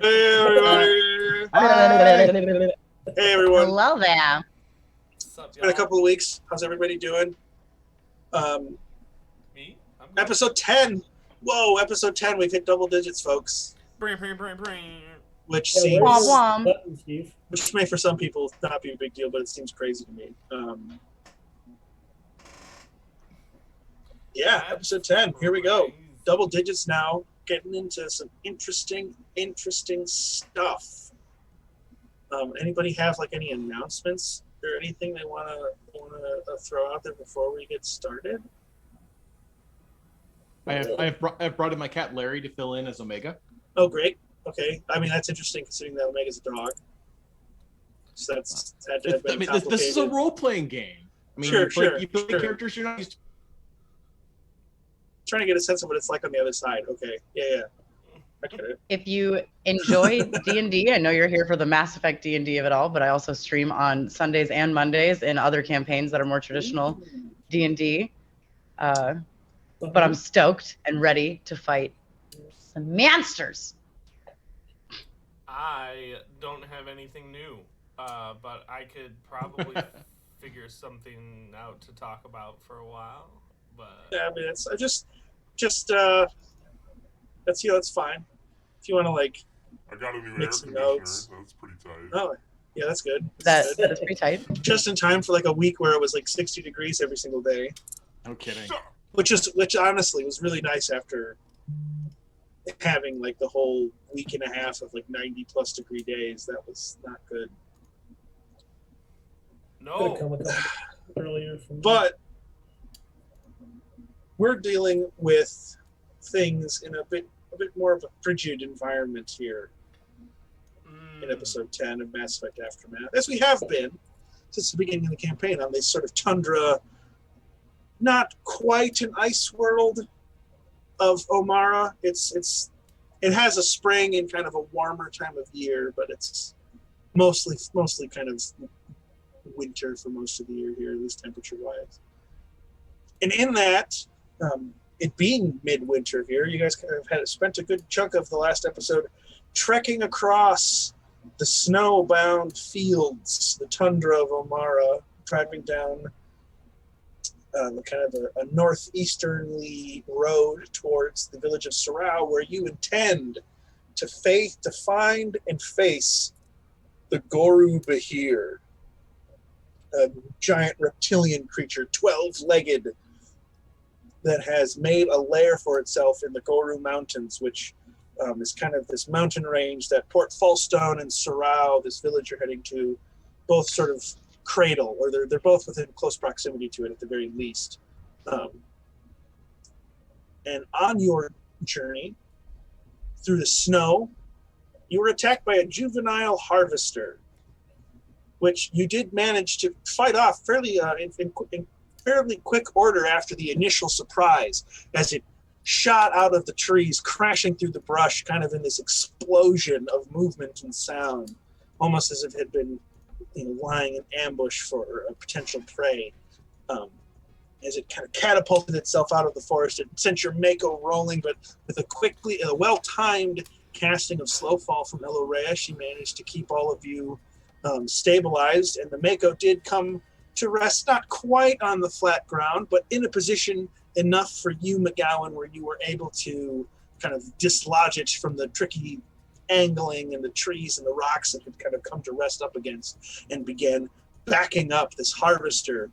Hey, everybody. Hi. Hey, everyone. Hello there. What's up, It's been a y'all? couple of weeks. How's everybody doing? Me? I'm good. Episode 10. Whoa, episode 10. We've hit double digits, folks. Bring, bring, bring, bring. Which Yeah, seems, where's Womp the womp. button, Steve? which may for some people not be a big deal, but it seems crazy to me. Yeah, That's episode 10. Here we go. crazy. Double digits now. Getting into some interesting stuff. Anybody have like any announcements or anything they want to throw out there before we get started? I've brought in my cat Larry to fill in as Omega. Oh, great. Okay. I mean, that's interesting considering that Omega's a dog. So that's had to have been This is a complicated. role-playing game. I mean, Sure, you play sure. characters you're not used to. Trying to get a sense of what it's like on the other side. Okay. Yeah. I get it. If you enjoy D&D, I know you're here for the Mass Effect D&D of it all, but I also stream on Sundays and Mondays in other campaigns that are more traditional D&D. But I'm stoked and ready to fight some monsters. I don't have anything new, but I could probably figure something out to talk about for a while. But Yeah, I mean, it's just that's fine. If you want to like, I got a new air Make some conditioner. notes. That's pretty tight. oh, yeah, that's good. That's good. That's pretty tight. Just in time for like a week where it was like 60 degrees every single day, No kidding. which honestly was really nice after having like the whole week and a half of like 90 plus degree days. That was not good. Could've come no, with that earlier from But we're dealing with things in a bit more of a frigid environment here in episode 10 of Mass Effect Aftermath, as we have been since the beginning of the campaign on this sort of tundra, not quite an ice world of Omara. It has a spring and kind of a warmer time of year, but it's mostly kind of winter for most of the year here, at least temperature-wise. And in that, it being midwinter here, you guys kind of had spent a good chunk of the last episode trekking across the snow-bound fields, the tundra of Omara, driving down kind of a northeasternly road towards the village of Sarao, where you intend to find and face the Goru Behir, a giant reptilian creature, 12-legged, that has made a lair for itself in the Goru Mountains, which is kind of this mountain range that Port Falstone and Sarao, this village you're heading to, both sort of cradle, or they're both within close proximity to it at the very least. And on your journey through the snow, you were attacked by a juvenile harvester, which you did manage to fight off fairly in fairly quick order after the initial surprise, as it shot out of the trees, crashing through the brush, kind of in this explosion of movement and sound, almost as if it had been lying in ambush for a potential prey. As it kind of catapulted itself out of the forest, it sent your Mako rolling, but with a well-timed casting of Slow Fall from Elorea, she managed to keep all of you stabilized, and the Mako did come to rest not quite on the flat ground, but in a position enough for you, McGowan, where you were able to kind of dislodge it from the tricky angling and the trees and the rocks that had kind of come to rest up against, and began backing up this harvester,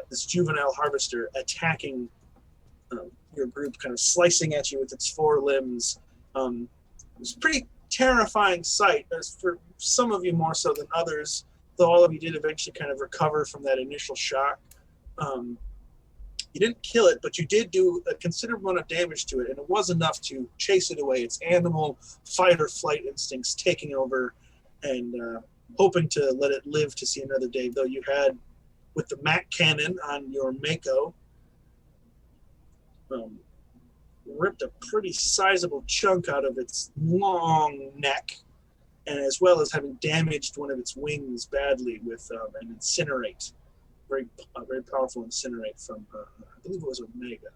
this juvenile harvester, attacking your group, kind of slicing at you with its four limbs. It was a pretty terrifying sight, as for some of you more so than others, though all of you did eventually kind of recover from that initial shock. You didn't kill it, but you did do a considerable amount of damage to it, and it was enough to chase it away, its animal fight or flight instincts taking over, and hoping to let it live to see another day, though you had, with the Mac cannon on your Mako, ripped a pretty sizable chunk out of its long neck, and as well as having damaged one of its wings badly with an incinerate. Very powerful incinerate from, I believe it was Omega,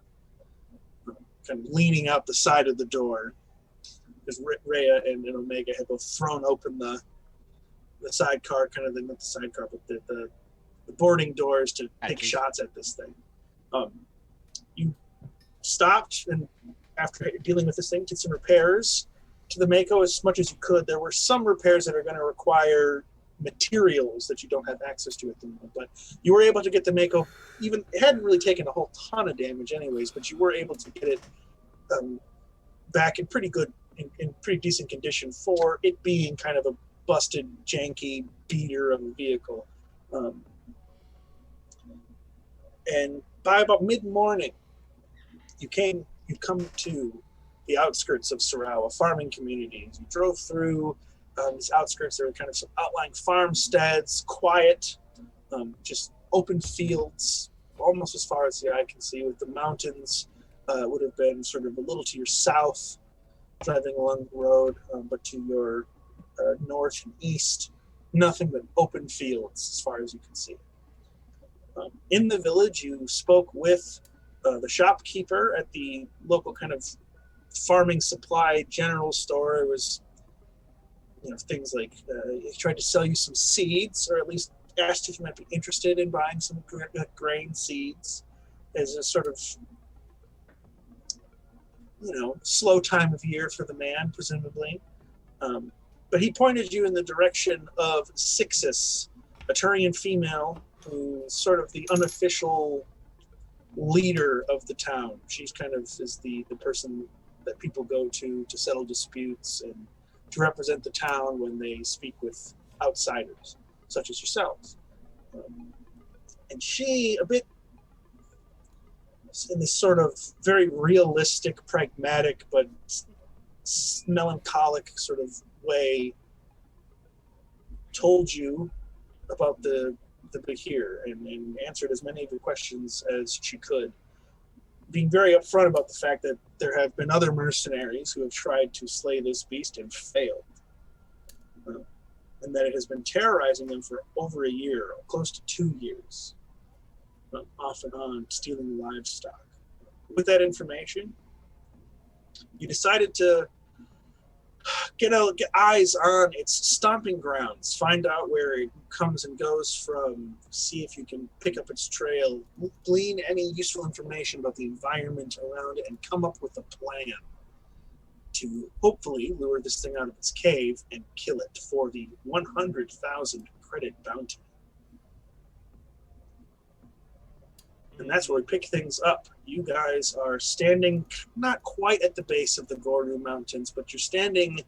kind of leaning out the side of the door. because Rhea and Omega had both thrown open the sidecar, kind of not the sidecar, but the boarding doors to take shots at this thing. You stopped, and after dealing with this thing, did some repairs to the Mako as much as you could. There were some repairs that are going to require materials that you don't have access to at the moment, but you were able to get the Mako, even it hadn't really taken a whole ton of damage anyways, but you were able to get it back in pretty good, in pretty decent condition for it being kind of a busted, janky beater of a vehicle. And by about mid-morning, you come to the outskirts of Sarao, a farming community. As you drove through these outskirts, there were kind of some outlying farmsteads, quiet, just open fields, almost as far as the eye can see, with the mountains would have been sort of a little to your south, driving along the road, but to your north and east, nothing but open fields as far as you can see. In the village, you spoke with the shopkeeper at the local kind of farming supply general store. It was, things like he tried to sell you some seeds, or at least asked if you might be interested in buying some grain seeds as a sort of, slow time of year for the man, presumably. But he pointed you in the direction of Sixus, a Turian female who's sort of the unofficial leader of the town. She's kind of is the person that people go to settle disputes and to represent the town when they speak with outsiders, such as yourselves. And she, a bit in this sort of very realistic, pragmatic, but melancholic sort of way, told you about the Behir and answered as many of your questions as she could, being very upfront about the fact that there have been other mercenaries who have tried to slay this beast and failed, and that it has been terrorizing them for over a year, close to 2 years, off and on, stealing livestock. With that information, you decided to get eyes on its stomping grounds, find out where it comes and goes from, see if you can pick up its trail, glean any useful information about the environment around it, and come up with a plan to hopefully lure this thing out of its cave and kill it for the 100,000 credit bounty. And that's where we pick things up. You guys are standing not quite at the base of the Goru Mountains, but you're standing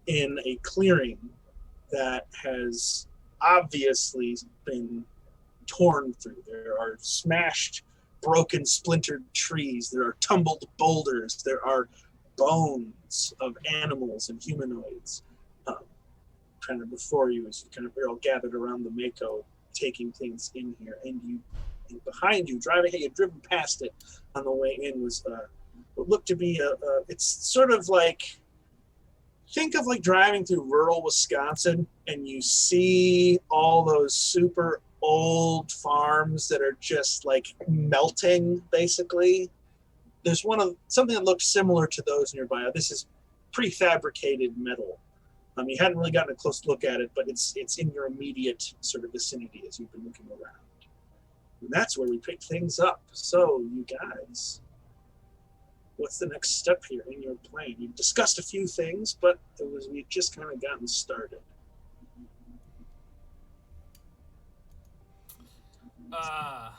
in a clearing that has obviously been torn through. There are smashed, broken, splintered trees. There are tumbled boulders. There are bones of animals and humanoids kind of before you as you're all gathered around the Mako, taking things in here. And behind you, you had driven past it on the way in, was what looked to be it's sort of like, think of like driving through rural Wisconsin and you see all those super old farms that are just like melting, basically. There's something that looked similar to those nearby. This is prefabricated metal. You hadn't really gotten a close look at it, but it's in your immediate sort of vicinity as you've been looking around. And that's where we pick things up. So, you guys, what's the next step here in your plan? You've discussed a few things, but we've just kind of gotten started. Are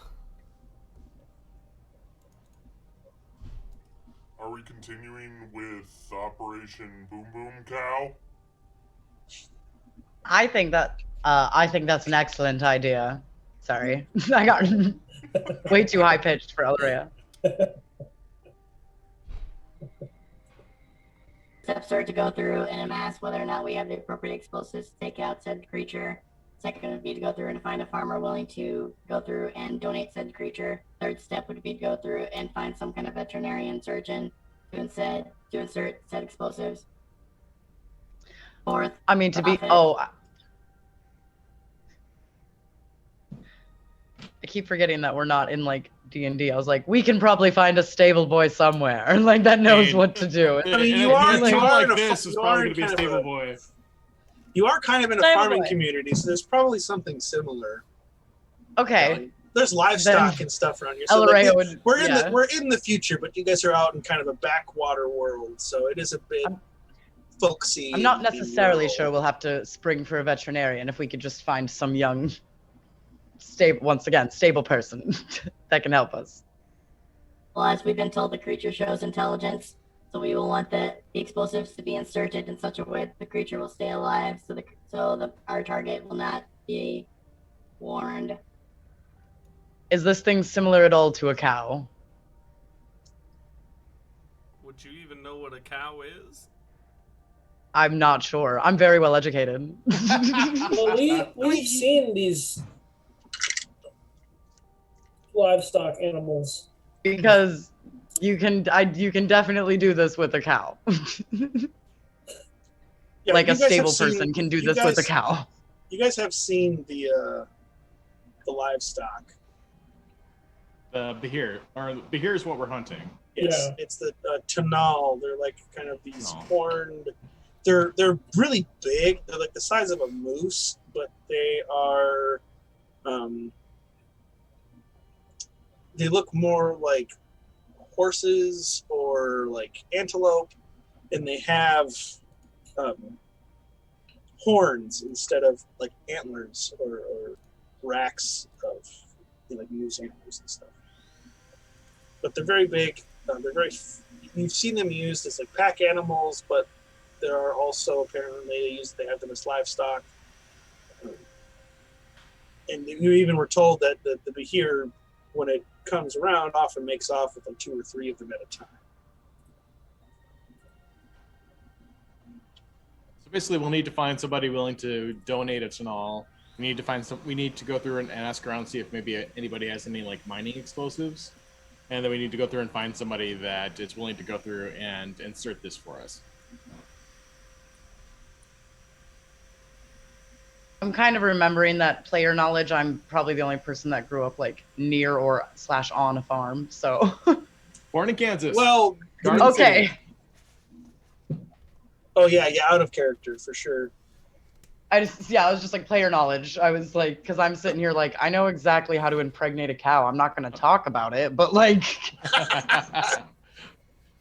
we continuing with Operation Boom Boom Cow? I think that's an excellent idea. Sorry, I got way too high pitched for Elrea. Steps are to go through and amass whether or not we have the appropriate explosives to take out said creature. Second would be to go through and find a farmer willing to go through and donate said creature. Third step would be to go through and find some kind of veterinarian surgeon to insert said explosives. Fourth, I mean, keep forgetting that we're not in like D&D. I was like, we can probably find a stable boy somewhere, like that knows what to do. I mean, And you are- a you town are like in a this fu- is you probably are going to be a kind of stable a- boy. You are kind of in a Stable farming boy. community, so there's probably something similar. Okay, There's livestock Then and stuff around here. So El like, Rey would. we're in Yeah. we're in the future, but you guys are out in kind of a backwater world, so it is a bit folksy. I'm not and necessarily rural. sure we'll have to spring for a veterinarian if we could just find some young, stable person that can help us. Well, as we've been told, the creature shows intelligence, so we will want the explosives to be inserted in such a way that the creature will stay alive, so our target will not be warned. Is this thing similar at all to a cow? Would you even know what a cow is? I'm not sure. I'm very well educated. Well, we've seen these livestock animals. Because you can definitely do this with a cow. Yeah, Like you a guys have stable seen- person can do you this with a guys- cow. You guys have seen the livestock. The Behir, or Behir is what we're hunting. It's the tonal. They're like kind of these No. horned. They're really big. They're like the size of a moose, but they are. They look more like horses or like antelope, and they have horns instead of like antlers or racks of like moose antlers and stuff. But they're very big. You've seen them used as like pack animals, but there are also apparently they have them as livestock. And you even were told that the Behir, when it comes around, often makes off with like 2 or 3 of them at a time. So basically, we'll need to find somebody willing to donate it and all. We need to find some. We need to go through and ask around, see if maybe anybody has any like mining explosives, and then we need to go through and find somebody that is willing to go through and insert this for us. I'm kind of remembering that player knowledge. I'm probably the only person that grew up like near or / on a farm. So Born in Kansas. Well, Garden okay. City. oh yeah, out of character for sure. I was just like player knowledge. I was like, because I'm sitting here like I know exactly how to impregnate a cow. I'm not going to talk about it, but like,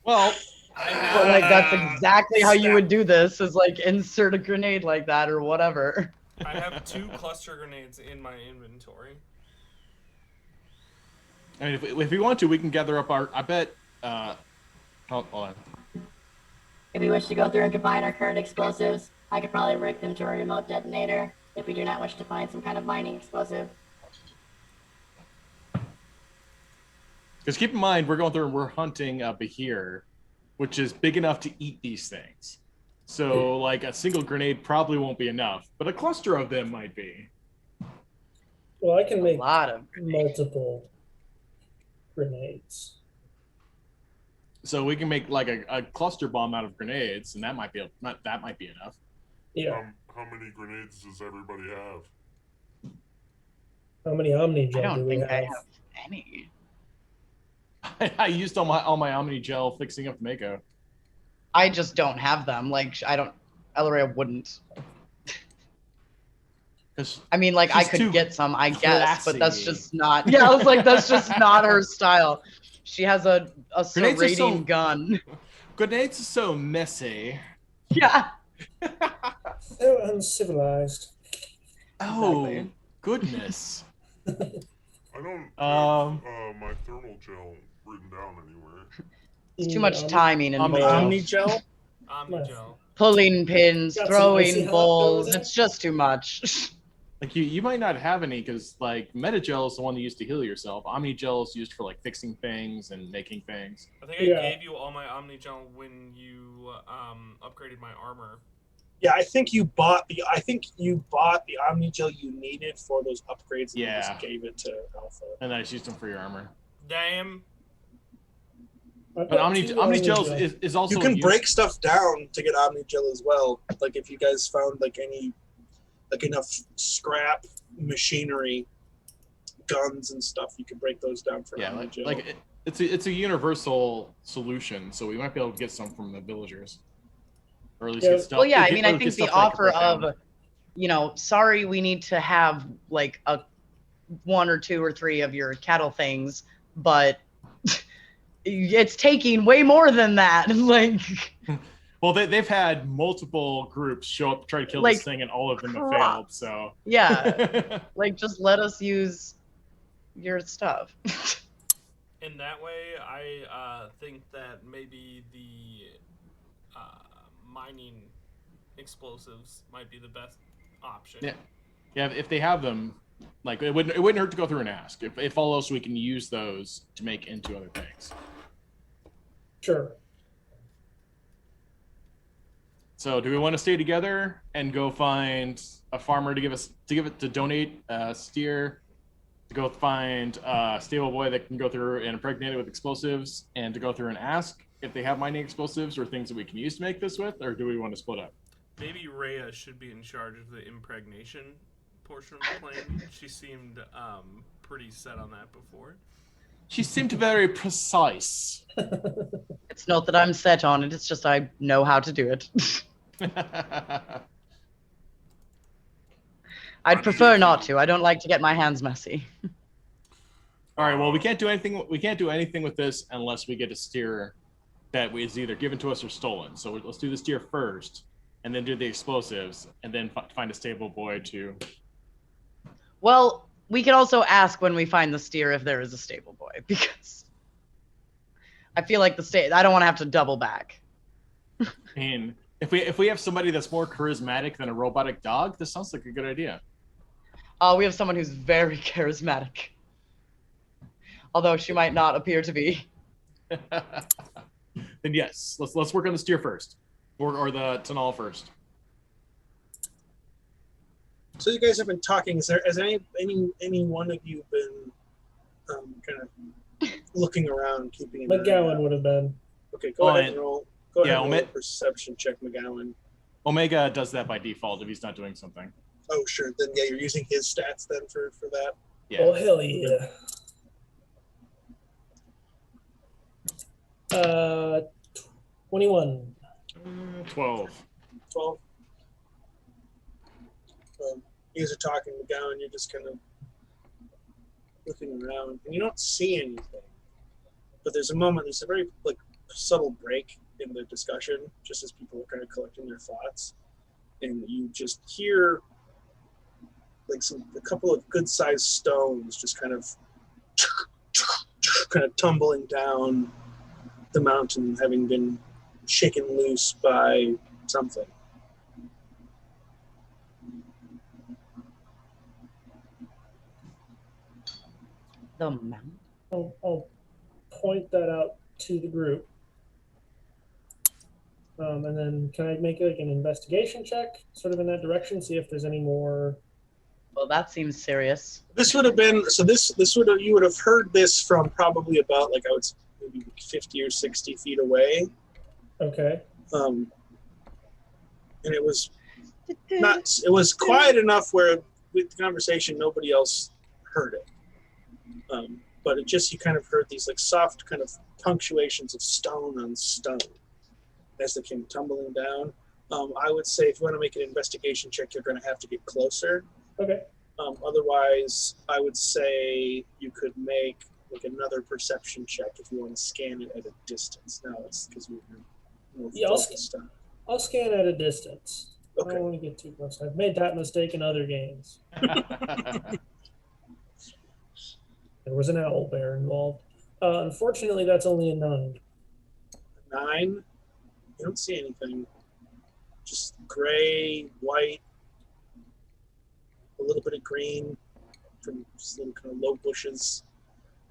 Well, but like that's exactly how you would do this. Is like insert a grenade like that or whatever. I have 2 cluster grenades in my inventory. I mean, if we want to, we can gather up our. I bet. Hold on. If we wish to go through and combine our current explosives, I could probably rig them to a remote detonator if we do not wish to find some kind of mining explosive. Because keep in mind, we're going through and we're hunting a Behir, which is big enough to eat these things. So, like, a single grenade probably won't be enough, but a cluster of them might be. Well, I can A make lot of multiple grenades. So we can make like a cluster bomb out of grenades, and that might be enough. Yeah. How many grenades does everybody have? How many Omni I Gel do don't we think I have? have any. I used all my Omni Gel fixing up Mako. I just don't have them. Like I don't. Elleria wouldn't. I mean, like I She's could too get some, I guess, but that's classy. just not. Yeah, I was like, that's just not her style. She has a Grenades are serrating so- gun. Grenades are so messy. Yeah. So uncivilized. Oh, Exactly. goodness. I don't have my thermal gel written down anywhere. It's too much timing Omni involved. Omni gel. Omnigel. Pulling pins, Got some icy throwing hot bowls. with it? It's just too much. Like you might not have any because like Metagel is the one you used to heal yourself. Omnigel is used for like fixing things and making things. I think I Yeah. gave you all my Omnigel when you upgraded my armor. Yeah, I think you bought the Omni gel you needed for those upgrades. And you Yeah. just gave it to Alpha. And I just used them for your armor. Damn. I've But got 2 Omnigel Omni-Gel. is also You can used- break stuff down to get Omni gel as well. Like if you guys found like enough scrap machinery guns and stuff. You can break those down for Yeah, Joe. it's a universal solution, so we might be able to get some from the villagers, or at least Yeah. get stuff. Well, yeah, or I get- mean, or I get think the stuff that I can offer break down. of, sorry, we need to have like a 1 or 2 or 3 of your cattle things, but it's taking way more than that. Like, Well, they've had multiple groups show up to try to kill Like, this thing, and all of them have crap. failed. So yeah, like just let us use your stuff. In that way, I think that maybe the mining explosives might be the best option. Yeah, if they have them, like it wouldn't hurt to go through and ask. If all else, we can use those to make into other things. Sure. So, do we want to stay together and go find a farmer to donate a steer, to go find a stable boy that can go through and impregnate it with explosives, and to go through and ask if they have mining explosives or things that we can use to make this with, or do we want to split up? Maybe Rhea should be in charge of the impregnation portion of the plan. She seemed pretty set on that before. She seemed very precise. It's not that I'm set on it, it's just I know how to do it. I'd prefer not to. I don't like to get my hands messy. All right. Well, we can't do anything. We can't do anything with this unless we get a steer that is either given to us or stolen. So let's do the steer first, and then do the explosives, and then find a stable boy to. Well, we can also ask when we find the steer if there is a stable boy, because I feel like I don't want to have to double back. I mean, if we have somebody that's more charismatic than a robotic dog, this sounds like a good idea. We have someone who's very charismatic, although she might not appear to be. Then yes, let's work on the steer first, or the Tanal first. So you guys have been talking. Has any one of you been kind of looking around, keeping an eye McGowan out? would have been. Okay, go ahead and roll. Go ahead and roll a Omit. perception check, McGowan. Omega does that by default if he's not doing something. Oh, sure. Then yeah, you're using his stats then for that. Yeah. Oh, hell yeah. 21. 12. 12. You guys are talking, McGowan. You're just kind of looking around, and you don't see anything. But there's a very subtle break in the discussion, just as people are kind of collecting their thoughts, and you just hear a couple of good-sized stones just kind of tumbling down the mountain, having been shaken loose by something. The mountain. I'll point that out to the group. And then can I make an investigation check sort of in that direction, see if there's any more? Well, that seems serious. This would have been, you would have heard this from probably about I would say maybe 50 or 60 feet away. Okay. And it was quiet enough where with the conversation, nobody else heard it. But you kind of heard these soft kind of punctuations of stone on stone as they came tumbling down. I would say if you want to make an investigation check, you're going to have to get closer. Okay. Otherwise, I would say you could make another perception check if you want to scan it at a distance. Now it's because we're more focused on. I'll scan at a distance. Okay. I don't want to get too close. I've made that mistake in other games. There was an owl bear involved. Unfortunately, that's only a 9. 9. You don't see anything. Just gray, white, a little bit of green from some kind of low bushes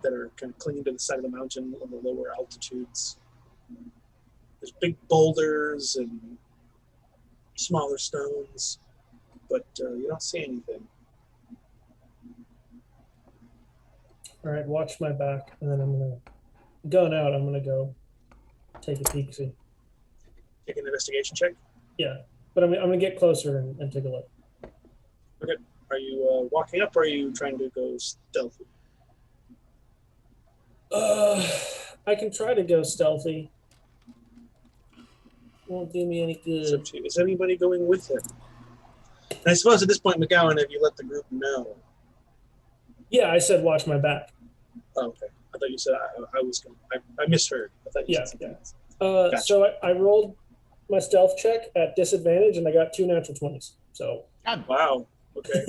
that are kind of clinging to the side of the mountain on the lower altitudes. There's big boulders and smaller stones, but you don't see anything. All right, watch my back, and then I'm going to gun out. I'm going to go take a peek, see. Take an investigation check. Yeah, but I'm going to get closer and take a look. All Are you walking up, or are you trying to go stealthy? I can try to go stealthy. Won't do me any It's up good. to you. Is anybody going with him? And I suppose at this point, McGowan, have you let the group know? Yeah, I said watch my back. Oh, okay. I thought you said I was going. I misheard. I thought you Yeah, said something yeah. else. Gotcha. So I rolled my stealth check at disadvantage, and I got 2 natural 20s. So. Wow. Okay.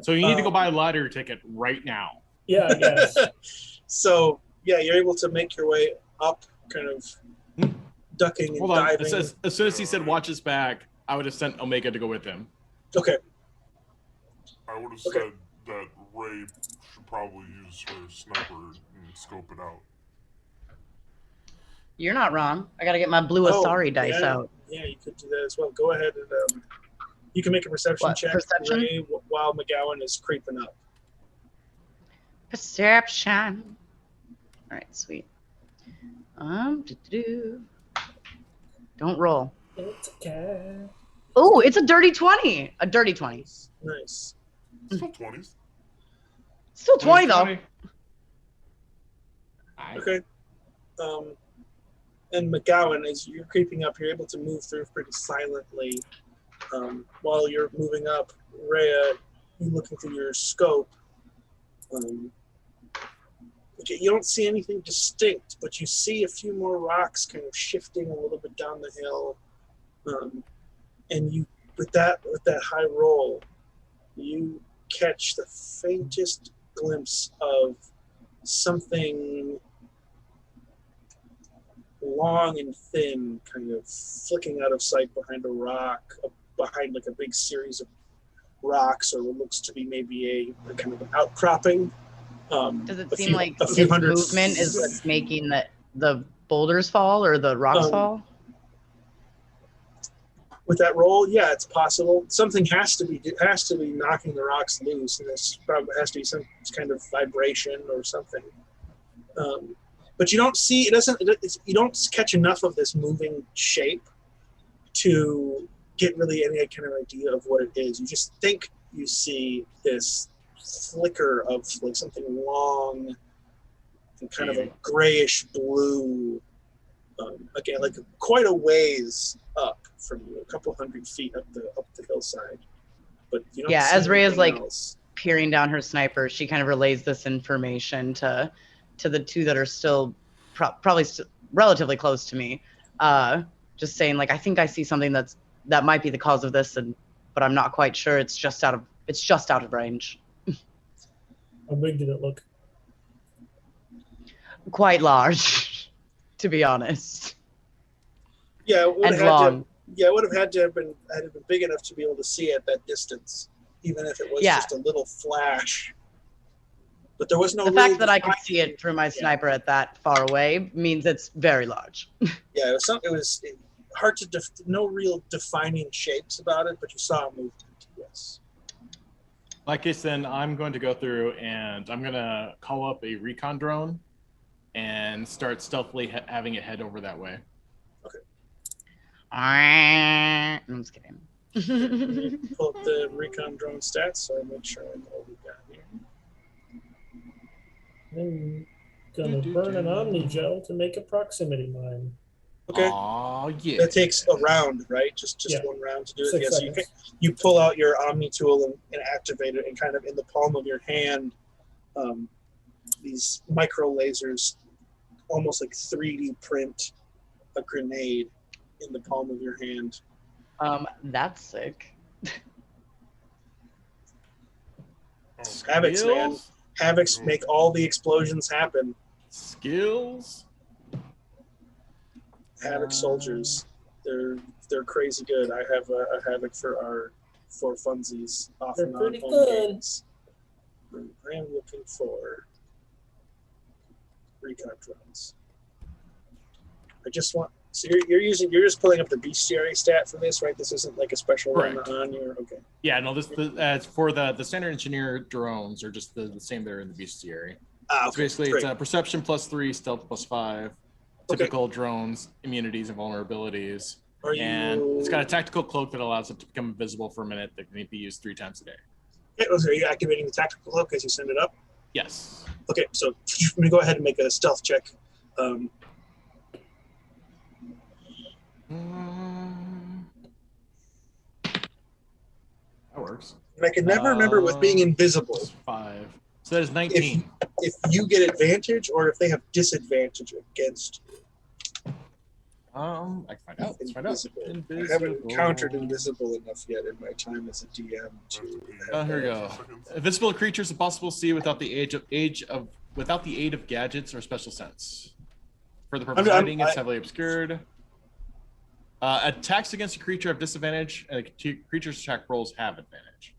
So you need to go buy a lottery ticket right now. Yeah, I guess. So yeah, you're able to make your way up, kind of ducking and Hold on. diving. As soon as he said watch his back, I would have sent Omega to go with him. Okay. I would have Okay. said that Ray should probably use her sniper and scope it out. You're not wrong. I got to get my blue Asari dice out. Yeah, you could do that as well. Go ahead and you can make a perception What, check, perception? Ray, while McGowan is creeping up. Perception. All right, sweet. Do-do-do. Don't roll. It's okay. Oh, it's a dirty 20. A dirty 20. Nice. Still 20s? Still 20 though. Okay. And McGowan, as you're creeping up, you're able to move through pretty silently. While you're moving up, Rhea, you looking through your scope. Okay, you don't see anything distinct, but you see a few more rocks kind of shifting a little bit down the hill. And you, with that high roll, you catch the faintest glimpse of something long and thin, kind of flicking out of sight behind a rock, behind like a big series of rocks, or what looks to be maybe a kind of an outcropping. Does it seem like a few its hundred movement is what's making the boulders fall or the rocks fall? With that roll, yeah, it's possible. Something has to be knocking the rocks loose, and this probably has to be some kind of vibration or something. But you don't see you don't catch enough of this moving shape to get really any kind of idea of what it is. You just think you see this flicker of like something long and kind of a grayish blue. Again, like quite a ways up from you, a couple hundred feet up the hillside. But you don't see As Rhea's like else. peering down her sniper, she kind of relays this information to the two that are still probably relatively close to me. Just saying, like, I think I see something that might be the cause of this, but I'm not quite sure. It's just out of range. How big did it look? Quite large, to be honest. Yeah, it would And have had long. it would have had to have been big enough to be able to see at that distance, even if it was just a little flash. But there was no. The fact that I could see it through my sniper at that far away means it's very large. Yeah, it was hard to no real defining shapes about it, but you saw a movement. Yes. Like I said, I'm going to go through and I'm going to call up a recon drone and start stealthily having it head over that way. Okay. I'm just kidding. Pull up the recon drone stats so I make sure I know what we got here. I'm gonna burn an Omni gel to make a proximity mine. Okay. Oh yeah. That takes a round, right? Just Yeah. one round to do it. 6 Yeah, so seconds. you pull out your Omni tool and activate it, and kind of in the palm of your hand, these micro lasers, almost like 3D print a grenade in the palm of your hand. That's sick. Havocs, man. Havocs make all the explosions happen. Skills. Havoc soldiers, they're crazy good. I have a Havoc for funsies off They're and on pretty home good. games. I am looking for recon drones. I just want. So you're just pulling up the bestiary stat for this, right? This isn't like a special one Correct. on your. Okay. Yeah, no. As for the standard engineer drones are just the same there in the bestiary. Okay. So basically, Great. it's a perception +3, stealth +5, typical drones, immunities and vulnerabilities, and it's got a tactical cloak that allows it to become invisible for a minute that can be used 3 times a day. Okay, are you activating the tactical cloak as you send it up? Yes. Okay, so I'm going to go ahead and make a stealth check. That works. And I can never remember with being invisible Plus 5. So that is 19. if you get advantage or if they have disadvantage against I can find out. Let's find out. invisible. I haven't encountered invisible enough yet in my time as a DM to. Here we go. Invisible creatures impossible to see without the aid of gadgets or special sense. For the purpose of hiding, it's heavily obscured. Attacks against a creature have disadvantage, and creature's attack rolls have advantage.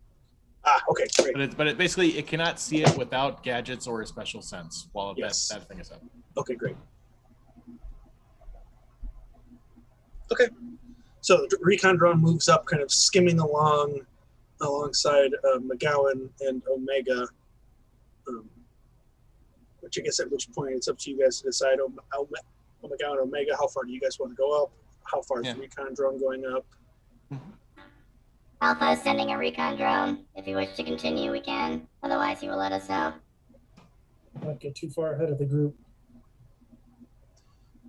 Okay, great. But it basically it cannot see it without gadgets or a special sense while that thing is up. Okay, great. Okay, so the recon drone moves up, kind of skimming alongside McGowan and Omega. Which I guess at which point it's up to you guys to decide. Omega and Omega, how far do you guys want to go up? How far is the recon drone going up? Alpha is sending a recon drone. If you wish to continue, we can. Otherwise, he will let us know. Not get too far ahead of the group.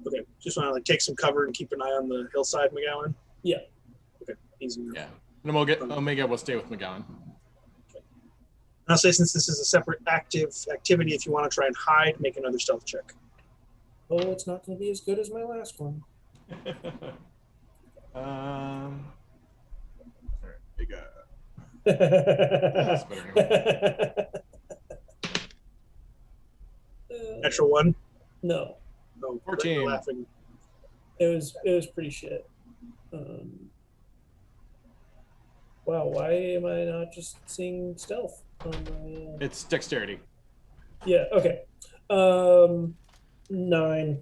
Okay, just want to take some cover and keep an eye on the hillside, McGowan? Yeah. Okay, easy. Yeah. And Omega will stay with McGowan. I'll say since this is a separate activity, if you want to try and hide, make another stealth check. Oh, it's not going to be as good as my last one. That's better anyway. Natural 1? No. No, 14. you're laughing. It was pretty shit. Wow, why am I not just seeing stealth on my? It's dexterity. Yeah. Okay. 9. 9?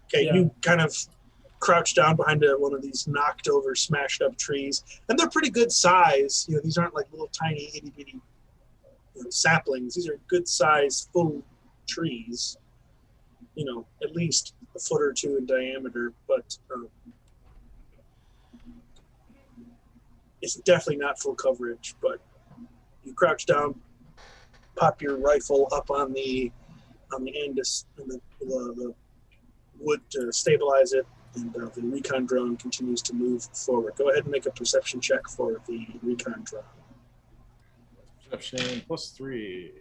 Okay, Yeah. you kind of crouch down behind one of these knocked over, smashed up trees, and they're pretty good size. These aren't like little tiny itty bitty saplings. These are good size, full trees. At least a foot or two in diameter, but it's definitely not full coverage. But you crouch down, pop your rifle up on the end of the wood to stabilize it, and the recon drone continues to move forward. Go ahead and make a perception check for the recon drone. Perception plus 3.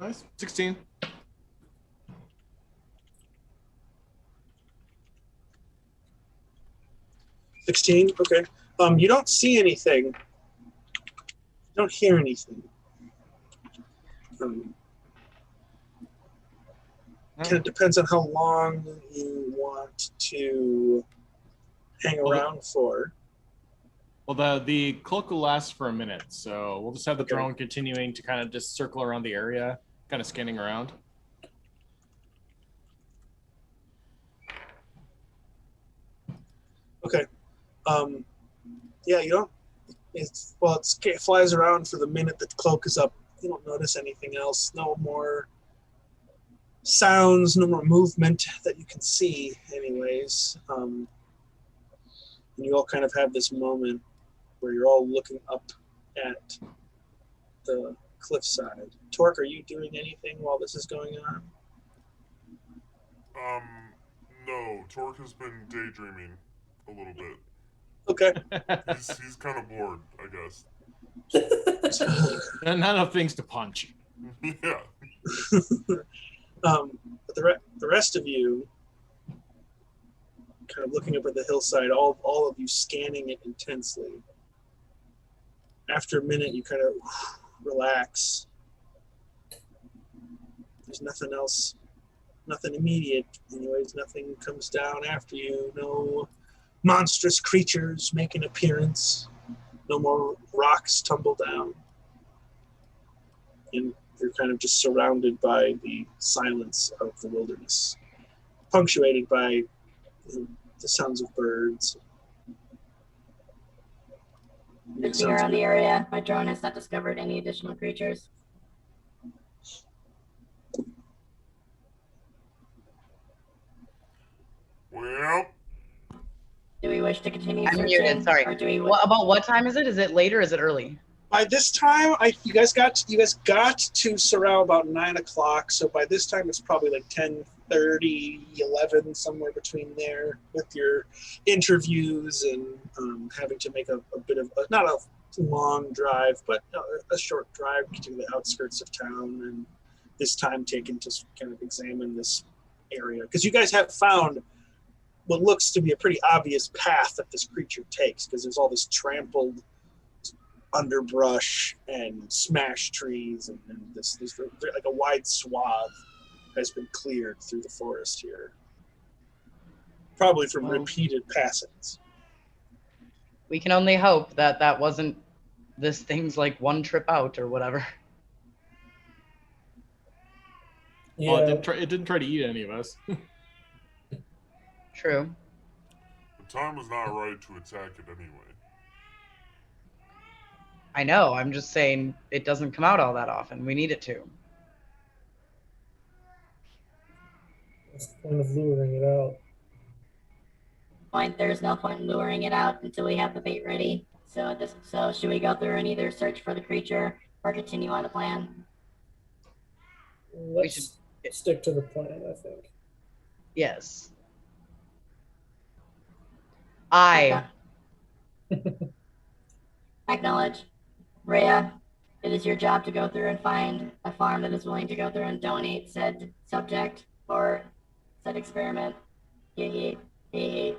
Nice. 16. 16. Okay. You don't see anything. You don't hear anything. Kind of depends on how long you want to hang around for. Well, the cloak will last for a minute, so we'll just have the drone continuing to kind of just circle around the area, kind of scanning around. Okay. Yeah, you don't. It flies around for the minute the cloak is up. You don't notice anything else. No more sounds, no more movement that you can see, anyways. And you all kind of have this moment where you're all looking up at the cliffside. Torque, are you doing anything while this is going on? No. Torque has been daydreaming a little bit. Okay. He's kind of bored, I guess. Not enough things to punch. Yeah. But the rest of you, kind of looking up at the hillside, all of you scanning it intensely. After a minute, you kind of relax. There's nothing else, nothing immediate. Anyways, nothing comes down after you. No monstrous creatures make an appearance. No more rocks tumble down. And you're kind of just surrounded by the silence of the wilderness, punctuated by the sounds of birds. Looking around the area, my drone has not discovered any additional creatures. Well, Do we wish to continue I'm searching? muted. Sorry. Or do we About what time is it? Is it late or is it early? By this time, you guys got to Sarao about 9 o'clock. So by this time, it's probably like 10:30, 11, somewhere between there, with your interviews and having to make a bit of not a long drive, but a short drive to the outskirts of town, and this time taken to kind of examine this area, because you guys have found what looks to be a pretty obvious path that this creature takes, because there's all this trampled underbrush and smashed trees, and this like a wide swath has been cleared through the forest here, probably from repeated passings. We can only hope that that wasn't this thing's like one trip out or whatever. Yeah. Well, it didn't try to eat any of us. True. The time was not right to attack it anyway. I know. I'm just saying it doesn't come out all that often. We need it to. What's the point of luring it out? There's no point in luring it out until we have the bait ready. So should we go through and either search for the creature or continue on the plan? Let's stick to the plan, I think. Yes. I Acknowledge. Rhea, it is your job to go through and find a farm that is willing to go through and donate said subject or said experiment. Hee hee.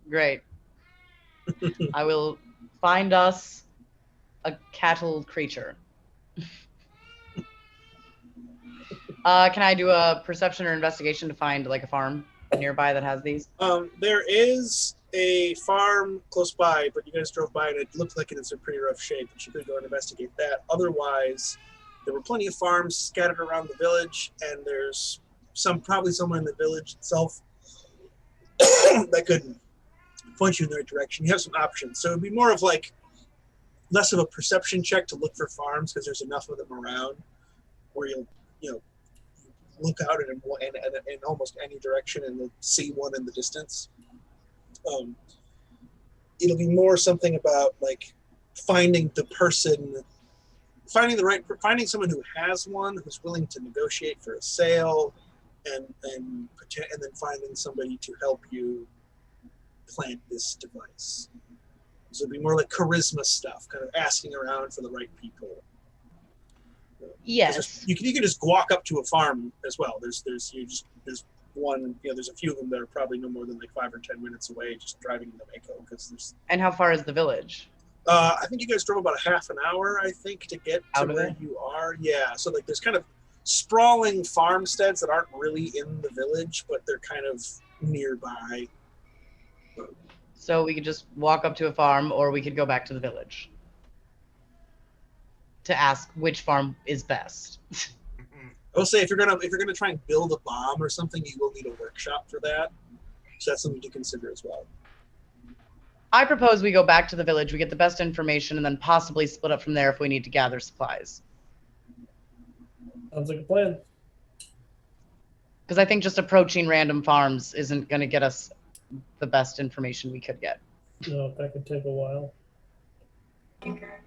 Great. I will find us a cattle creature. Can I do a perception or investigation to find like a farm nearby that has these? There is a farm close by, but you guys drove by and it looked like it's in pretty rough shape, but you could go and investigate that. Otherwise, there were plenty of farms scattered around the village, and there's probably somewhere in the village itself that could point you in the right direction. You have some options. So it'd be more of like less of a perception check to look for farms, because there's enough of them around where you'll look out in almost any direction and you'll see one in the distance. It'll be more something about like finding someone who has one, who's willing to negotiate for a sale, and then finding somebody to help you plant this device. So it'd be more like charisma stuff, kind of asking around for the right people. Yes. You can just walk up to a farm as well. There's one. There's a few of them that are probably no more than like 5 or 10 minutes away, just driving to Mako, because there's. And how far is the village? I think you guys drove about a half an hour, I think, to get to where you are. Yeah. So like there's kind of sprawling farmsteads that aren't really in the village, but they're kind of nearby. So we could just walk up to a farm, or we could go back to the village to ask which farm is best. I will say if you're gonna try and build a bomb or something, you will need a workshop for that. So that's something to consider as well. I propose we go back to the village, we get the best information, and then possibly split up from there if we need to gather supplies. Sounds like a plan. Because I think just approaching random farms isn't going to get us the best information we could get. No, that could take a while. Concur.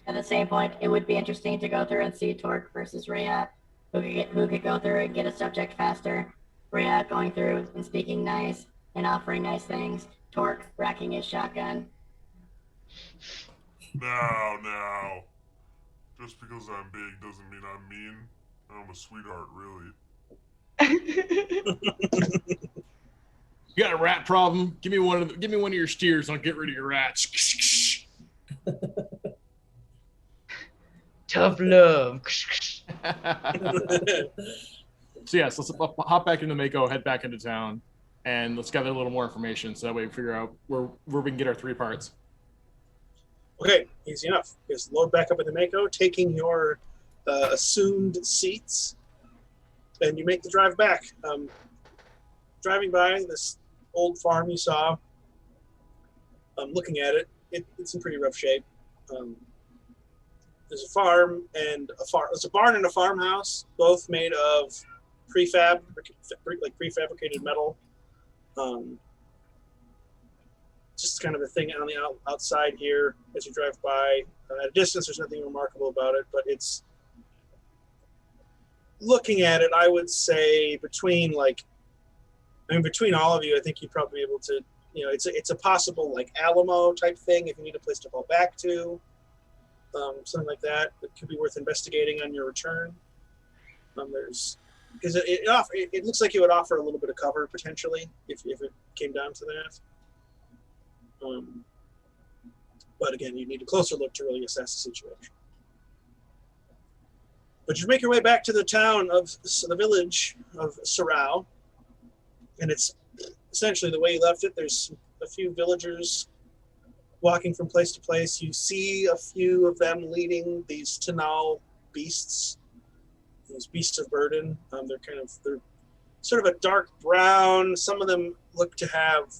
At the same point, it would be interesting to go through and see Torque versus Rhea, who could go through and get a subject faster. Rhea going through and speaking nice and offering nice things. Torque racking his shotgun. Now. Just because I'm big doesn't mean I'm mean. I'm a sweetheart, really. You got a rat problem? Give me one of your steers. I'll get rid of your rats. Tough love. So yes, let's hop back into Mako, head back into town, and let's gather a little more information so that way we figure out where we can get our 3 parts. Okay, easy enough. Just load back up into Mako, taking your assumed seats, and you make the drive back. Driving by this old farm you saw, looking at it, it's in pretty rough shape. There's a farm and there's a barn and a farmhouse, both made of prefabricated metal. Just kind of a thing on the outside here as you drive by. At a distance, there's nothing remarkable about it, but it's looking at it. I would say between all of you, I think you'd probably be able to. It's a possible like Alamo type thing if you need a place to fall back to, something like that. It could be worth investigating on your return. Because it looks like it would offer a little bit of cover potentially if it came down to that. But again, you need a closer look to really assess the situation. But you make your way back to the village of Sarao, and it's essentially the way you left it. There's a few villagers walking from place to place. You see a few of them leading these Tanal beasts, these beasts of burden. They're sort of a dark brown. Some of them look to have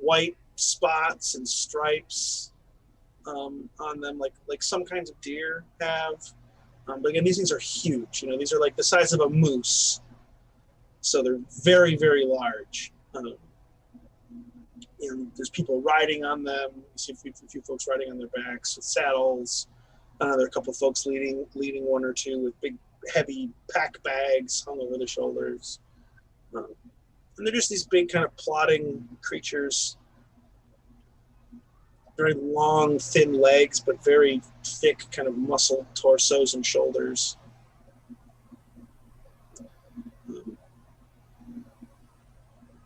white spots and stripes on them, like some kinds of deer have. But again, these things are huge. These are like the size of a moose, so they're very, very large. There's people riding on them. You see a few folks riding on their backs with saddles. There are a couple of folks leading one or two with big, heavy pack bags hung over their shoulders. And they're just these big kind of plodding creatures. Very long, thin legs, but very thick kind of muscle torsos and shoulders.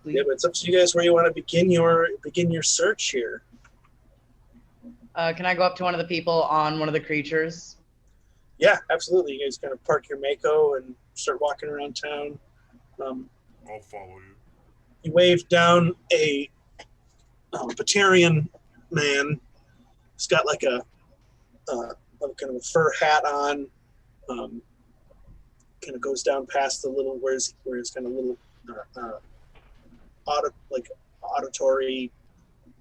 Yeah, but it's up to you guys where you want to begin your search here. Can I go up to one of the people on one of the creatures? Yeah, absolutely. You guys kind of park your Mako and start walking around town. I'll follow you. You wave down a Batarian man. He's got like a kind of a fur hat on. Kind of goes down past the little where his kind of little auditory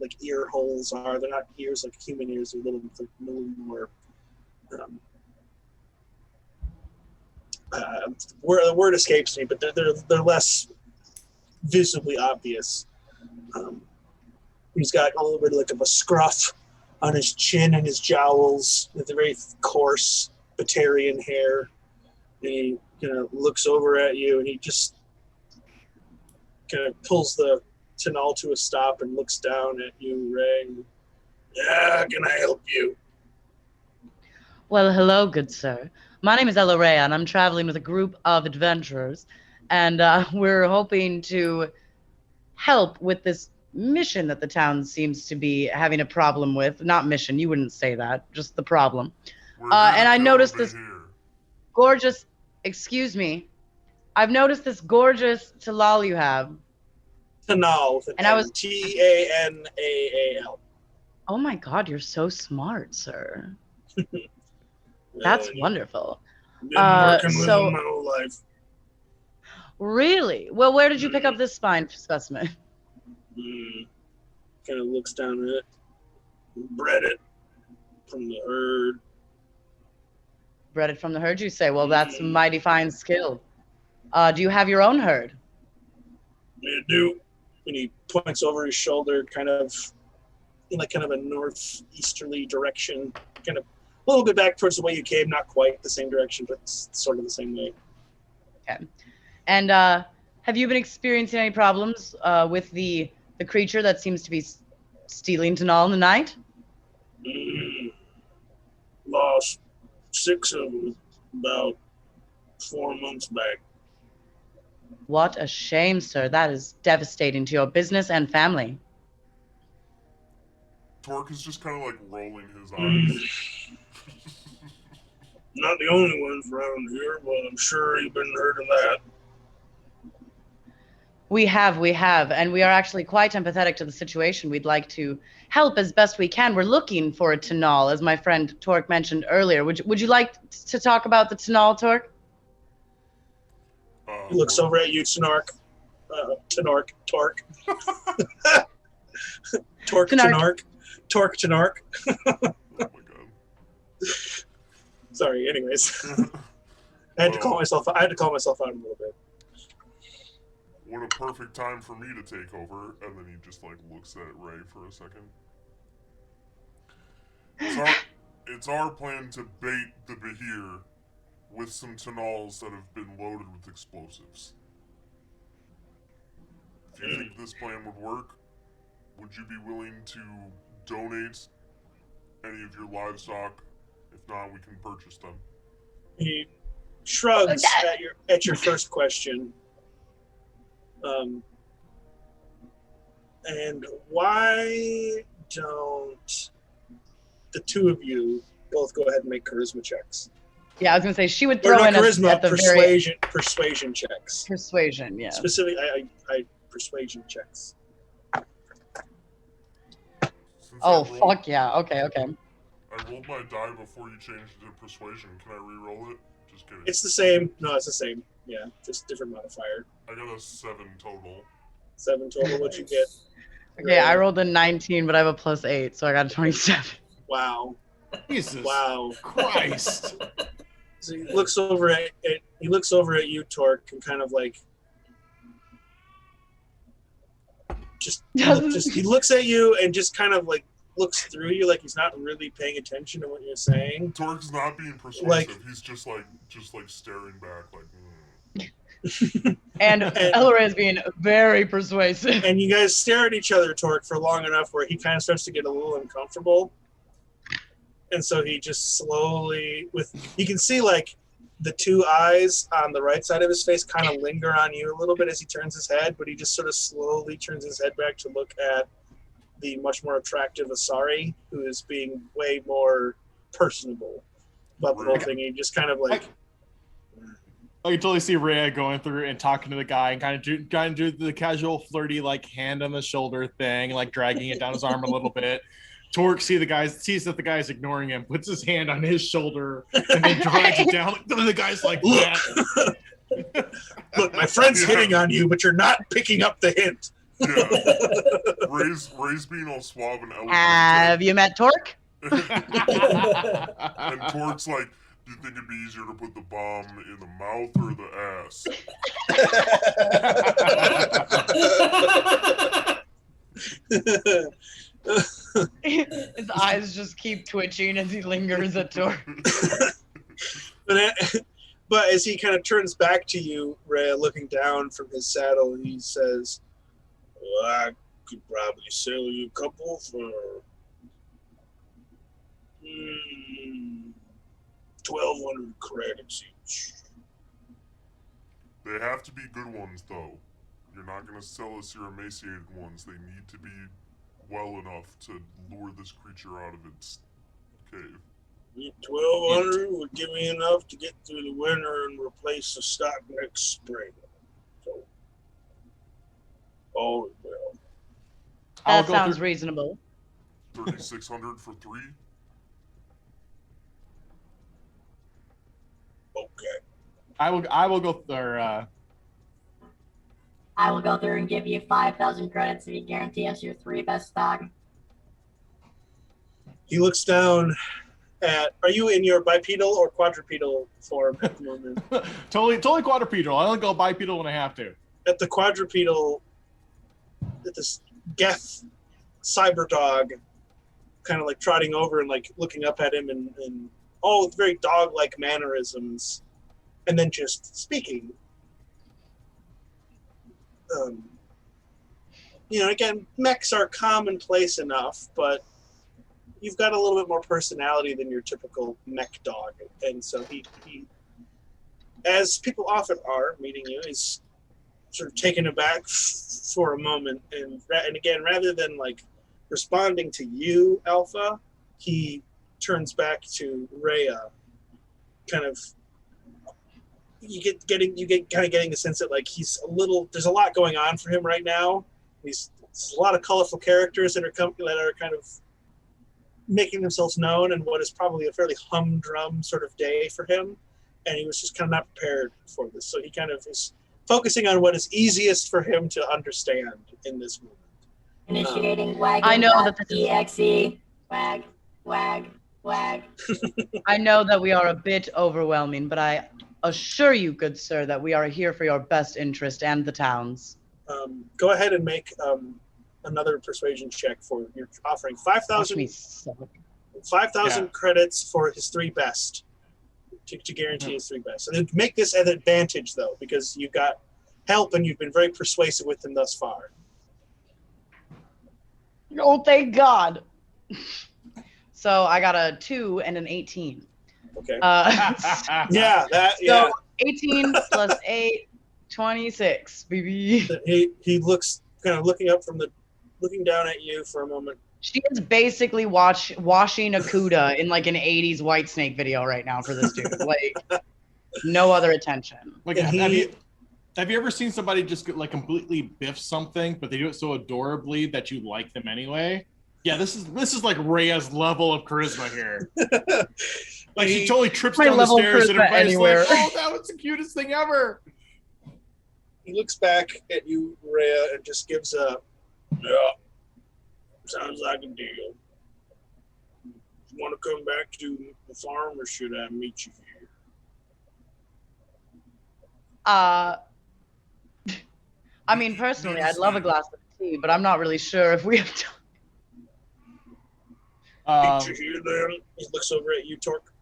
like ear holes are. They're not ears like human ears. They're a little more. The word escapes me, but they're less visibly obvious. He's got a little bit like of a scruff on his chin and his jowls with a very coarse Batarian hair. And he kind of looks over at you, and he just kind of pulls the Tanal to a stop and looks down at you, Ray. Yeah, can I help you? Well, hello, good sir. My name is Ella Ray, and I'm traveling with a group of adventurers, and we're hoping to help with this mission that the town seems to be having a problem with. Not mission, you wouldn't say that, just the problem. And I noticed this gorgeous, excuse me, I've noticed this gorgeous Talal you have. Tanal, with an N, T-A-N-A-A-L. Oh my God, you're so smart, sir. That's wonderful. Been working with them my whole life. Really? Well, where did you pick up this spine specimen? Kind of looks down at it. Bred it from the herd. Bred it from the herd, you say? Well, that's mighty fine skill. Do you have your own herd? I do. And he points over his shoulder, kind of in like kind of a northeasterly direction, kind of a little bit back towards the way you came, not quite the same direction, but sort of the same way. Okay. And have you been experiencing any problems with the creature that seems to be stealing Tanal in the night? Lost 6 of them about 4 months back. What a shame, sir. That is devastating to your business and family. Torque is just kind of like rolling his eyes. Not the only ones around here, but I'm sure you've been heard of that. We have, and we are actually quite empathetic to the situation. We'd like to help as best we can. We're looking for a Tanal, as my friend Torque mentioned earlier. Would you like to talk about the Tanal, Torque? He looks over at you, Torque. Torque. Torque, Tanark. Oh my god. Sorry, anyways. I had to call myself out a little bit. What a perfect time for me to take over. And then he just like looks at Ray for a second. It's our plan to bait the Behir with some Tanals that have been loaded with explosives. If you think this plan would work, would you be willing to donate any of your livestock? If not, we can purchase them. He shrugs at your first question. And why don't the two of you both go ahead and make charisma checks? Yeah, I was gonna say she would Or throw not in charisma, at the persuasion checks. persuasion. Yeah. Specifically, I persuasion checks. Since Oh I rolled, fuck yeah. Okay. I rolled my die before you changed it to persuasion. Can I re-roll it? Just kidding. It's the same. No, it's the same. Yeah, just different modifier. I got a 7 total. 7 total. What you get? Okay, I rolled a 19, but I have a +8, so I got a 27. Wow. Jesus Wow. Christ. So he looks over at you, Torque, and kind of like he looks at you and just kind of like looks through you like he's not really paying attention to what you're saying. Torque's not being persuasive. Like- He's just staring back like. And Ellery is being very persuasive. And you guys stare at each other, Torque, for long enough where he kind of starts to get a little uncomfortable. And so he just slowly, you can see like the two eyes on the right side of his face kind of linger on you a little bit as he turns his head, but he just sort of slowly turns his head back to look at the much more attractive Asari, who is being way more personable about the whole thing. He just kind of like... I can totally see Rhea going through and talking to the guy and kind of do the casual flirty like hand on the shoulder thing, like dragging it down his arm a little bit. Torque sees that the guy's ignoring him, puts his hand on his shoulder, and then drags it down. And the guy's like, that. Look, my friend's hitting on you, but you're not picking up the hint. Yeah. Ray's being all suave and elegant. Have you met Torque? And Torque's like, do you think it'd be easier to put the bomb in the mouth or the ass? His eyes just keep twitching as he lingers at Torque. But as he kind of turns back to you, Rhea, looking down from his saddle, he says, well, I could probably sell you a couple for 1,200 credits each. They have to be good ones, though. You're not going to sell us your emaciated ones. They need to be well enough to lure this creature out of its cave. 1,200 would give me enough to get through the winter and replace the stock next spring. So, all well. That sounds reasonable. 3,600 for 3. Okay. I will go there. I will go through and give you 5,000 credits if you guarantee us your 3 best stock. He looks down at. Are you in your bipedal or quadrupedal form at the moment? totally quadrupedal. I only go bipedal when I have to. At the quadrupedal, at this Geth cyber dog, kind of like trotting over and like looking up at him and with very dog-like mannerisms, and then just speaking. Again, mechs are commonplace enough, but you've got a little bit more personality than your typical mech dog. And so he as people often are meeting you, is sort of taken aback for a moment. And again, rather than like responding to you, Alpha, he turns back to Rhea, kind of. You get getting the sense that like there's a lot going on for him right now. There's a lot of colorful characters that are kind of making themselves known, and what is probably a fairly humdrum sort of day for him. And he was just kind of not prepared for this, so he kind of is focusing on what is easiest for him to understand in this moment. Initiating wagon. I know that this exe wag. I know that we are a bit overwhelming, but I assure you, good sir, that we are here for your best interest and the town's. Go ahead and make another persuasion check for you're offering 5,000 credits for his 3 best to guarantee his 3 best. And make this an advantage though, because you've got help and you've been very persuasive with him thus far. Oh, thank God. So I got a 2 and an 18. Okay. Yeah, yeah. 18 plus 8, 26, baby. He looks kind of looking down at you for a moment. She is basically washing a Cuda in like an 80s Whitesnake video right now for this dude. Like, no other attention. Like, have you ever seen somebody just like completely biff something, but they do it so adorably that you like them anyway? Yeah, this is like Rhea's level of charisma here. Like she totally trips down the stairs and everybody's like, "Oh, that was the cutest thing ever." He looks back at you, Rhea, and just gives a, "Yeah, sounds like a deal. You want to come back to the farm, or should I meet you here?" I mean, personally, I'd love a glass of tea, but I'm not really sure if we have time. Meet you here, then. He looks over at you, Torque.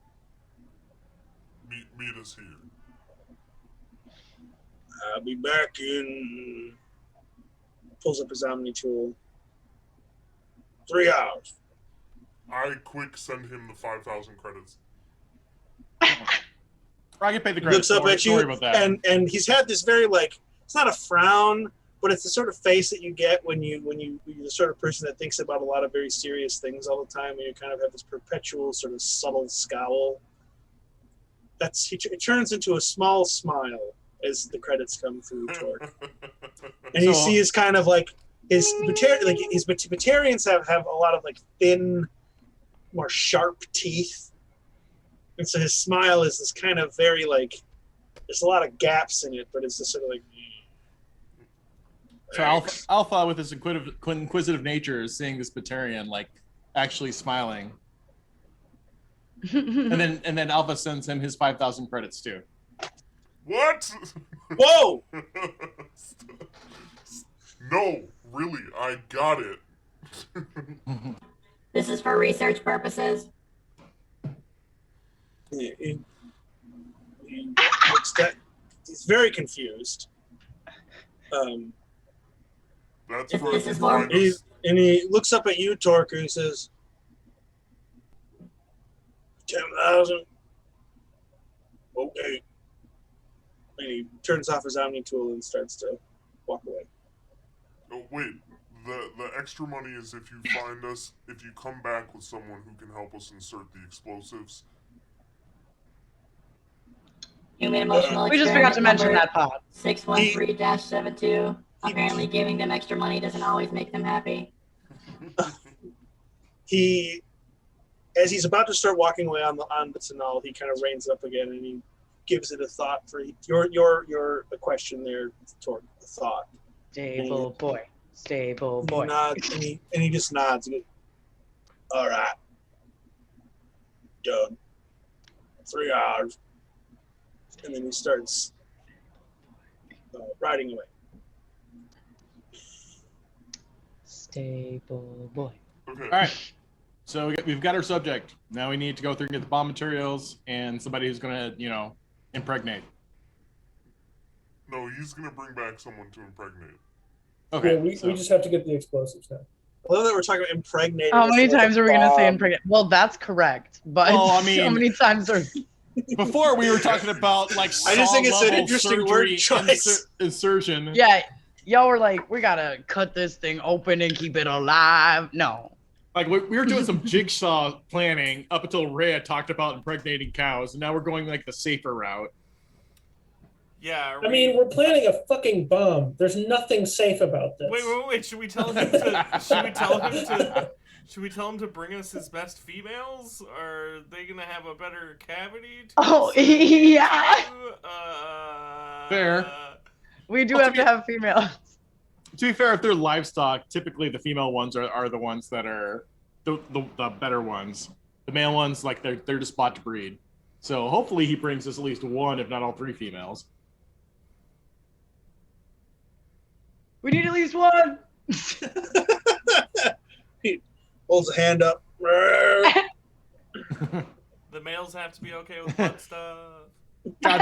Meet us here. I'll be back in. Pulls up his Omni tool. 3 hours. I quick send him the 5,000 credits. I can pay the credits. Looks up at you, and he's had this very like, it's not a frown, but it's the sort of face that you get when you're the sort of person that thinks about a lot of very serious things all the time, and you kind of have this perpetual sort of subtle scowl. It turns into a small smile as the credits come through, Torque. And you see his kind of like his Batarians have a lot of like thin, more sharp teeth, and so his smile is this kind of very like, there's a lot of gaps in it, but it's just sort of like. So Alpha, with his inquisitive nature, is seeing this Batarian like actually smiling, and then Alpha sends him his 5,000 credits too. What? Whoa! No, really, I got it. This is for research purposes. He he's very confused. That's If where this you is more- find us. And he looks up at you, Torque, and he says, 10,000? Okay. And he turns off his Omni tool and starts to walk away. Oh, wait. The extra money is if you find us, if you come back with someone who can help us insert the explosives. Human emotional We just forgot to mention experiment that part. 613-72. Apparently giving them extra money doesn't always make them happy. As he's about to start walking away on the tunnel, he kind of reins up again and he gives it a thought for your question there, Torque. A thought. Stable boy. Stable He boy. nods, and he just nods. And goes, all right. Done. 3 hours. And then he starts riding away. Stable boy. Okay. All right. So we've got our subject. Now we need to go through and get the bomb materials and somebody who's going to, impregnate. No, he's gonna bring back someone to impregnate. Okay. Yeah, we just have to get the explosives now. I love that we're talking about impregnating. How many instead of times are we going to say bomb. impregnate? Well, that's correct. But Well, I so mean- many times are. Before we were talking about like I just think it's an saw-level interesting word surgery choice. insertion. Yeah. Y'all were like, we got to cut this thing open and keep it alive. No. Like we were doing some jigsaw planning up until Rhea talked about impregnating cows, and now we're going like the safer route. Yeah. I mean, we're planning a fucking bomb. There's nothing safe about this. Wait. Should we tell him to? Should we tell him to bring us his best females? Or are they gonna have a better cavity? Oh, yeah. Fair. We do Well, have to have females. To be fair, if they're livestock, typically the female ones are the ones that are the better ones. The male ones, like they're just bought to breed. So hopefully he brings us at least one, if not all three females. We need at least one. He holds a hand up. The males have to be okay with butt stuff. God.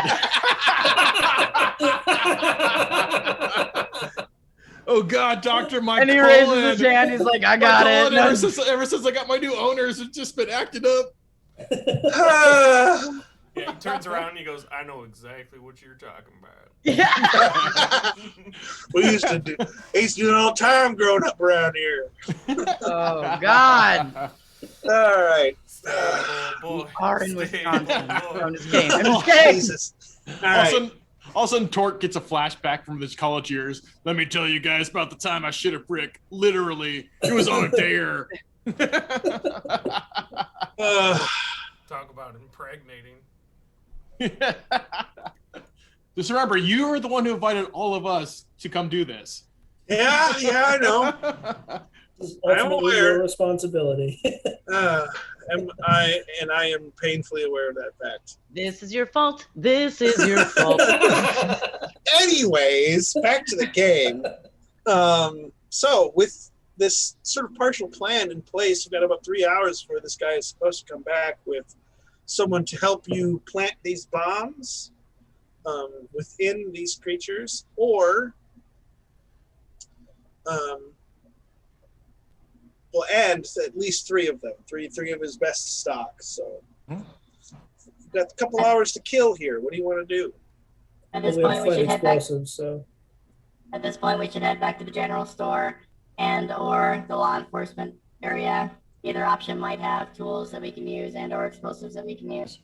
Oh God, Doctor, my And he colon. raises his hand. He's like, I My got colon, it. ever since I got my new owners, it's just been acting up. Yeah, he turns around and he goes, I know exactly what you're talking about. Yeah. We used to do it all the time growing up around here. Oh God. All right. Boy, Are in stay Wisconsin. boy. From this game. I'm just kidding. Jesus. All right. All of a sudden, Torque gets a flashback from his college years. Let me tell you guys about the time I shit a brick. Literally, it was on a dare. Talk about impregnating. Just remember, you are the one who invited all of us to come do this. Yeah, I know. Ultimately aware. your responsibility. I am painfully aware of that fact. This is your fault. This is your fault. Anyways, back to the game. So with this sort of partial plan in place, we've got about 3 hours before this guy is supposed to come back with someone to help you plant these bombs within these creatures, or well, and at least 3 of them, three of his best stock. So we've got a couple hours to kill here. What do you want to do? At this We have point, we flight should head back. explosives, so At this point, we should head back to the general store and/or the law enforcement area. Either option might have tools that we can use and/or explosives that we can use.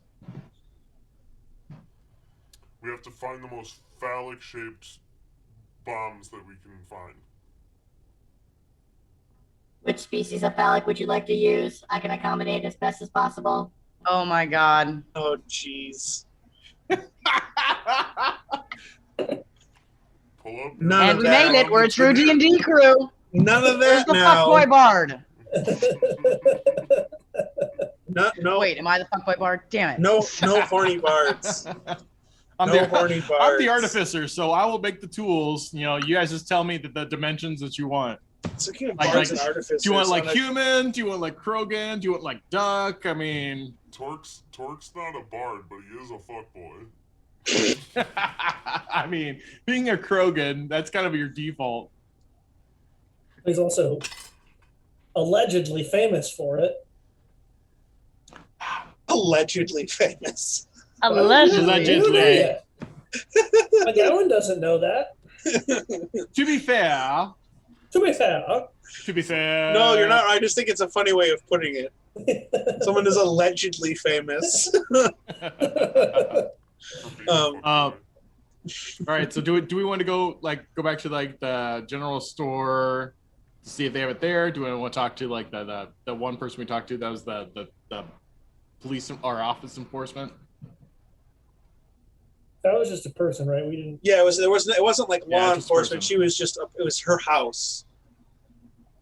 We have to find the most phallic-shaped bombs that we can find. Which species of phallic would you like to use? I can accommodate as best as possible. Oh my God. Oh, jeez. Pull up. None And of we that. made it. We're a true D&D crew. None of Where's that the now. fuckboy bard? No, Wait, am I the fuckboy bard? Damn it. no horny bards. I'm No horny bards. I'm the artificer, so I will make the tools. You know, you guys just tell me the dimensions that you want. So you have Like- bards like- and artificers. Do you want like on a- human? Do you want like Krogan? Do you want like duck? I mean, Torque's not a bard, but he is a fuckboy. I mean, being a Krogan, that's kind of your default. he's also allegedly famous for it. allegedly famous. Allegedly. Yeah. McGowan doesn't know that. To be fair, To be fair, No, you're not. I just think it's a funny way of putting it. Someone is allegedly famous. All right. So do we want to go back to like the general store to see if they have it there? Do we want to talk to like the one person we talked to that was the police or office enforcement? that was just a person, right? We didn't. Yeah, it wasn't like Yeah, law just enforcement. person. She was just it was her house.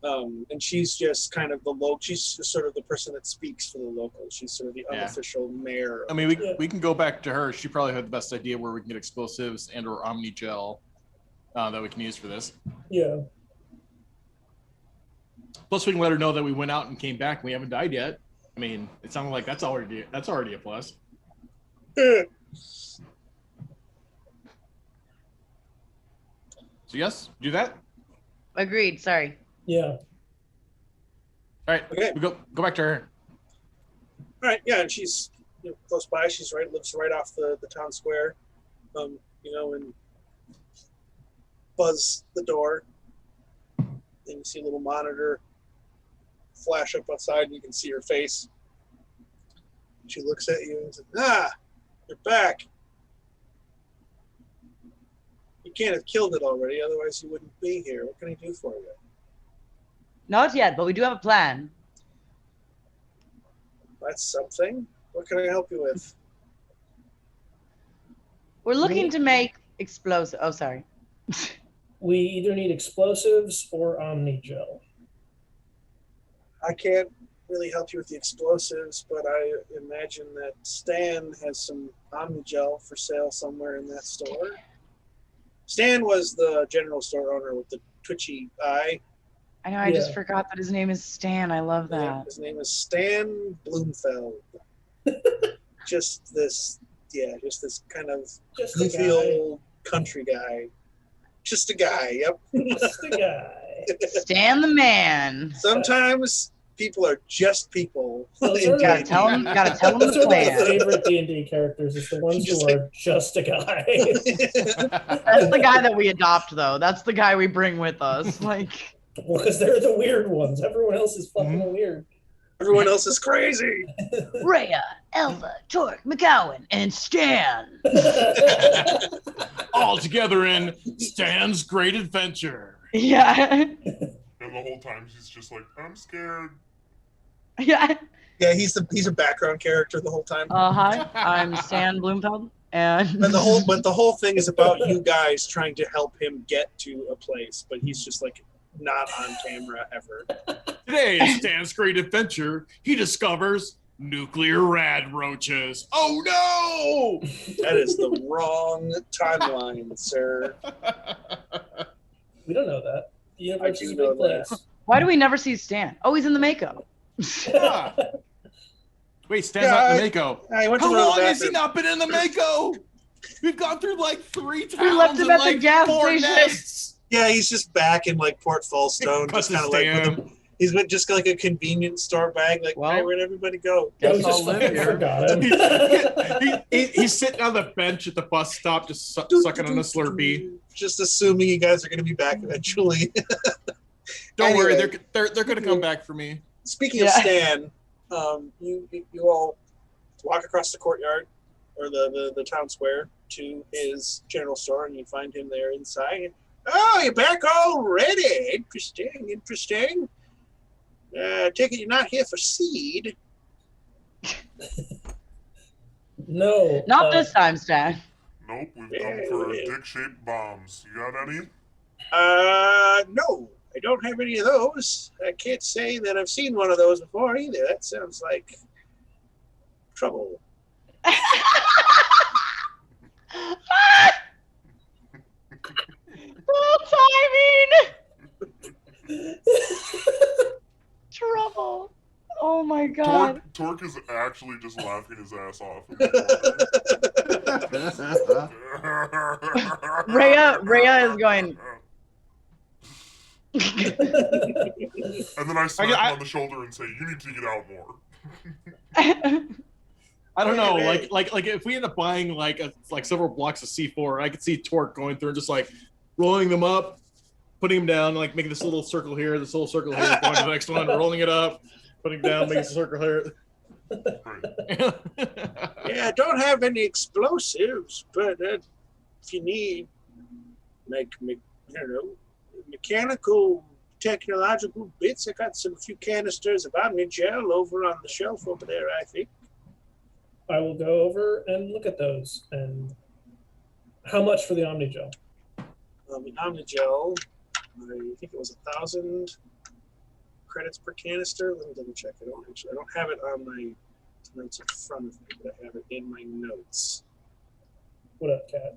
And she's just kind of she's just sort of the person that speaks for the locals. She's sort of the Yeah. unofficial mayor. I mean, Yeah. we can go back to her. She probably had the best idea where we can get explosives and or Omni gel that we can use for this. Yeah. Plus, we can let her know that we went out and came back and we haven't died yet. I mean, it sounded like that's already a plus. So yes, do that. Agreed. Sorry. Yeah. All right, Okay. we go back to her. All right, yeah, and she's close by. She's lives right off the town square. And buzz the door. And you see a little monitor flash up outside, and you can see her face. She looks at you and says, you're back. You can't have killed it already, otherwise you wouldn't be here. What can I do for you? Not yet, but we do have a plan. That's something. What can I help you with? We're looking to make explosive. Oh, sorry. We either need explosives or Omni gel. I can't really help you with the explosives, but I imagine that Stan has some Omnigel for sale somewhere in that store. Stan was the general store owner with the twitchy eye. I know. I just forgot that his name is Stan. I love that. His name is Stan Bloomfeld. just this kind of goofy old country guy. Just a guy. Yep. Just a guy. Stan the man. Sometimes people are just people. Gotta tell them Those the are my plan. favorite D&D characters. Is the ones who are just a guy. That's the guy that we adopt, though. That's the guy we bring with us. Like, well, because they're the weird ones. Everyone else is fucking weird. Everyone else is crazy. Rhea, Alpha, Torque, McCowan, and Stan. All together in Stan's Great Adventure. Yeah. And the whole time she's just like, I'm scared. Yeah. Yeah, he's a background character the whole time. Hi, I'm Stan Bloomfeld, and the whole thing is about you guys trying to help him get to a place, but he's just like not on camera ever. Today in Stan's Great Adventure, he discovers nuclear rad roaches. Oh no! That is the wrong timeline, sir. We don't know that. The universe I is do a big know that. place. why do we never see Stan? Oh, he's in the Mako. Yeah. Wait, Stan's not in the Mako. I went to How the long has he bathroom. not been in the Mako? We've gone through like 3 towns We left him and at the like gas 4 station. nests. Yeah, he's just back in like Port Falstone, Cuts just kind his of like stamp. he's with just like a convenience store bag. Like, Well, hey, where'd everybody go? Yeah, we Guess I'll just live fucking here. forgot him. He's sitting on the bench at the bus stop, just sucking on a Slurpee. Just assuming you guys are going to be back eventually. Don't worry, Anyway. they're going to come back for me. Speaking of Stan, you all walk across the courtyard or the town square to his general store, and you find him there inside. Oh, you're back already. Interesting. Take it you're not here for seed. No. Not this time, Stan. Nope, we've come for dick-shaped bombs. You got any? No, I don't have any of those. I can't say that I've seen one of those before either. That sounds like trouble. timing. Trouble. Oh my god. Torque is actually just laughing his ass off. Rhea is going. And then I smack him on the shoulder and say, "You need to get out more." I don't know, like if we end up buying like several blocks of C4, I could see Torque going through and just like rolling them up, putting them down, like making this little circle here, going to the next one, rolling it up, putting it down, making a circle here. Yeah, I don't have any explosives, but if you need, like, mechanical, technological bits, I got a few canisters of Omnigel over on the shelf over there, I think. I will go over and look at those. And how much for the Omnigel? The Omnigel, I think it was 1,000 credits per canister. Let me double check. I don't have it on my notes in front of me, but I have it in my notes. What up, Cat?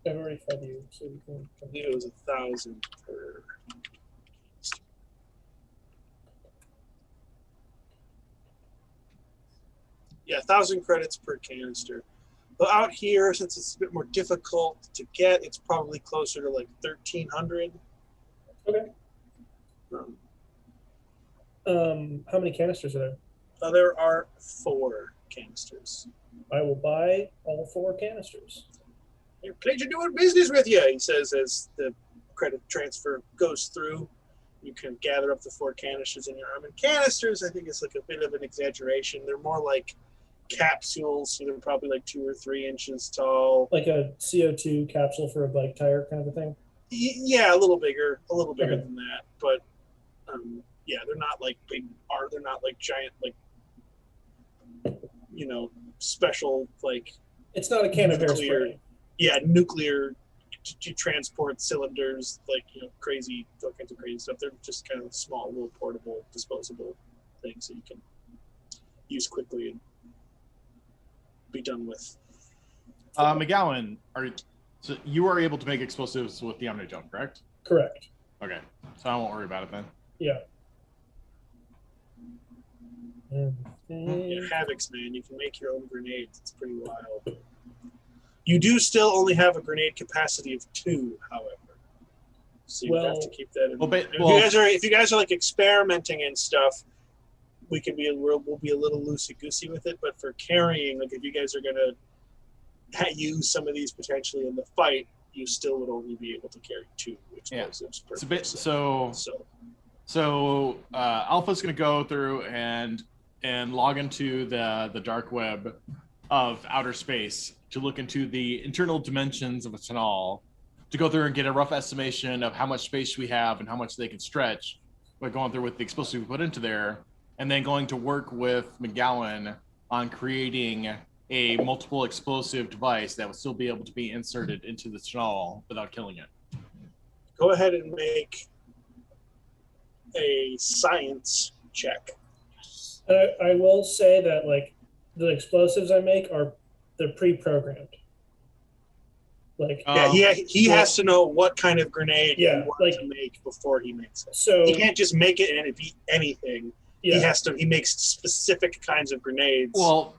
I've already fed you, so you can. I think it was 1,000 per. Yeah, 1,000 credits per canister. But out here, since it's a bit more difficult to get, it's probably closer to like 1,300. Okay. How many canisters are there? There are 4 canisters. I will buy all 4 canisters. Pleasure doing business with you, he says as the credit transfer goes through. You can gather up the 4 canisters in your arm. And canisters, I think, is like a bit of an exaggeration. They're more like capsules, so they're probably like 2 or 3 inches tall. Like a CO2 capsule for a bike tire kind of a thing? Yeah, a little bigger Okay. than that. But yeah, they're not like big. They're not like giant, like special like. It's not a can of Nuclear. hairspray. Yeah, nuclear to transport cylinders, like crazy, all kinds of crazy stuff. They're just kind of small, little portable, disposable things that you can use quickly and be done with. McGowan, so you are able to make explosives with the Omnijump, correct? Correct. Okay, so I won't worry about it then. Yeah. Havocs, man. You can make your own grenades. It's pretty wild. You do still only have a grenade capacity of 2, however. So you have to keep that in mind. If you guys are like experimenting and stuff, we'll be a little loosey goosey with it. But for carrying, like if you guys are gonna use some of these potentially in the fight, you still would only be able to carry 2 explosives per person. So Alpha's going to go through and log into the dark web of outer space to look into the internal dimensions of a tunnel, to go through and get a rough estimation of how much space we have and how much they can stretch by going through with the explosive we put into there, and then going to work with McGowan on creating a multiple explosive device that would still be able to be inserted into the tunnel without killing it. Go ahead and make a science check. I will say that like the explosives I make they're pre-programmed. Like he has to know what kind of grenade he wants to make before he makes it. So he can't just make it and it be anything. Yeah. He makes specific kinds of grenades. Well,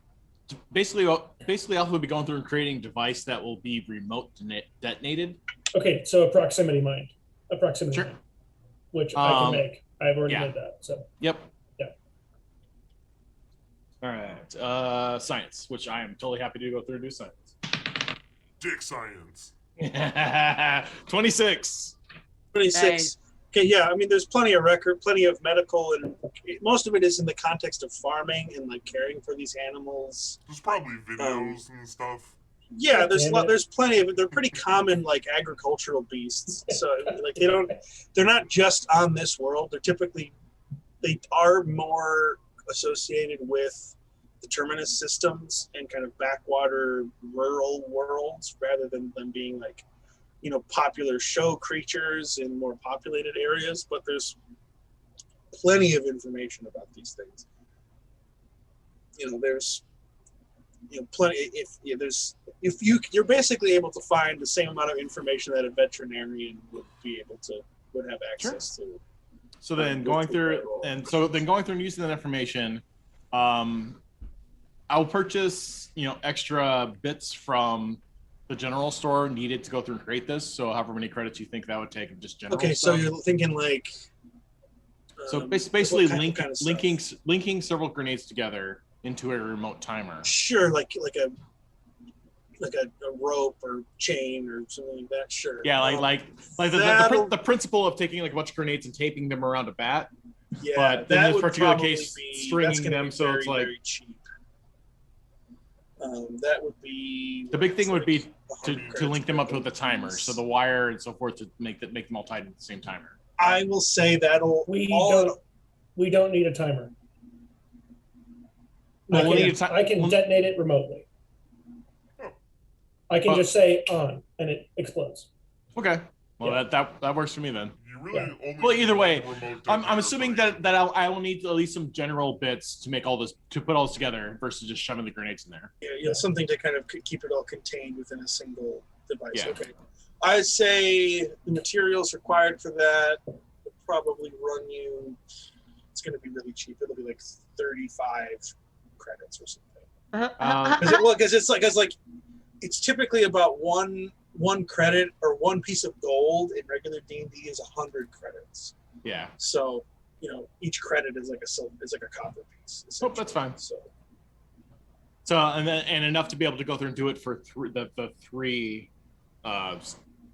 basically Alpha will be going through and creating a device that will be remote detonated. Okay, so a proximity mine, mine, which I can make. I've already made that. So yep. Yeah. All right. Science, which I am totally happy to go through and do science. Dick science. 26. 26. Nice. Okay, yeah. I mean, there's plenty of medical, and most of it is in the context of farming and like caring for these animals. There's probably videos and stuff. Yeah, there's plenty of it. They're pretty common, like agricultural beasts. So like they're not just on this world. They are more associated with the terminus systems and kind of backwater rural worlds rather than them being like, popular show creatures in more populated areas. But there's plenty of information about these things. There's plenty. You're basically able to find the same amount of information that a veterinarian would have access to. So then going through and using that information, I'll purchase extra bits from the general store needed to go through and create this. So however many credits you think that would take of just general. Okay, stuff. so you're thinking like. So basically, linking several grenades together into a remote timer. Sure, like a rope or chain or something like that. Sure. Yeah, like the principle of taking like a bunch of grenades and taping them around a bat. Yeah, but in this particular case, stringing them so it's like very cheap. That would be the big thing would be to link them up with the timer, so the wire and so forth to make them all tied at the same timer. I will say we don't need a timer. I can detonate it remotely. I can just say on and it explodes. Okay. Well, that works for me then. You really only well, either way, remote I'm assuming that I will need at least some general bits to make all this, to put all this together versus just shoving the grenades in there. Yeah, something to kind of keep it all contained within a single device. Yeah. Okay. I say the materials required for that would probably run you. It's going to be really cheap. It'll be like 35 credits or something. Because it's typically about one credit or one piece of gold in regular D&D is 100 credits. Yeah. So each credit is like a copper piece. Oh, that's fine. So and enough to be able to go through and do it for the three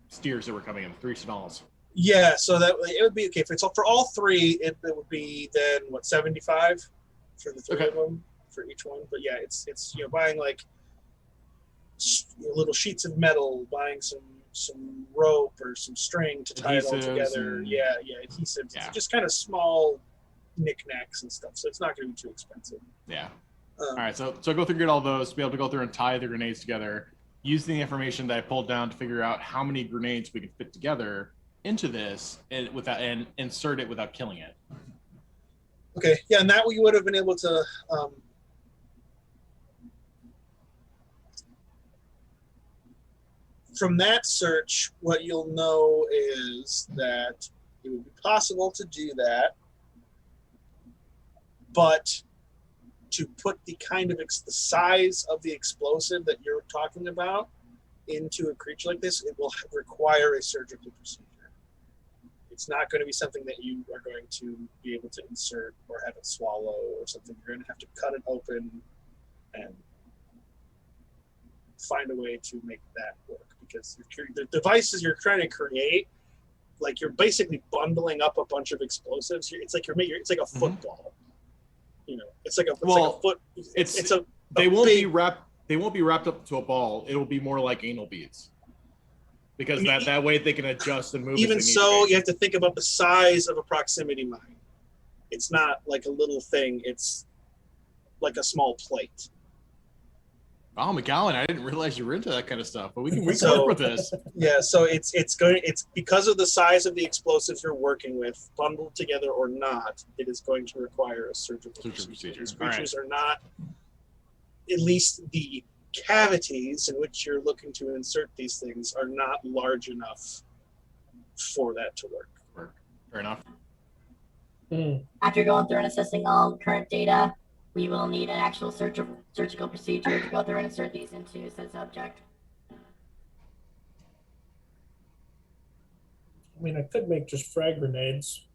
steers that were coming in, 3 Sonals. Yeah, so that it would be okay for all 3. It would be then 75 for the 3 of them for each one. But yeah, it's buying like little sheets of metal, buying some rope or some string to tie it all together. Adhesives. Yeah. Just kind of small knickknacks and stuff. So it's not going to be too expensive. Yeah. All right. So go through and get all those to be able to go through and tie the grenades together. using the information that I pulled down to figure out how many grenades we could fit together into this and insert it without killing it. Okay, yeah, and that we would have been able to. From that search, what you'll know is that it would be possible to do that, but to put the kind of the size of the explosive that you're talking about into a creature like this, it will require a surgical procedure. It's not going to be something that you are going to be able to insert or have it swallow or something. You're going to have to cut it open and find a way to make that work, because the devices you're trying to create, like, you're basically bundling up a bunch of explosives. It's like it's like a football. You know, it's like a foot. They won't be wrapped up to a ball. It'll be more like anal beads, because that way they can adjust and move. Even so, you have to think about the size of a proximity mine. It's not like a little thing. It's like a small plate. Oh, McGowan, I didn't realize you were into that kind of stuff, but we can work with this. Yeah, so it's because of the size of the explosives you're working with, bundled together or not, it is going to require a surgical procedure. These creatures are not, at least the cavities in which you're looking to insert these things are not large enough for that to work. Fair enough. After going through and assessing all current data, we will need an actual surgical procedure to go through and insert these into said subject. I mean, I could make just frag grenades,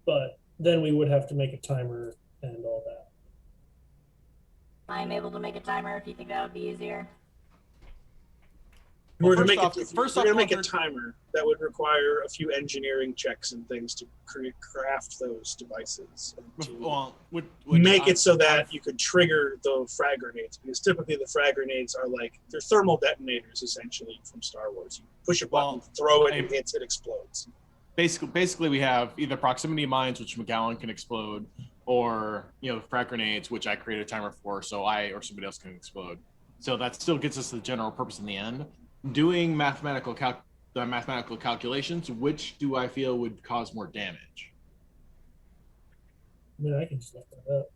but then we would have to make a timer and all that. I'm able to make a timer if you think that would be easier. If we're going to make a timer, that would require a few engineering checks and things to craft those devices. Make it so that you could trigger the frag grenades, because typically the frag grenades are they're thermal detonators, essentially, from Star Wars. You push a button, throw it, and it explodes. Basically, we have either proximity mines, which McGowan can explode, or frag grenades, which I create a timer for, so I or somebody else can explode. So that still gets us the general purpose in the end. Doing mathematical calculations, which do I feel would cause more damage? I mean, I can stuff that up.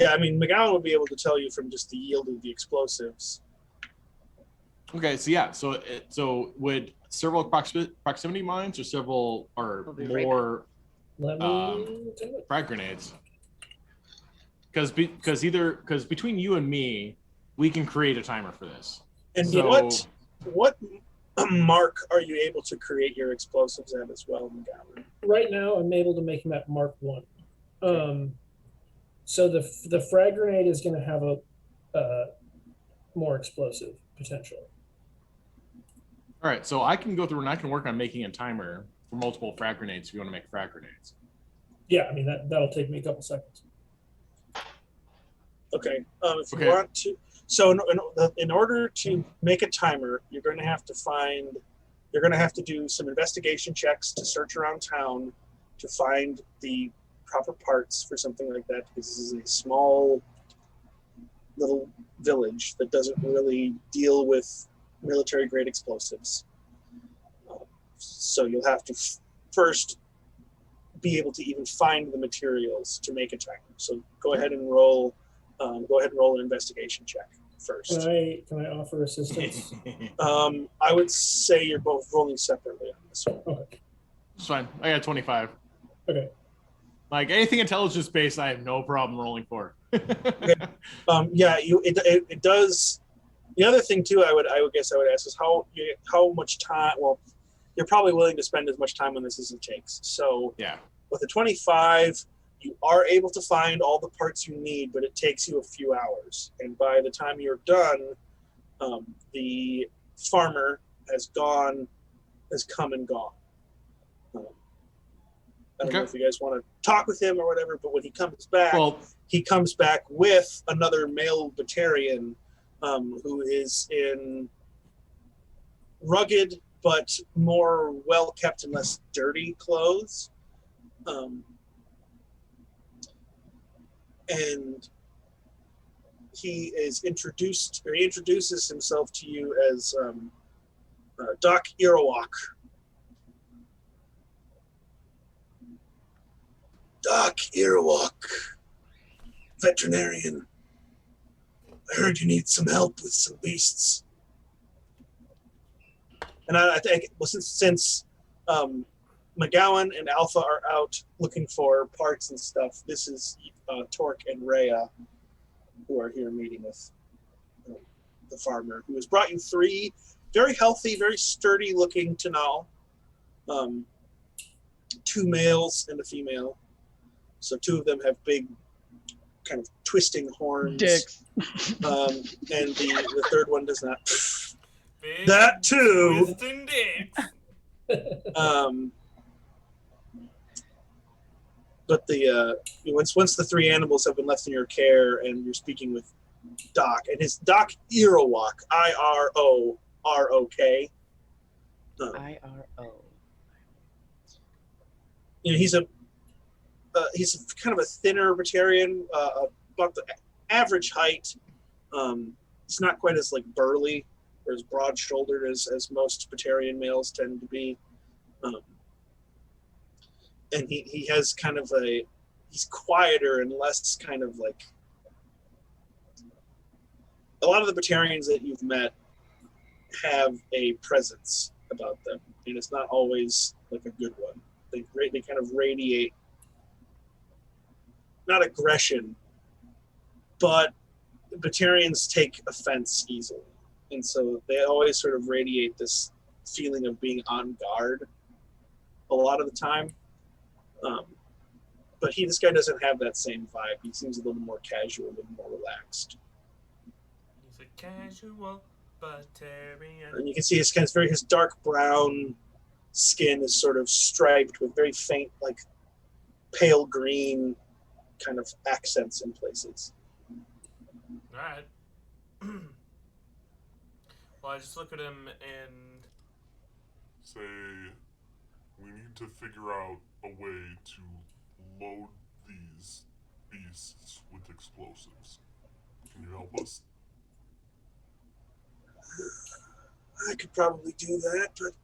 Yeah, I mean, McGowan would be able to tell you from just the yield of the explosives. Okay, so yeah, so would several proximity mines or several or more frag grenades? Because between you and me, we can create a timer for this. And what mark are you able to create your explosives at as well, McGowan? Right now, I'm able to make them at Mark 1. So the frag grenade is going to have a more explosive potential. All right, so I can go through and I can work on making a timer for multiple frag grenades if you want to make frag grenades. Yeah, I mean, that'll take me a couple seconds. Okay, if you want to. So in order to make a timer, you're going to have to do some investigation checks to search around town to find the proper parts for something like that, because this is a small little village that doesn't really deal with military-grade explosives. So you'll have to first be able to even find the materials to make a timer. So go ahead and roll an investigation check first. Can I offer assistance? I would say you're both rolling separately on this one. Okay. It's fine. I got 25. Okay. Like anything intelligence based, I have no problem rolling for. Okay. It does. The other thing too, I would guess I would ask is how much time. Well, you're probably willing to spend as much time on this as it takes. So yeah, with a 25. You are able to find all the parts you need, but it takes you a few hours. And by the time you're done, the farmer has come and gone. I don't know if you guys want to talk with him or whatever, but when he comes back, he comes back with another male Batarian who is in rugged but more well-kept and less dirty clothes. And he introduces himself to you as Doc Irawak. Doc Irawak, veterinarian. I heard you need some help with some beasts. And I think, well, since McGowan and Alpha are out looking for parts and stuff, this is Torque and Rhea who are here meeting with the farmer, who has brought you 3 very healthy, very sturdy looking Tanal. 2 males and a female. So 2 of them have big kind of twisting horns. Dicks. And the third one does not. Big That too. twisting dicks. But once the 3 animals have been left in your care and you're speaking with Doc, and his Doc Irawak, IROROK. IRO. He's kind of a thinner Batarian, about the average height. He's not quite as burly or as broad-shouldered as most Batarian males tend to be. And he has kind of he's quieter and less kind of a lot of the Batarians that you've met have a presence about them, and it's not always a good one. They kind of radiate, not aggression, but Batarians take offense easily, and so they always sort of radiate this feeling of being on guard a lot of the time. But this guy doesn't have that same vibe. He seems a little more casual and more relaxed. He's a casual Batarian. And you can see his dark brown skin is sort of striped with very faint, pale green kind of accents in places. All right. Well, I just look at him and Say, we need to figure out a way to load these beasts with explosives. Can you help us? I could probably do that, but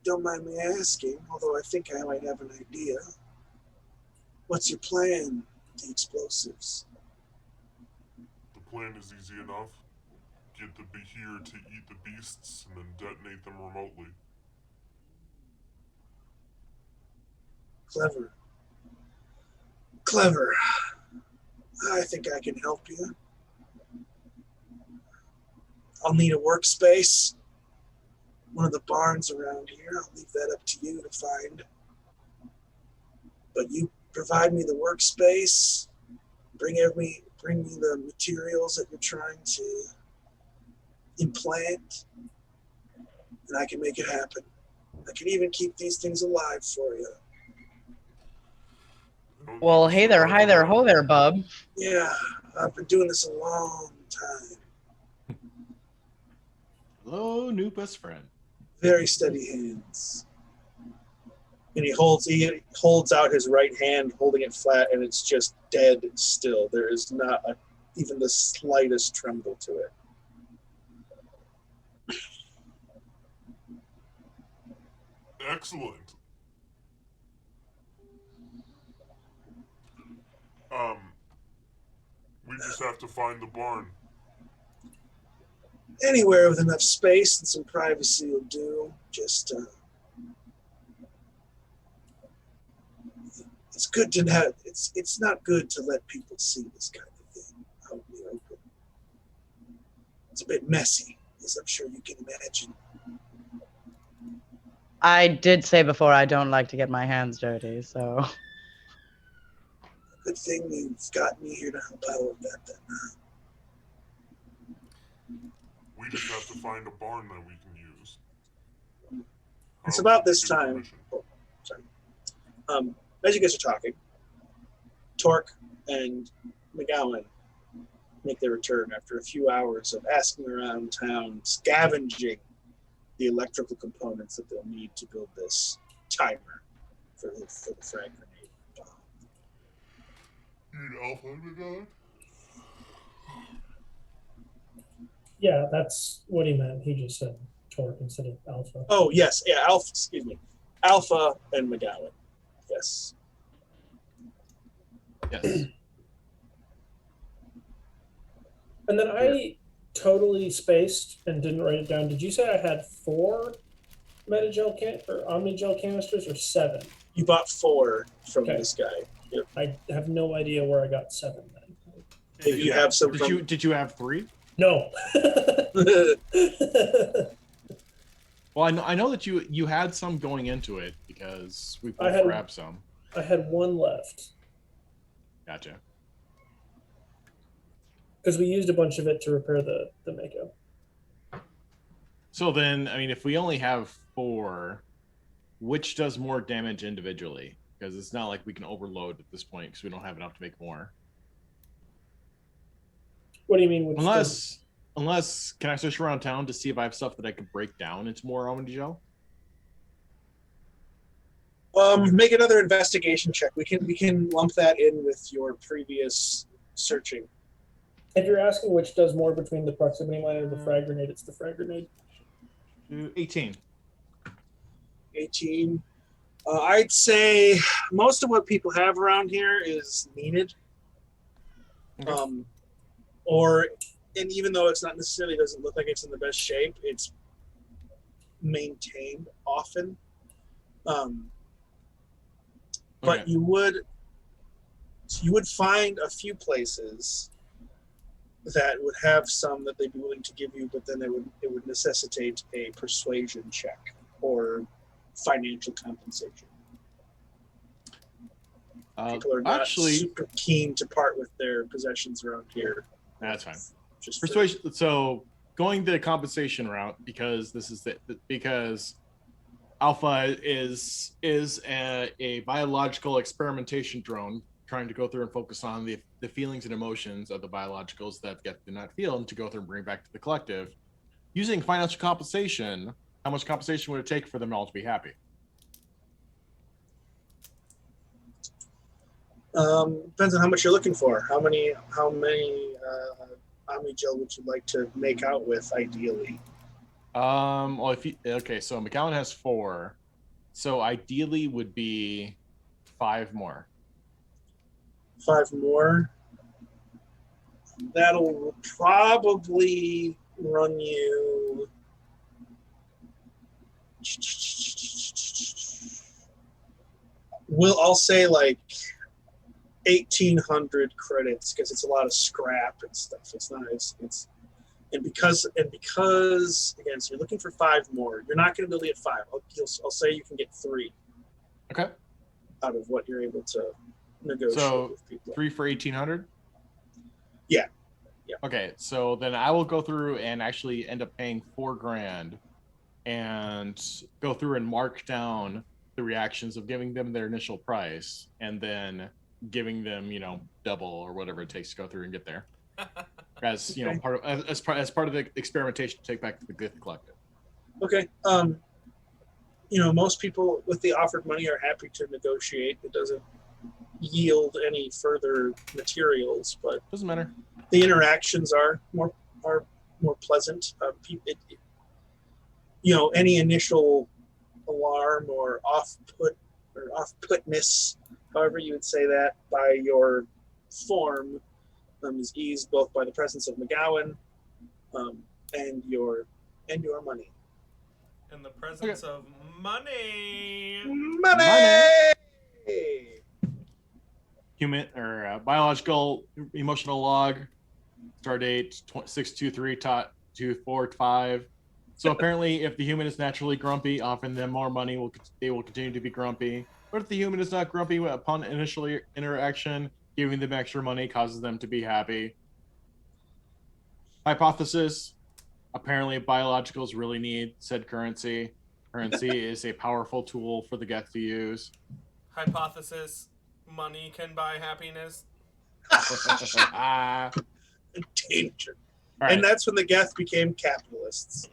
don't mind me asking, although I think I might have an idea. What's your plan with the explosives? The plan is easy enough. Get the Behir to eat the beasts and then detonate them remotely. Clever. I think I can help you. I'll need a workspace. One of the barns around here. I'll leave that up to you to find. But you provide me the workspace. Bring me the materials that you're trying to implant, and I can make it happen. I can even keep these things alive for you. Well, hey there, hi there, ho there, bub. Yeah, I've been doing this a long time. Hello, new best friend. Very steady hands. And he holds out his right hand, holding it flat, and it's just dead still. There is not even the slightest tremble to it. Excellent. We just have to find the barn. Anywhere with enough space and some privacy will do. Just it's good to have. It's not good to let people see this kind of thing out in the open. It's a bit messy, as I'm sure you can imagine. I did say before I don't like to get my hands dirty, so. Good thing you've got me here to help out with that then. We just have to find a barn that we can use. It's How about can we this get time. permission? Oh, sorry. As you guys are talking, Torque and McGowan make their return after a few hours of asking around town, scavenging the electrical components that they'll need to build this timer for the frag grenade bomb. You need Alpha and McGowan? Yeah, that's what he meant. He just said Torque instead of Alpha. Oh, yes. Yeah, Alpha, excuse me. Alpha and McGowan. Yes. Yes. And then I totally spaced and didn't write it down. Did you say I had 4 Metagel or Omnigel canisters or 7? You bought 4 from Okay. this guy. Yep. I have no idea where I got 7 then. Maybe you have some from... Did you have 3? No. Well, I know that you had some going into it because we both grabbed some. I had 1 left. Gotcha. Because we used a bunch of it to repair the Mako. So then, I mean, if we only have 4, which does more damage individually? Because it's not like we can overload at this point because we don't have enough to make more. What do you mean? Unless, can I search around town to see if I have stuff that I could break down into more Omnigel? Make another investigation check. We can lump that in with your previous searching. If you're asking which does more between the proximity mine and the frag grenade, it's the frag grenade. 18. 18. I'd say most of what people have around here is needed. Okay. And even though it's not necessarily doesn't look like it's in the best shape, it's maintained often. But you would find a few places that would have some that they'd be willing to give you, but then it would necessitate a persuasion check or financial compensation. People are not super keen to part with their possessions around here. That's fine. Just persuasion. So going the compensation route, because because Alpha is a biological experimentation drone trying to go through and focus on the feelings and emotions of the biologicals that Geth do not feel, and to go through and bring back to the collective. Using financial compensation, how much compensation would it take for them all to be happy? Depends on how much you're looking for. How many Omnigel would you like to make out with, ideally? Well, so McAllen has 4, so ideally would be 5 more. 5 more. That'll probably run you. I'll say like 1,800 credits, because it's a lot of scrap and stuff. And because again, so you're looking for 5 more. You're not going to be able to get 5. I'll say you can get 3. Okay. Out of what you're able to negotiate with people. 3 for 1,800. Yeah. Okay, so then I will go through and actually end up paying $4,000, and go through and mark down the reactions of giving them their initial price, and then giving them, double or whatever it takes to go through and get there. As as part of the experimentation to take back to the Gith Collective. Okay. Most people with the offered money are happy to negotiate. It doesn't yield any further materials, but doesn't matter. The interactions are more pleasant. Any initial alarm or off-putness, however you would say that, by your form is eased both by the presence of McGowan and your money. In the presence of money. Human or biological emotional log, stardate 623.245. So apparently, if the human is naturally grumpy, offering them more money, they will continue to be grumpy. But if the human is not grumpy upon initial interaction, giving them extra money causes them to be happy. Hypothesis: apparently, biologicals really need said currency. Currency is a powerful tool for the Geth to use. Hypothesis: money can buy happiness. Danger. Right. And that's when the Geth became capitalists.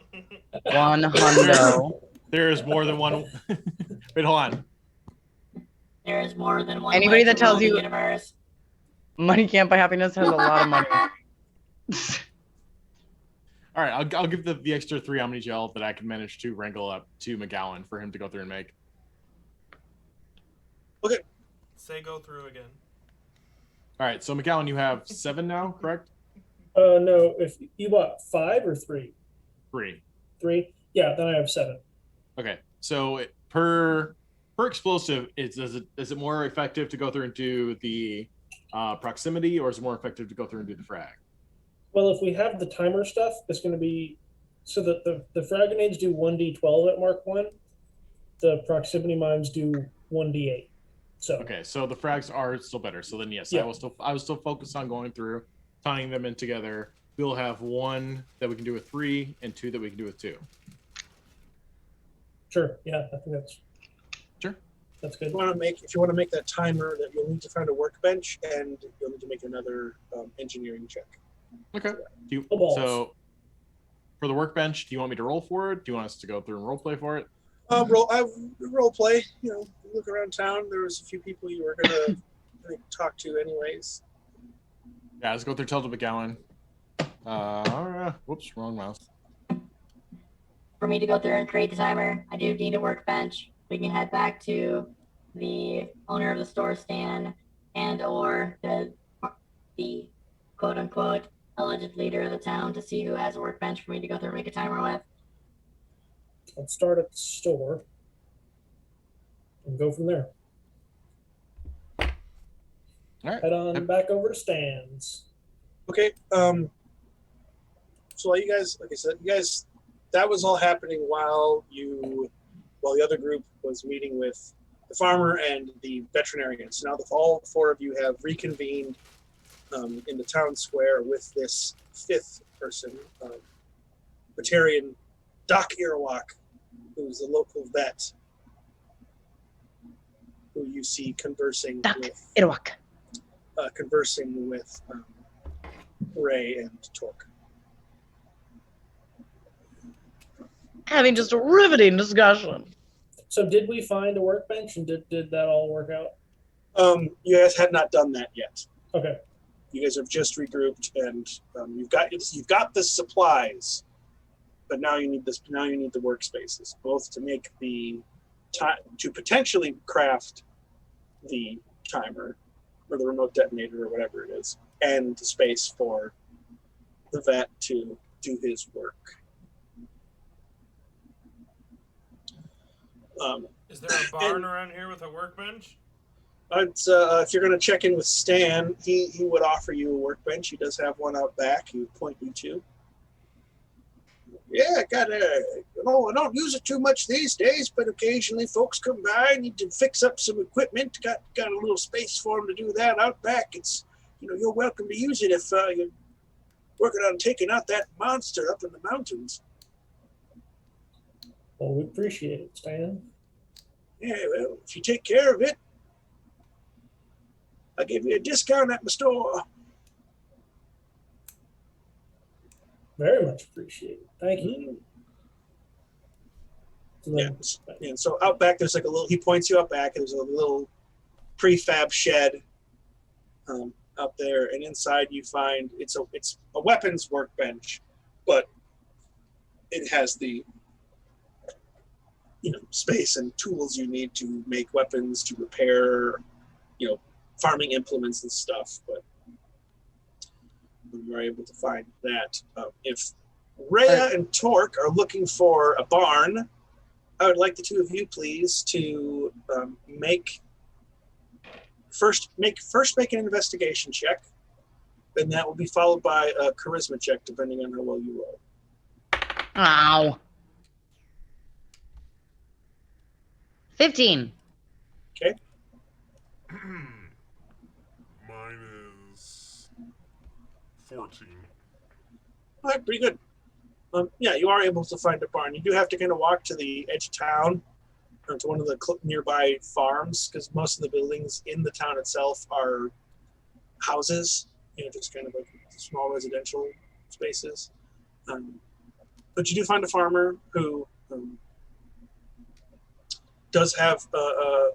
100. There is more than one. Wait, hold on. There is more than one. Anybody that tells you universe. money can't buy happiness has a lot of money. All right, I'll give the extra 3 Omni Gel that I can manage to wrangle up to McGowan for him to go through and make. Okay. Say go through again. All right, so McGowan, you have 7 now, correct? No, if you bought 5 or 3? 3. 3? Yeah, then I have 7. Okay, so per explosive, is it more effective to go through and do the proximity, or is it more effective to go through and do the frag? Well, if we have the timer stuff, it's going to be so that the frag grenades do 1d12 at Mark 1. The proximity mines do 1d8. So okay, so the frags are still better. So then yes, Yeah. I will still focus on going through, tying them in together. We'll have 1 that we can do with 3 and 2 that we can do with 2. sure, yeah, I think that's Sure. That's good. If you want to make that timer, that you'll need to find a workbench and you'll need to make another engineering check. Okay. Balls. So for the workbench, do you want me to roll for it? Do you want us to go through and role play for it? Role play. Look around town. There was a few people you were gonna talk to, anyways. Yeah, let's go through Tell to McGowan. Whoops, wrong mouse. For me to go through and create the timer, I do need a workbench. We can head back to the owner of the store, Stan, and or the quote unquote alleged leader of the town to see who has a workbench for me to go through and make a timer with. Let's start at the store and go from there. All right. Head on back over to Stan's. Okay. So while you guys, like I said, that was all happening while the other group was meeting with the farmer and the veterinarian. So now all 4 of you have reconvened in the town square with this 5th person, Batarian Doc Irawak, who's a local vet who you see conversing with Ray and Torque. Having just a riveting discussion. So did we find a workbench and did that all work out? You guys had not done that yet. Okay. You guys have just regrouped, and you've got the supplies, but now you need this. Now you need the workspaces, both to make to potentially craft the timer or the remote detonator or whatever it is, and the space for the vet to do his work. Is there a barn around here with a workbench? If you're going to check in with Stan, he would offer you a workbench. He does have one out back. He would point you to. Yeah, I don't use it too much these days, but occasionally folks come by, need to fix up some equipment. Got a little space for them to do that out back. It's, you're welcome to use it if you're working on taking out that monster up in the mountains. Well, we appreciate it, Stan. Yeah, well, if you take care of it, I'll give you a discount at my store. Very much appreciated. Thank you. So Yeah. then- And so out back, there's like a little, he points you out back, there's a little prefab shed out there. And inside you find, it's a weapons workbench, but it has the, space and tools you need to make weapons, to repair, farming implements and stuff. But you're able to find that. If Rhea and Torque are looking for a barn, I would like the 2 of you, please, to make an investigation check, and that will be followed by a charisma check, depending on how well you roll. Ow. 15. Okay. Mine is 14. All right, pretty good. Yeah, you are able to find a barn. You do have to kind of walk to the edge of town, to one of the nearby farms, because most of the buildings in the town itself are houses, just kind of like small residential spaces. But you do find a farmer who does have a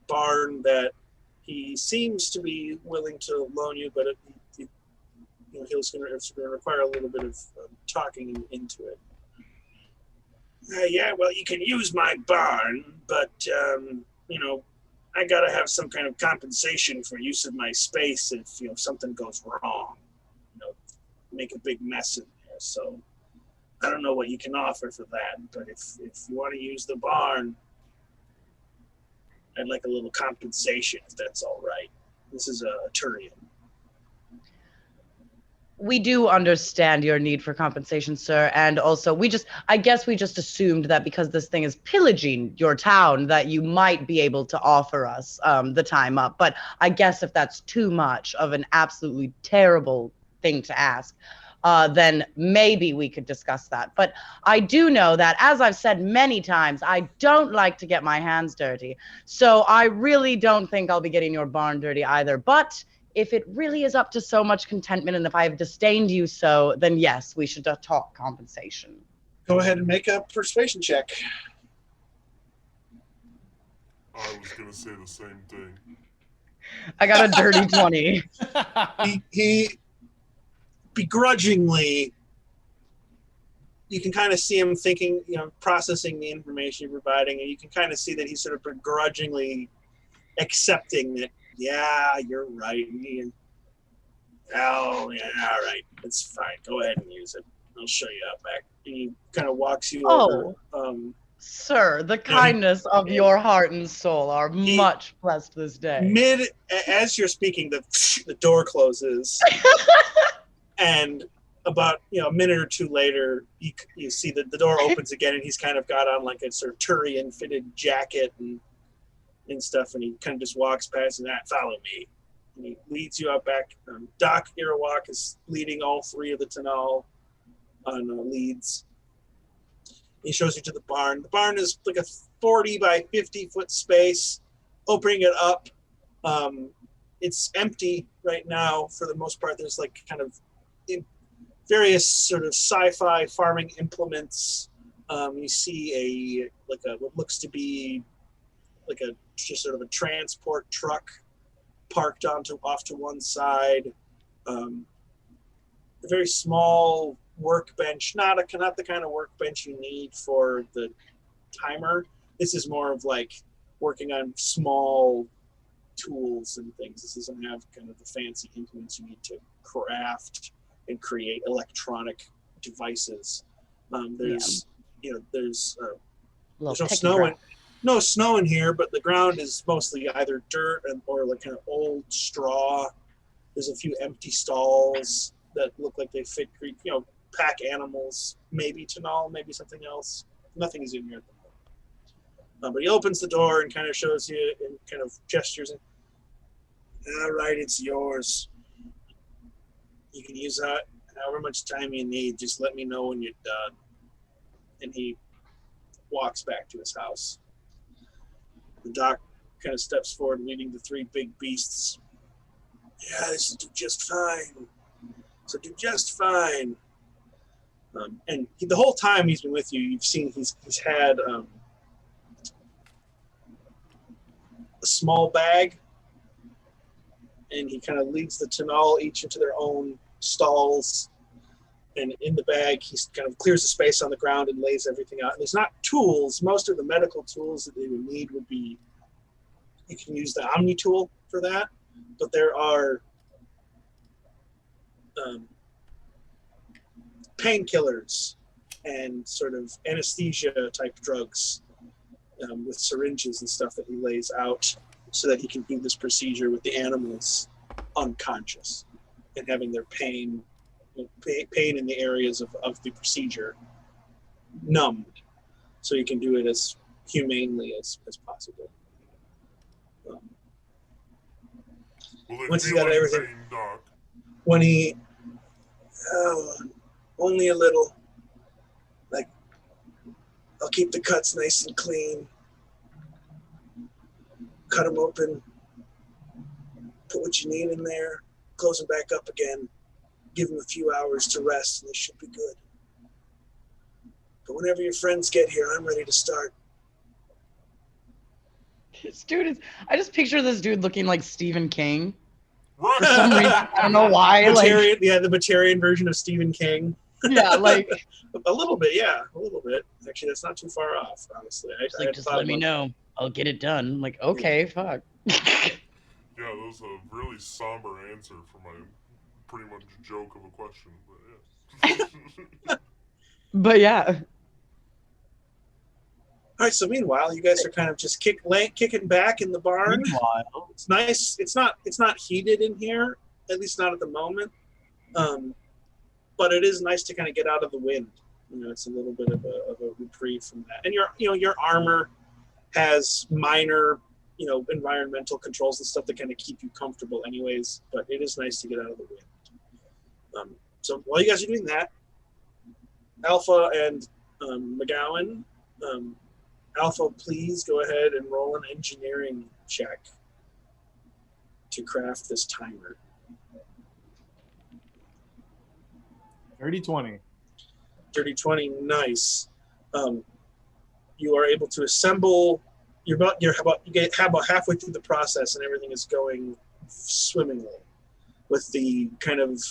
barn that he seems to be willing to loan you, but it's going to require a little bit of talking into it. Yeah, well, you can use my barn, but I got to have some kind of compensation for use of my space if something goes wrong. Make a big mess in there. So I don't know what you can offer for that, but if you want to use the barn, I'd like a little compensation if that's all right. This is a Turian. We do understand your need for compensation, sir, and also I guess we just assumed that because this thing is pillaging your town that you might be able to offer us the time up. But I guess if that's too much of an absolutely terrible thing to ask, then maybe we could discuss that. But I do know that, as I've said many times, I don't like to get my hands dirty. So I really don't think I'll be getting your barn dirty either. But if it really is up to so much contentment and if I have disdained you so, then yes, we should talk compensation. Go ahead and make a persuasion check. I was going to say the same thing. I got a dirty 20. He begrudgingly, you can kind of see him thinking, processing the information you're providing, and you can kind of see that he's sort of begrudgingly accepting that, yeah, you're right. Oh, yeah, all right. It's fine. Go ahead and use it. I'll show you out back. And he kind of walks you over. Sir, the kindness of your heart and soul are much blessed this day. As you're speaking, the door closes. And about a minute or two later, you see that the door opens again, and he's kind of got on like a sort of Turian fitted jacket and stuff, and he kind of just walks past and follow me. And he leads you out back. Doc Irawak is leading all three of the Tanal on leads. He shows you to the barn. The barn is like a 40 by 50 foot space. Opening it up, it's empty right now for the most part. There's like kind of various sort of sci-fi farming implements. You see what looks to be like just sort of a transport truck parked off to one side. A very small workbench, not the kind of workbench you need for the timer. This is more of like working on small tools and things. This doesn't have kind of the fancy implements you need to craft and create electronic devices. There's no snow in here, but the ground is mostly either dirt or like kind of old straw. There's a few empty stalls that look like they fit, pack animals, maybe Tanal, maybe something else. Nothing is in here at the moment. But he opens the door and kind of shows you and kind of gestures. All right, it's yours. You can use that however much time you need. Just let me know when you're done. And he walks back to his house. The doc kind of steps forward, leading the three big beasts. Yeah, this will do just fine. So do just fine. And the whole time he's been with you, you've seen he's had a small bag, and he kind of leads the Tanal each into their own stalls. And in the bag, he kind of clears the space on the ground and lays everything out. And there's not tools. Most of the medical tools that they would need would be, you can use the Omni tool for that, but there are painkillers and sort of anesthesia type drugs with syringes and stuff that he lays out so that he can do this procedure with the animals unconscious and having their pain in the areas of the procedure numbed, so you can do it as humanely as possible. Once he's got everything, when he only a little, like, I'll keep the cuts nice and clean, cut them open, put what you need in there, close them back up again, give them a few hours to rest, and they should be good. But whenever your friends get here, I'm ready to start. This dude I just picture this dude looking like Stephen King. Right. For some reason, I don't know why. Like, The Batarian version of Stephen King. yeah, like, A little bit, yeah, a little bit. Actually, that's not too far off, honestly. it's like, just let me know. I'll get it done. I'm like, okay, fuck. Yeah, that was a really somber answer for my pretty much joke of a question, but yeah. But yeah. All right, so meanwhile, you guys are kind of just kicking back in the barn. Meanwhile, It's nice. It's not heated in here, at least not at the moment. But it is nice to kind of get out of the wind. It's a little bit of a reprieve from that. And your armor has minor, environmental controls and stuff that kind of keep you comfortable anyways, but it is nice to get out of the wind. So while you guys are doing that, Alpha and McGowan, Alpha, please go ahead and roll an engineering check to craft this timer. 30-20. Dirty 20, nice. You are able to assemble. You get about halfway through the process, and everything is going swimmingly, with the kind of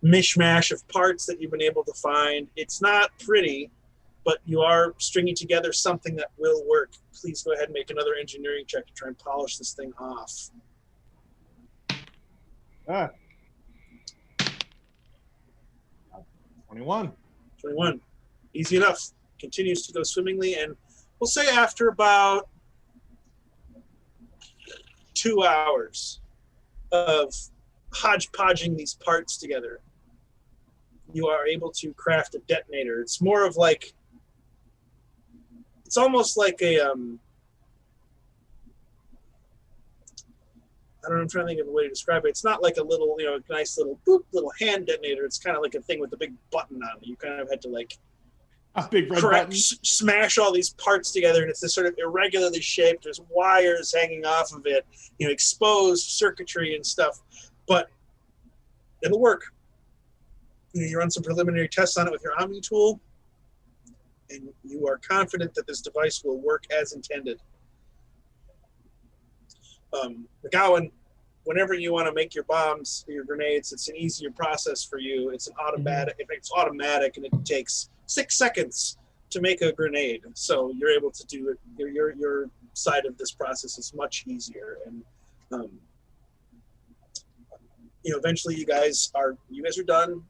mishmash of parts that you've been able to find. It's not pretty, but you are stringing together something that will work. Please go ahead and make another engineering check to try and polish this thing off. 21. 21. Easy enough. Continues to go swimmingly, and we'll say after about 2 hours of hodgepodging these parts together, you are able to craft a detonator. It's more of like, it's almost like a, I don't know, I'm trying to think of a way to describe it. It's not like a little, nice little boop, little hand detonator. It's kind of like a thing with a big button on it. You kind of had to like A big red button. smash all these parts together, and it's this sort of irregularly shaped. There's wires hanging off of it, exposed circuitry and stuff, but it'll work. You run some preliminary tests on it with your Omni tool, and you are confident that this device will work as intended. McGowan, whenever you want to make your bombs or your grenades, it's an easier process for you. It's an automatic. It's automatic, and it takes 6 seconds to make a grenade. So you're able to do it. Your side of this process is much easier, and eventually you guys are done.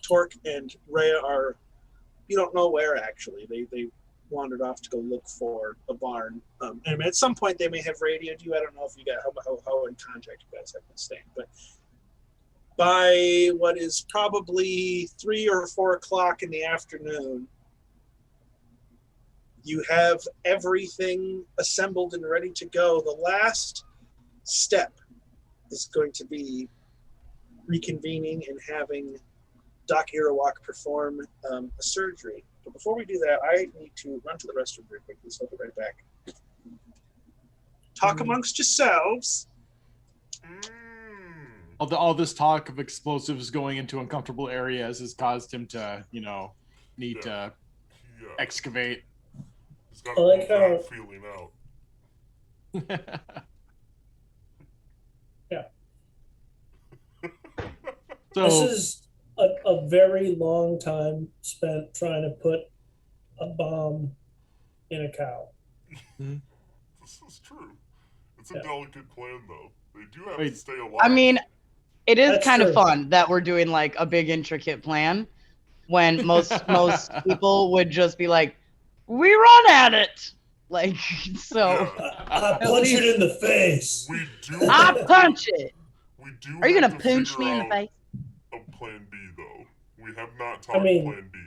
Torque and Rhea are, you don't know where actually. They wandered off to go look for a barn. And at some point they may have radioed you. I don't know if you got how in contact you guys have been staying, but by what is probably 3 or 4 o'clock in the afternoon, you have everything assembled and ready to go. The last step is going to be reconvening and having Doc Irawak perform a surgery. But before we do that, I need to run to the restroom very quickly, so I'll be right back. Talk amongst yourselves. All this talk of explosives going into uncomfortable areas has caused him to, need to excavate. He's got to move that feeling out. Yeah. So This is a very long time spent trying to put a bomb in a cow. This is true. It's a delicate plan, though. They do have to stay alive. I mean, it is That's kind true. of fun that we're doing like a big intricate plan when most people would just be like, we run at it. Like, so I punch it in the face. We do. I punch it. We do. Are you have gonna to punch figure me in the out face? A plan B, though. We have not talked mean- plan B.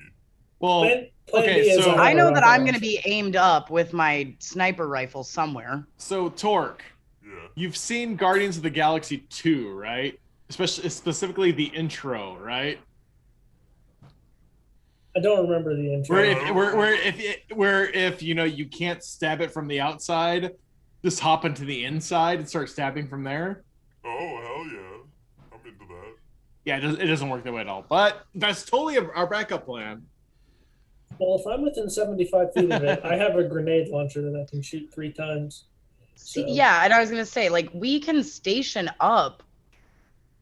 well, Plan okay, B is so- on I know our that I'm radar. going to be aimed up with my sniper rifle somewhere. so Torque, Yeah. you've seen Guardians of the Galaxy 2, right? Specifically the intro, right? I don't remember the intro. Where if you can't stab it from the outside, just hop into the inside and start stabbing from there. Oh, hell yeah. I'm into that. Yeah, it doesn't work that way at all. But that's totally our backup plan. Well, if I'm within 75 feet of it, I have a grenade launcher that I can shoot 3 times. So Yeah, and I was gonna say, like, we can station up,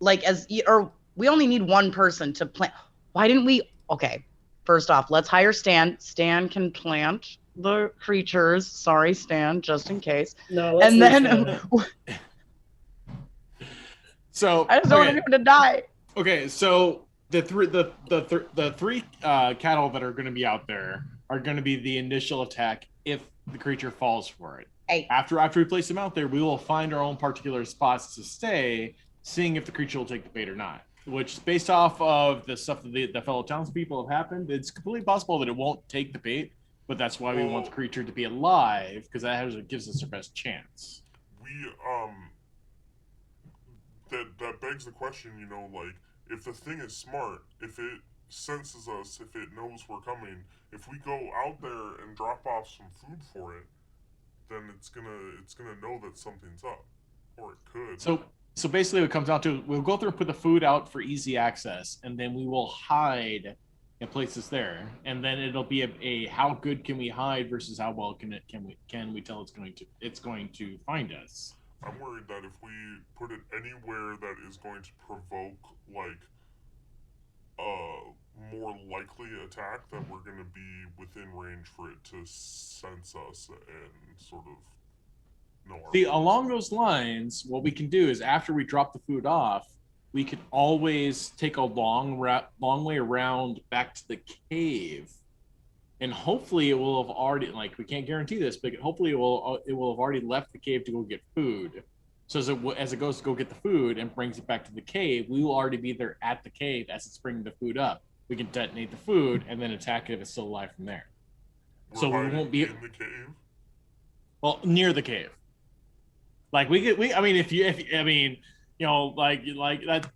like, or we only need one person to plant. Why didn't we? Okay, first off, let's hire Stan. Stan can plant the creatures. Sorry, Stan, just in case. no, let's And then restart. So I just don't want okay, anyone to die. okay, so the three cattle that are going to be out there are going to be the initial attack if the creature falls for it. Hey. After we place them out there, we will find our own particular spots to stay, seeing if the creature will take the bait or not. Which, based off of the stuff that the fellow townspeople have happened, it's completely possible that it won't take the bait. But that's why we want the creature to be alive, because that gives us our best chance. That begs the question, you know, like, if the thing is smart, if it senses us, if it knows we're coming, if we go out there and drop off some food for it, then it's gonna know that something's up, or it could. So basically, what it comes down to, we'll go through and put the food out for easy access, and then we will hide in places there, and then it'll be a how good can we hide versus how well can we tell it's going to find us. I'm worried that if we put it anywhere that is going to provoke, like, a more likely attack, that we're going to be within range for it to sense us and sort of know our See, place. along those lines, what we can do is after we drop the food off, we can always take a long way around back to the cave. And hopefully it will have already, like, we can't guarantee this, but hopefully it will have already left the cave to go get food. So as it goes to go get the food and brings it back to the cave, we will already be there at the cave as it's bringing the food up. We can detonate the food and then attack it if it's still alive from there. So we won't be in the cave. Well, near the cave. Like I mean, you know, like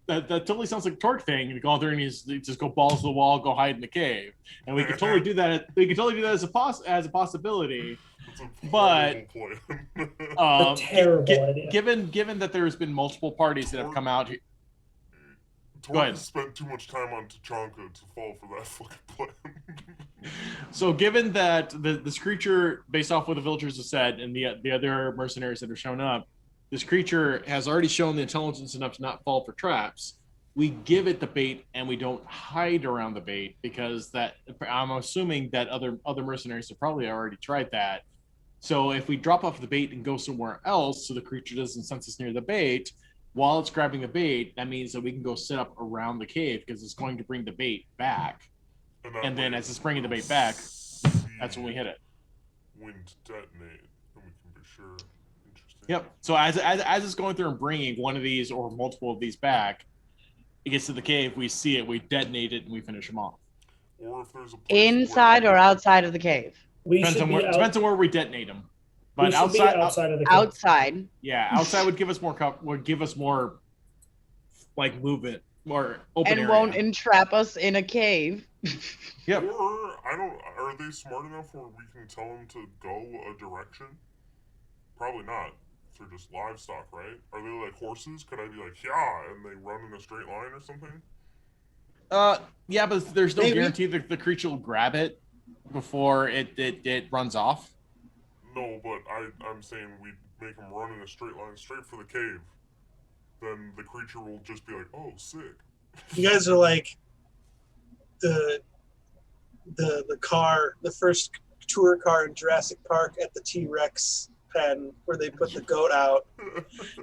that totally sounds like a Torque thing. You go out there and you just go balls to the wall, go hide in the cave, and we could totally do that. We could totally do that as a possibility. But a terrible idea. Given that there's been multiple parties that have come out here. Torque spent too much time on Tachanka to fall for that fucking plan. So given that this creature, based off what the villagers have said and the other mercenaries that have shown up, this creature has already shown the intelligence enough to not fall for traps. We give it the bait and we don't hide around the bait, because that I'm assuming that other mercenaries have probably already tried that. So if we drop off the bait and go somewhere else so the creature doesn't sense us near the bait, while it's grabbing the bait, that means that we can go sit up around the cave because it's going to bring the bait back. And then as it's bringing the bait back, that's when we hit it. When to detonate, and we can be sure. Interesting. Yep. So as it's going through and bringing one of these or multiple of these back, it gets to the cave, we see it, we detonate it, and we finish them off. Or if there's a place Inside or outside of the cave? Depends on where we detonate them. But outside of the cave. Outside. Yeah, outside would give us more like movement, more open area. And won't entrap us in a cave. Yep. Or are they smart enough where we can tell them to go a direction? Probably not. They're just livestock, right? Are they like horses? Could I be like, yeah, and they run in a straight line or something? Yeah, but there's no guarantee that the creature will grab it before it runs off. No, but I'm saying we make them run in a straight line straight for the cave. Then the creature will just be like, oh, sick. You guys are like the car, the first tour car in Jurassic Park at the T-Rex pen where they put the goat out.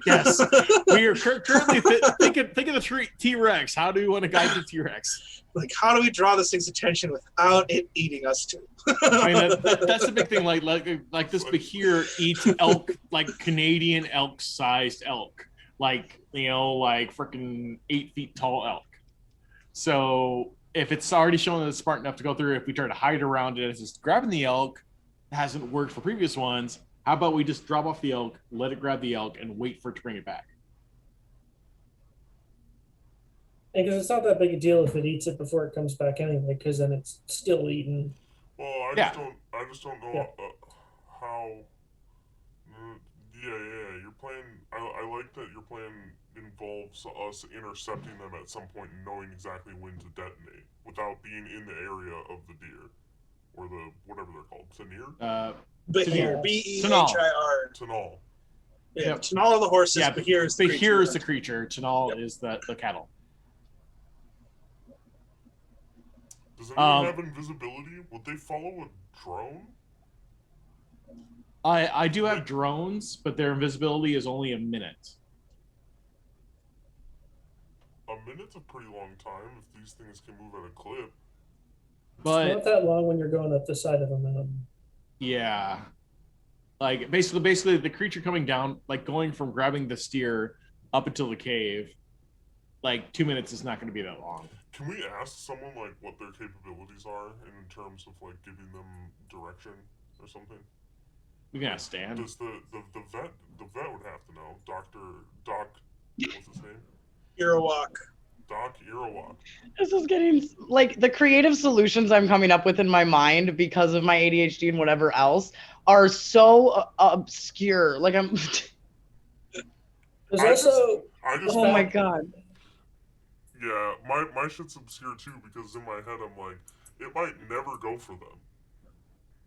Yes. We are currently thinking of the T-Rex. How do we want to guide the T-Rex? Like, how do we draw this thing's attention without it eating us too? I mean, that's the big thing. Like this Behir eats elk, like Canadian elk-sized elk. Like, you know, like freaking 8 feet tall elk. So if it's already shown that it's smart enough to go through, if we try to hide around it as it's grabbing the elk, it hasn't worked for previous ones. How about we just drop off the elk, let it grab the elk, and wait for it to bring it back? Because it's not that big a deal if it eats it before it comes back anyway, because then it's still eating. Well, I just don't know how. Yeah. Your plan. I like that your plan involves us intercepting them at some point and knowing exactly when to detonate without being in the area of the deer or the whatever they're called. Tanir. Behir, Behir. Tanal. Yeah, Yep. Tanal are the horses, Yeah, Behir is the Behir creature. is the creature. Tanal Yep. is the cattle. Does anyone have invisibility? Would they follow a drone? I do have drones, but their invisibility is only a minute. A minute's a pretty long time if these things can move at a clip. But It's not that long when you're going up the side of a mountain. yeah, like basically the creature coming down, like going from grabbing the steer up until the cave, like 2 minutes is not going to be that long. Can we ask someone like what their capabilities are in terms of like giving them direction or something? We can ask Stan. Does the vet would have to know. Doc what's his name? Irowak. Doc Irowak. This is getting like the creative solutions I'm coming up with in my mind because of my ADHD and whatever else are so obscure. Like I'm. There's I also just Oh my god. Yeah, my shit's obscure too because in my head I'm like, it might never go for them.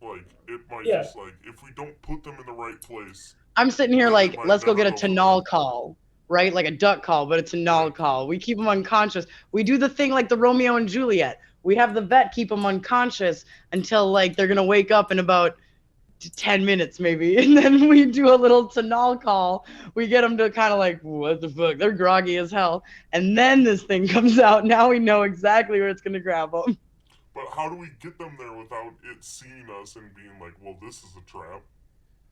Like, it might just like, if we don't put them in the right place. I'm sitting here then like, it might let's go never get a for them. Tanal call, right? Like a duck call, but it's a Tanal call. We keep them unconscious. We do the thing like the Romeo and Juliet. We have the vet keep them unconscious until like they're gonna wake up in about 10 minutes maybe, and then we do a little Tanal call. We get them to kind of like, what the fuck? They're groggy as hell, and then this thing comes out. Now we know exactly where it's gonna grab them. But how do we get them there without it seeing us and being like, well, this is a trap?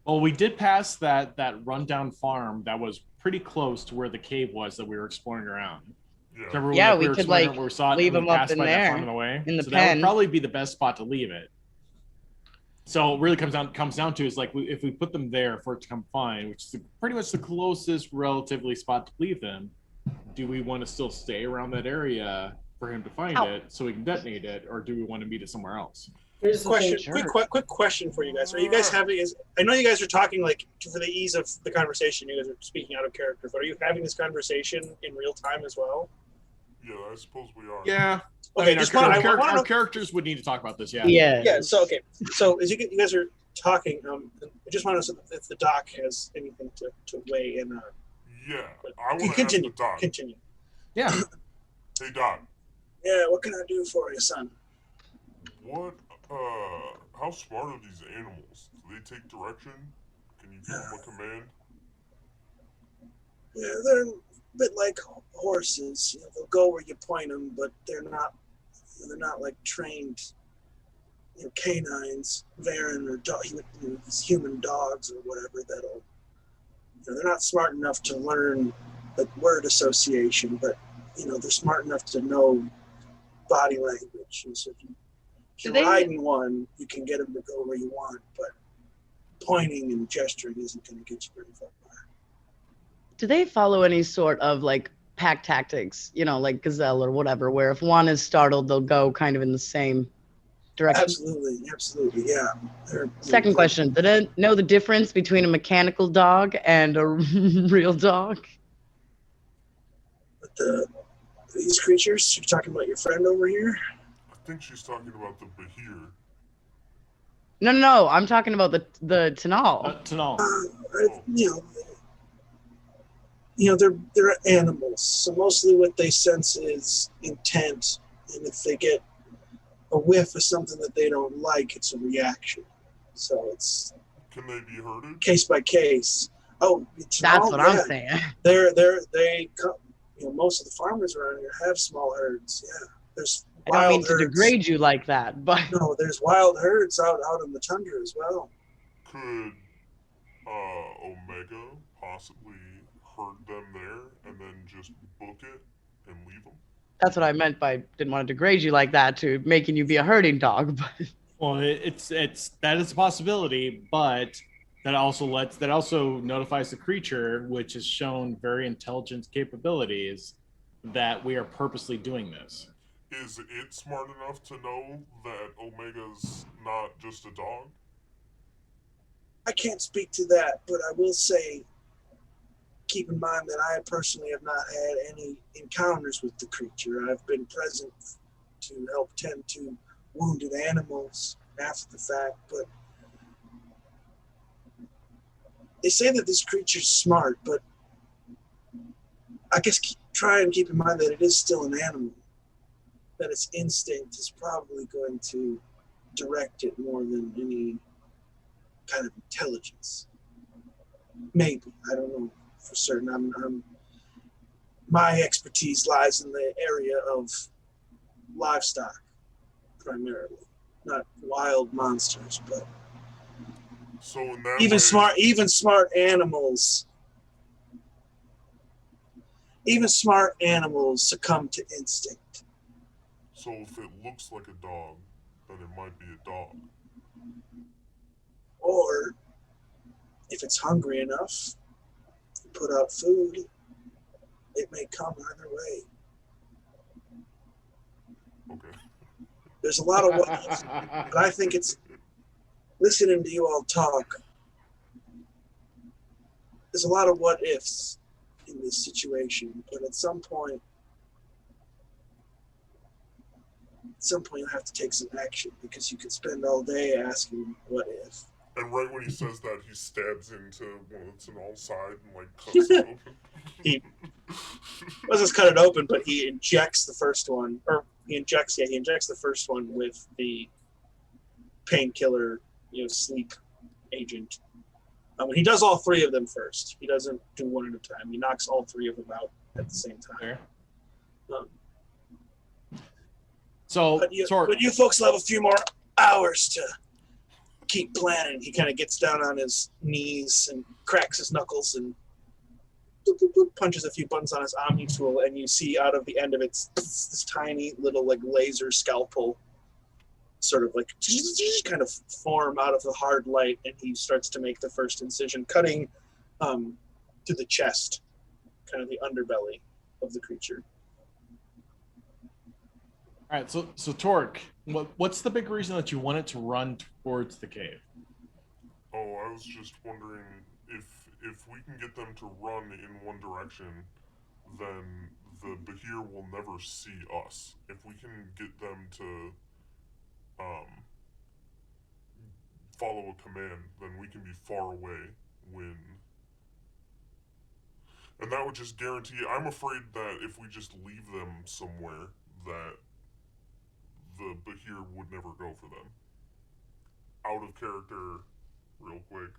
Well, we did pass that rundown farm that was pretty close to where the cave was that we were exploring around. Yeah. So Yeah, we were could, exploring like, where we saw it, leave and we them up passed in by that there, farm on the way. in the so that pen. would probably be the best spot to leave it. So it really comes down to is like if we put them there for it to come find, which is pretty much the closest relatively spot to leave them. Do we want to still stay around that area for him to find it so we can detonate it, or do we want to meet it somewhere else? here's the Question, thing. quick question for you guys. Are you guys having? I know you guys are talking like for the ease of the conversation. You guys are speaking out of character, but are you having this conversation in real time as well? Yeah, I suppose we are. Yeah. Okay, I mean, just our characters would need to talk about this. Yeah. Yeah. Yeah. So okay. So as you guys are talking, I just want to know if the doc has anything to weigh in on. Yeah, I want to ask the Continue. doc. Continue. Yeah. Hey, Doc. Yeah. What can I do for you, son? What? How smart are these animals? Do they take direction? Can you give them a command? Yeah, they're a bit like horses. You know, they'll go where you point them, but they're not like trained, canines, Varen or human dogs or whatever that'll. They're not smart enough to learn the word association, but they're smart enough to know body language. And so if you're riding one, you can get them to go where you want, but pointing and gesturing isn't going to get you very far. Do they follow any sort of like pack tactics, like gazelle or whatever, where if one is startled, they'll go kind of in the same direction? Absolutely, yeah. Second question, do they know the difference between a mechanical dog and a real dog? But these creatures, you're talking about your friend over here? I think she's talking about the Behir. No, I'm talking about the Tanal. Tanal. They're animals, so mostly what they sense is intent, and if they get a whiff of something that they don't like, it's a reaction. So it's Can they be herded? case by case. Oh, That's what I'm saying. They come. Most of the farmers around here have small herds. Yeah, there's I don't wild mean to herds. degrade you like that, but No, there's wild herds out in the tundra as well. Could Omega possibly herd them there and then just book it and leave them? that's what I meant by didn't want to degrade you like that to making you be a herding dog. But Well, it's that is a possibility, but that also notifies the creature, which has shown very intelligent capabilities, that we are purposely doing this. Is it smart enough to know that Omega's not just a dog? I can't speak to that, but I will say, keep in mind that I personally have not had any encounters with the creature. I've been present to help tend to wounded animals after the fact, but They say that this creature's smart, but I guess try and keep in mind that it is still an animal. That its instinct is probably going to direct it more than any kind of intelligence. Maybe. I don't know for certain. My expertise lies in the area of livestock, primarily. Not wild monsters, but So in that even way, smart animals. Even smart animals succumb to instinct. So if it looks like a dog, then it might be a dog. Or if it's hungry enough, put out food, it may come either way. Okay. There's a lot of what ifs, but I think it's listening to you all talk. There's a lot of what ifs in this situation, but at some point you'll have to take some action because you could spend all day asking what if. And right when he says that, he stabs into one that's an all side and like cuts it open. He doesn't just cut it open, but he injects the first one, or he injects the first one with the painkiller, sleep agent. He does all three of them first. He doesn't do one at a time. He knocks all three of them out at the same time. Fair. Um, So, but you folks will have a few more hours to keep planning. He kind of gets down on his knees and cracks his knuckles and punches a few buttons on his Omni tool, and you see out of the end of it this tiny little like laser scalpel sort of like kind of form out of the hard light, and he starts to make the first incision, cutting to the chest, kind of the underbelly of the creature. All right, so Torque, what's the big reason that you wanted to run towards the cave? Oh, I was just wondering if we can get them to run in one direction, then the Behir will never see us. If we can get them to follow a command, then we can be far away when. And that would just guarantee. I'm afraid that if we just leave them somewhere, that the Behir would never go for them. Out of character, real quick.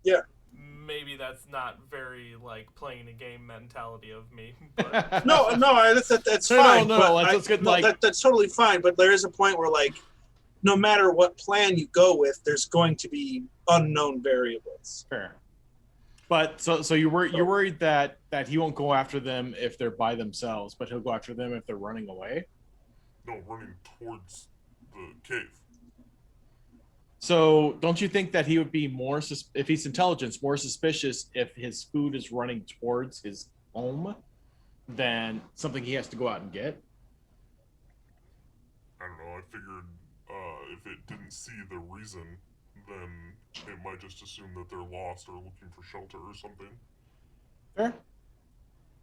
Yeah. Maybe that's not very like playing a game mentality of me. But No, that's fine. That's totally fine. But there is a point where, like, no matter what plan you go with, there's going to be unknown variables. Fair. But so you're worried that he won't go after them if they're by themselves, but he'll go after them if they're running away? No, running towards the cave. So don't you think that he would be if he's intelligence, more suspicious if his food is running towards his home than something he has to go out and get? I don't know. I figured if it didn't see the reason, then it might just assume that they're lost or looking for shelter or something. Fair.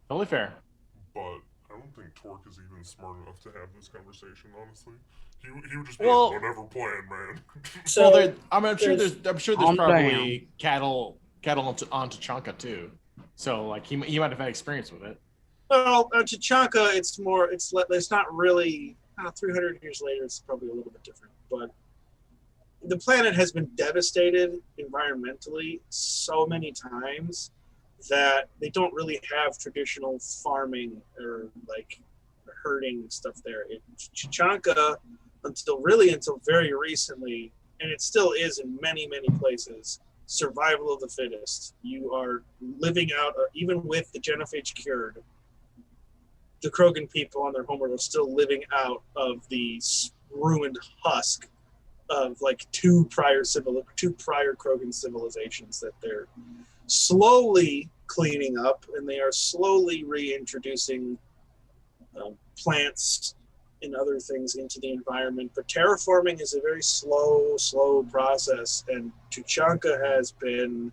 Totally fair. But I don't think Torque is even smart enough to have this conversation, honestly. He would just be like, whatever plan, man. So I'm sure there's probably cattle on Tachanka too. So like he might have had experience with it. Well, Tachanka, it's not really 300 years later. It's probably a little bit different, but the planet has been devastated environmentally so many times that they don't really have traditional farming or like herding stuff there. Tachanka, until very recently, and it still is in many, many places, survival of the fittest. You are living out, even with the genophage cured, the Krogan people on their homeworld are still living out of the ruined husk of like two prior Krogan civilizations that they're slowly cleaning up, and they are slowly reintroducing plants and other things into the environment. But terraforming is a very slow process, and Tachanka has been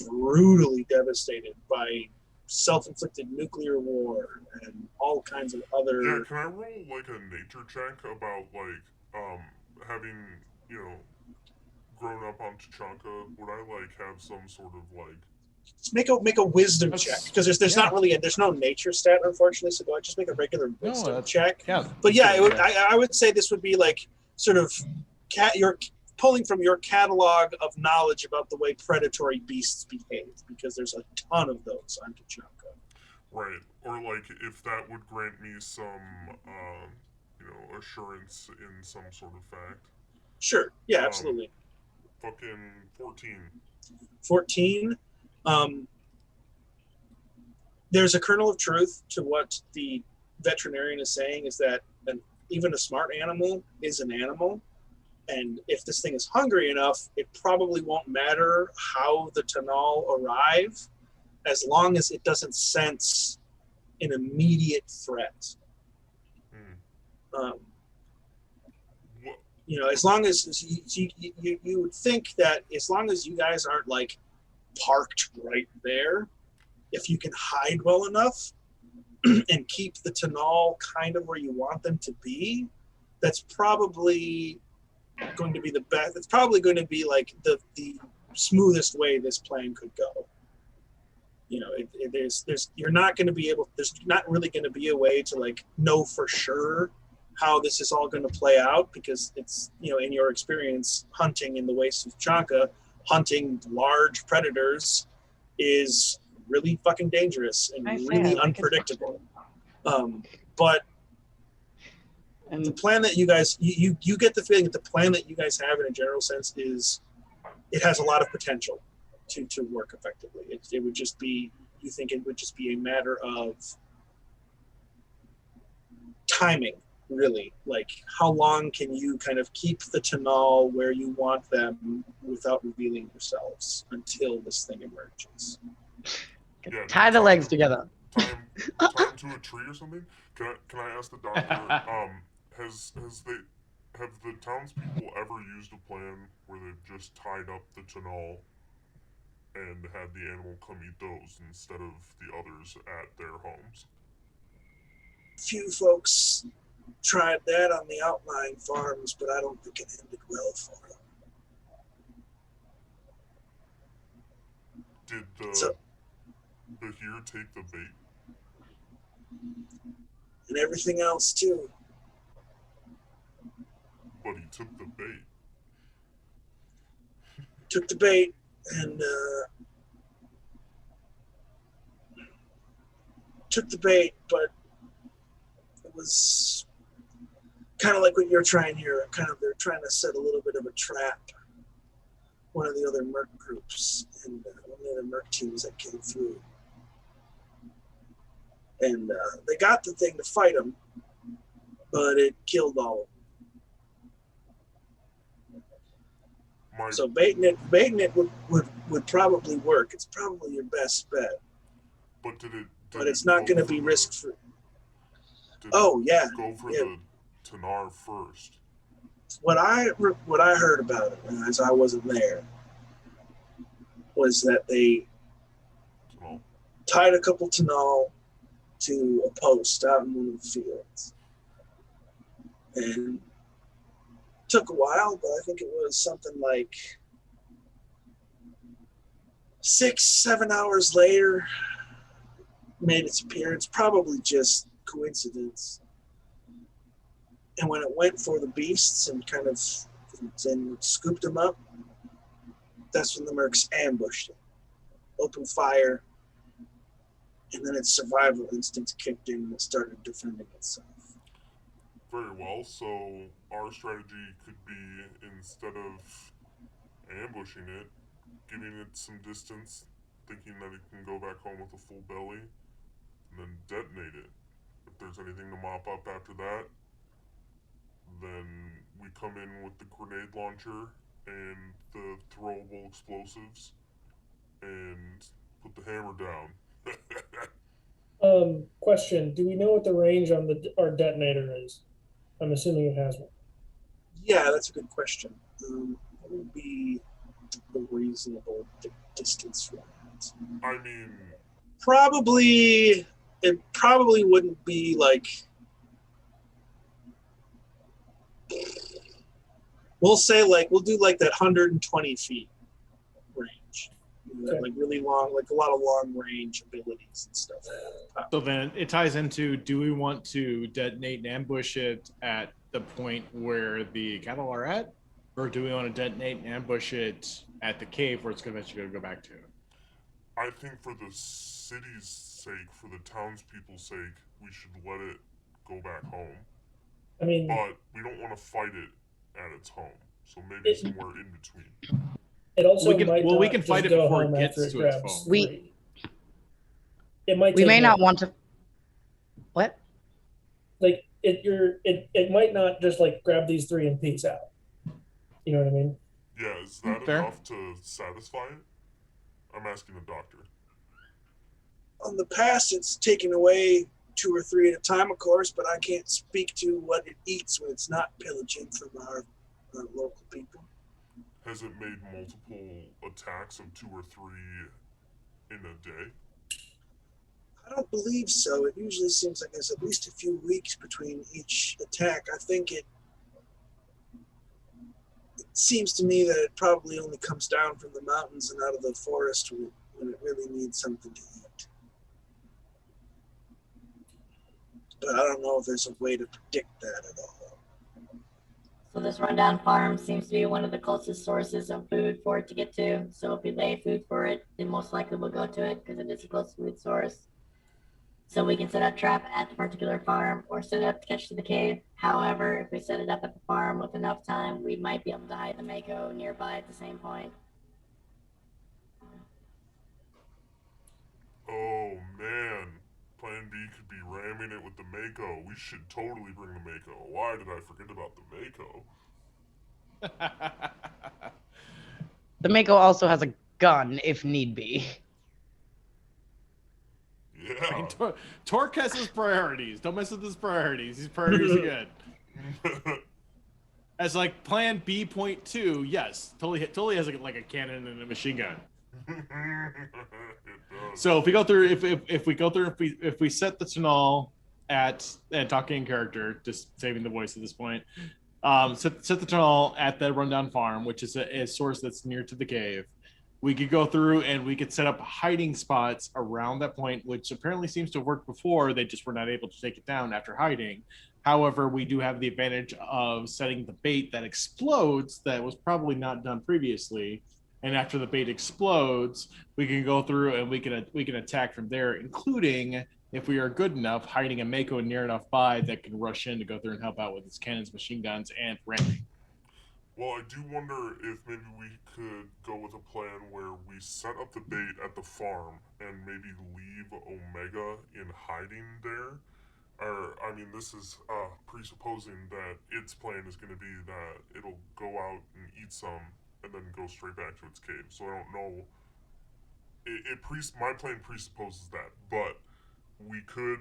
brutally devastated by self-inflicted nuclear war and all kinds of other. Yeah, can I roll like a nature check about like having grown up on Tachanka, would I like have some sort of like? Just make a wisdom That's- check because there's not really there's no nature stat unfortunately. So go ahead, just make a regular wisdom check. Yeah. But yeah, that's it would, good, I would say this would be like sort of you're pulling from your catalog of knowledge about the way predatory beasts behave because there's a ton of those on Tachanka. Right, or like if that would grant me some, assurance in some sort of fact. Sure. Yeah, absolutely. Fucking 14. 14. There's a kernel of truth to what the veterinarian is saying is that even a smart animal is an animal. And if this thing is hungry enough, it probably won't matter how the Tanal arrive as long as it doesn't sense an immediate threat. As long as you would think that as long as you guys aren't like parked right there, if you can hide well enough and keep the Tanal kind of where you want them to be, that's probably going to be the best. It's probably going to be like the smoothest way this plan could go. You're not going to be able. There's not really going to be a way to like know for sure how this is all going to play out because it's in your experience hunting in the wastes of Chanka, hunting large predators is really fucking dangerous and really unpredictable. But the plan that you guys you get the feeling that the plan that you guys have in a general sense is it has a lot of potential to work effectively. It would just be you think it would just be a matter of timing, really. Like how long can you kind of keep the Tanal where you want them without revealing yourselves until this thing emerges. Yeah, Tie the legs together. Tie him to a tree or something. Can I ask the doctor? Have the townspeople ever used a plan where they've just tied up the Tanal and had the animal come eat those instead of the others at their homes? Few folks tried that on the outlying farms, but I don't think it ended well for them. Did the Behir take the bait? And everything else too. But he took the bait. Took the bait and but it was kind of like what you're trying here. They're trying to set a little bit of a trap. One of the other merc groups and one of the other merc teams that came through. And they got the thing to fight them, but it killed all of them. So baiting it would probably work. It's probably your best bet. But it's not going to be risk-free. Oh yeah. Go for the Tanar first. What I heard about it, as I wasn't there, was that they tied a couple Tanal to a post out in one of the fields. And it took a while, but I think it was something like 6-7 hours later, made its appearance, probably just coincidence. And when it went for the beasts and kind of scooped them up, that's when the mercs ambushed it, opened fire, and then its survival instincts kicked in and it started defending itself. Very well. So our strategy could be, instead of ambushing it, giving it some distance, thinking that it can go back home with a full belly, and then detonate it. If there's anything to mop up after that, then we come in with the grenade launcher and the throwable explosives and put the hammer down. Question: do we know what the range on our detonator is? I'm assuming it has one. Yeah, that's a good question. What would be the reasonable distance for that? I mean, it probably wouldn't be like We'll say we'll do that 120 feet range. Okay. Like really long, like a lot of long range abilities and stuff. So then it ties into, do we want to detonate and ambush it at the point where the cattle are at? Or do we want to detonate and ambush it at the cave where it's eventually going to go back to? I think for the city's sake, for the townspeople's sake, we should let it go back home. I mean, but we don't want to fight it at its home. So maybe somewhere in between. It also we can, might well, we not can fight it just go before home it gets after to grabs its home. three. It might. We take may not more. want to. What? Like it might not just grab these three and peace out. You know what I mean? Yeah, is that Fair. enough to satisfy it? I'm asking the doctor. On the past, it's taken away 2 or 3 at a time, of course, but I can't speak to what it eats when it's not pillaging from our local people. Has it made multiple attacks of 2 or 3 in a day? I don't believe so. It usually seems like there's at least a few weeks between each attack. I think it seems to me that it probably only comes down from the mountains and out of the forest when it really needs something to eat. But I don't know if there's a way to predict that at all. So this rundown farm seems to be one of the closest sources of food for it to get to. So if we lay food for it, it most likely will go to it because it is a close food source. So we can set a trap at the particular farm or set it up to catch to the cave. However, if we set it up at the farm with enough time, we might be able to hide the Mako nearby at the same point. Oh man, Plan B could be ramming it with the Mako. We should totally bring the Mako. Why did I forget about the Mako? The Mako also has a gun if need be. Yeah. I mean, Torque has his priorities. Don't mess with his priorities. His priorities are good. As Plan B.2, yes, totally has a cannon and a machine gun. So if we go through, if we set the Tunal and talking in character, just saving the voice at this point, set the Tunal at the rundown farm, which is a source that's near to the cave. We could go through and we could set up hiding spots around that point, which apparently seems to have worked before. They just were not able to take it down after hiding. However, we do have the advantage of setting the bait that explodes that was probably not done previously. And after the bait explodes, we can go through and we can attack from there, including, if we are good enough, hiding a Mako near enough by that can rush in to go through and help out with its cannons, machine guns, and ramming. Well, I do wonder if maybe we could go with a plan where we set up the bait at the farm and maybe leave Omega in hiding there. Or, I mean, this is presupposing that its plan is going to be that it'll go out and eat some and then go straight back to its cave. So I don't know. My plan presupposes that, but we could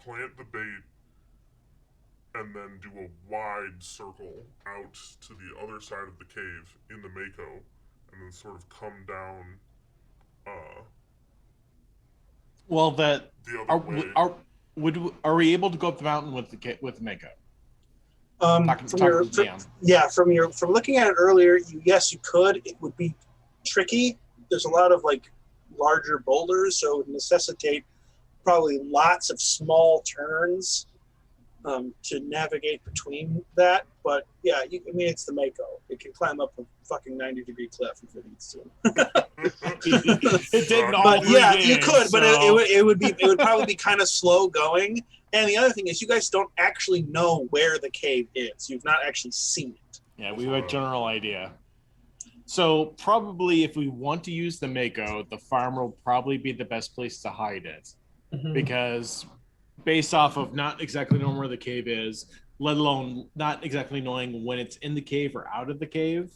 plant the bait and then do a wide circle out to the other side of the cave in the Mako, and then sort of come down. Well, the other way. Are we able to go up the mountain with the Mako? From looking at it earlier, yes, you could. It would be tricky. There's a lot of larger boulders, so it would necessitate probably lots of small turns to navigate between that. But yeah, it's the Mako. It can climb up a fucking 90-degree cliff if it needs to. It didn't all. But yeah, you in, could. so... But it would probably be kind of slow going. And the other thing is, you guys don't actually know where the cave is. You've not actually seen it. Yeah, we have a general idea. So probably if we want to use the Mako, the farm will probably be the best place to hide it. Mm-hmm. Because based off of not exactly knowing where the cave is, let alone not exactly knowing when it's in the cave or out of the cave,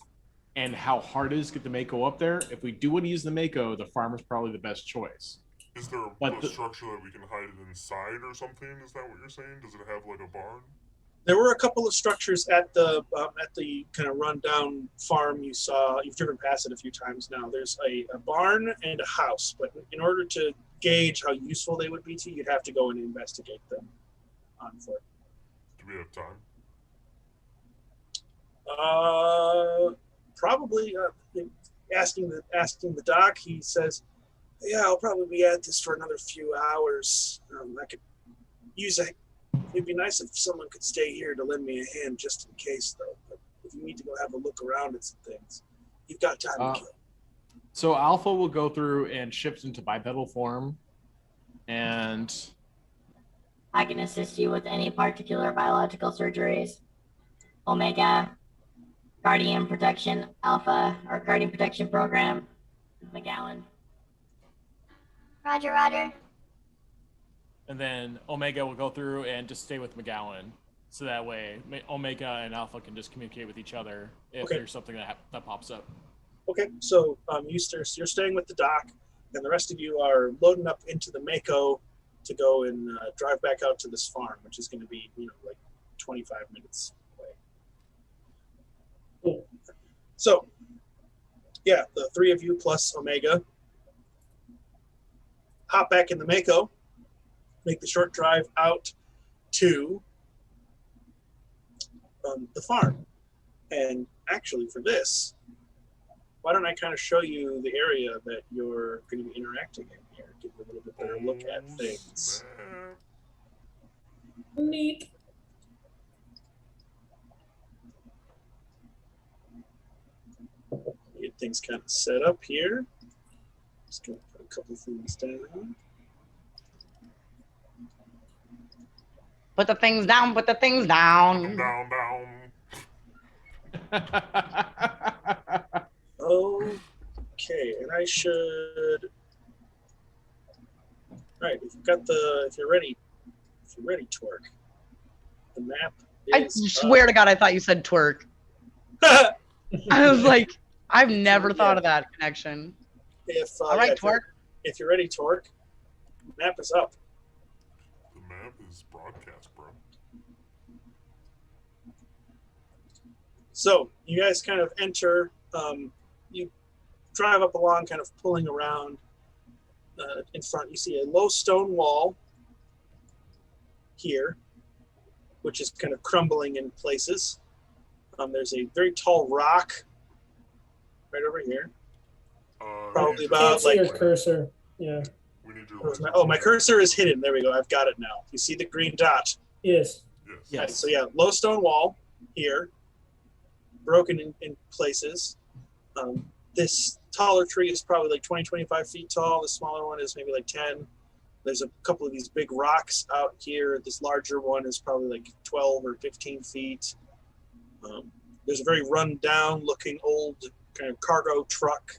and how hard it is to get the Mako up there, if we do want to use the Mako, the farm is probably the best choice. Is there a structure that we can hide it inside or something? Is that what you're saying? Does it have a barn? There were a couple of structures at the kind of rundown farm you saw. You've driven past it a few times now. There's a barn and a house, but in order to gauge how useful they would be to you, you'd have to go and investigate them on foot. Do we have time? Probably asking the doc. He says, "Yeah, I'll probably be at this for another few hours. I could use a. It'd be nice if someone could stay here to lend me a hand just in case, though. But if you need to go have a look around at some things, you've got time to kill." So Alpha will go through and shift into bipedal form, and I can assist you with any particular biological surgeries. Omega, Guardian Protection Alpha, or Guardian Protection Program, McGowan. Roger, Roger. and then Omega will go through and just stay with McGowan, so that way Omega and Alpha can just communicate with each other if Okay. there's something that pops up. Okay, so you're staying with the doc, and the rest of you are loading up into the Mako to go and drive back out to this farm, which is going to be, like 25 minutes away. Cool. So, yeah, the three of you plus Omega hop back in the Mako, make the short drive out to the farm. And actually, for this, why don't I kind of show you the area that you're going to be interacting in here, give you a little bit better look at things. Neat. Get things kind of set up here. Just going to put a couple things down. Put the things down. Put the things down. Down. Okay, and I should. Right, if you're ready, Torque. The map I is. swear to God, I thought you said twerk. I was like, I've never thought of that connection. All right, twerk. If you're ready, Torque. The map is up. The map is broadcast, bro. So you guys kind of enter. You drive up along, kind of pulling around. In front, you see a low stone wall here, which is kind of crumbling in places. There's a very tall rock right over here. Probably about Can't see your cursor. Yeah. We need your Oh, my cursor is hidden. There we go. I've got it now. You see the green dot? Yes. Yes. Right, so yeah, low stone wall here, broken in places. This taller tree is probably like 20, 25 feet tall. The smaller one is maybe like 10. There's a couple of these big rocks out here. This larger one is probably like 12 or 15 feet. There's a very run down looking old kind of cargo truck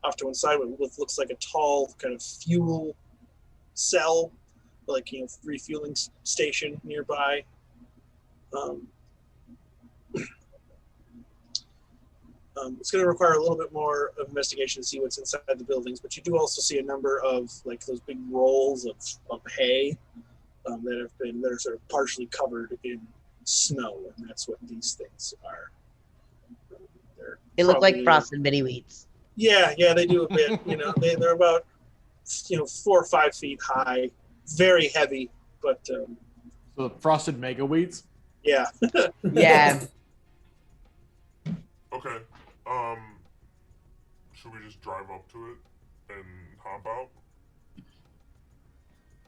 off to one side with looks like a tall kind of fuel cell, like, refueling station nearby. It's going to require a little bit more of investigation to see what's inside the buildings, but you do also see a number of like those big rolls of hay that are sort of partially covered in snow, and that's what these things are. They look like probably- frosted mini wheats. Yeah, they do a bit. They're about 4 or 5 feet high, very heavy, but So the frosted mega wheats. yeah. Yeah. Okay. Should we just drive up to it and hop out?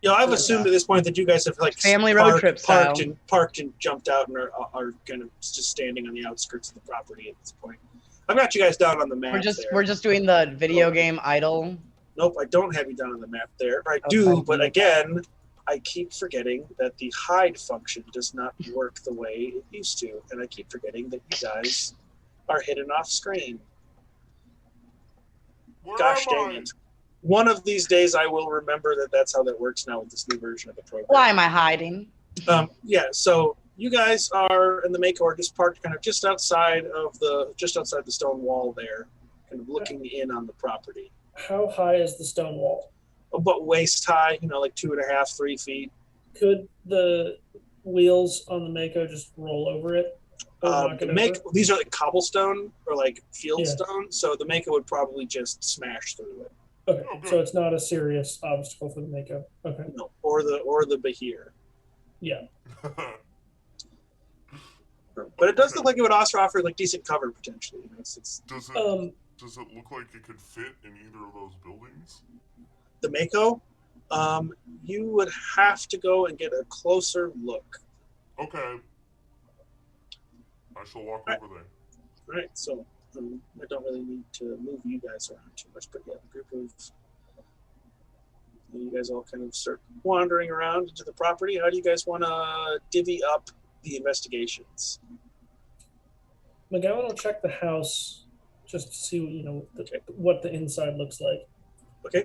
I've assumed at this point that you guys have like Family road trip style. parked and jumped out and are kind of just standing on the outskirts of the property at this point. I've got you guys down on the map. We're just doing the video game idle. Nope, I don't have you down on the map there. I Okay. do, but again, I keep forgetting that the hide function does not work the way it used to, and I keep forgetting that you guys are hidden off screen. Where Gosh am dang I? it. One of these days I will remember that that's how that works now with this new version of the program. Why am I hiding? So you guys are in the Mako are just parked kind of just outside the stone wall there, kind of looking in on the property. How high is the stone wall? About waist high, like 2.5, 3 feet. Could the wheels on the Mako just roll over it? Or knock it over? These are like cobblestone or like field Yeah. stone, so the Mako would probably just smash through it. Okay, Oh, good. so it's not a serious obstacle for the Mako. Okay, No, or the Behir. yeah. But it does look like it would also offer like decent cover potentially. You know, it's Does it look like it could fit in either of those buildings? the Mako. You would have to go and get a closer look. Okay. I shall walk Right. over there. All right, so I don't really need to move you guys around too much, but yeah, the group of you guys all kind of start wandering around into the property. How do you guys want to divvy up the investigations? McGowan will check the house just to see, you know, what the inside looks like. Okay.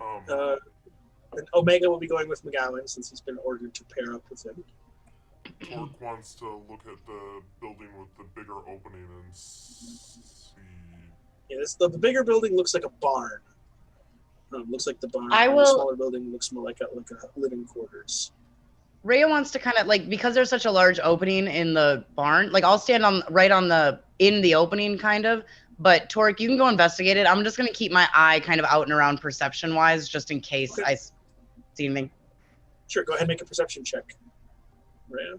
And Omega will be going with McGowan since he's been ordered to pair up with him. Torque wants to look at the building with the bigger opening and see. Yeah, the bigger building looks like a barn. Looks like the barn. I and will- The smaller building looks more like a living quarters. Rhea wants to kind of like, because there's such a large opening in the barn, like I'll stand in the opening kind of, but Torque, you can go investigate it. I'm just going to keep my eye kind of out and around perception wise, just in case Okay. I see anything. Sure, go ahead and make a perception check. Rhea.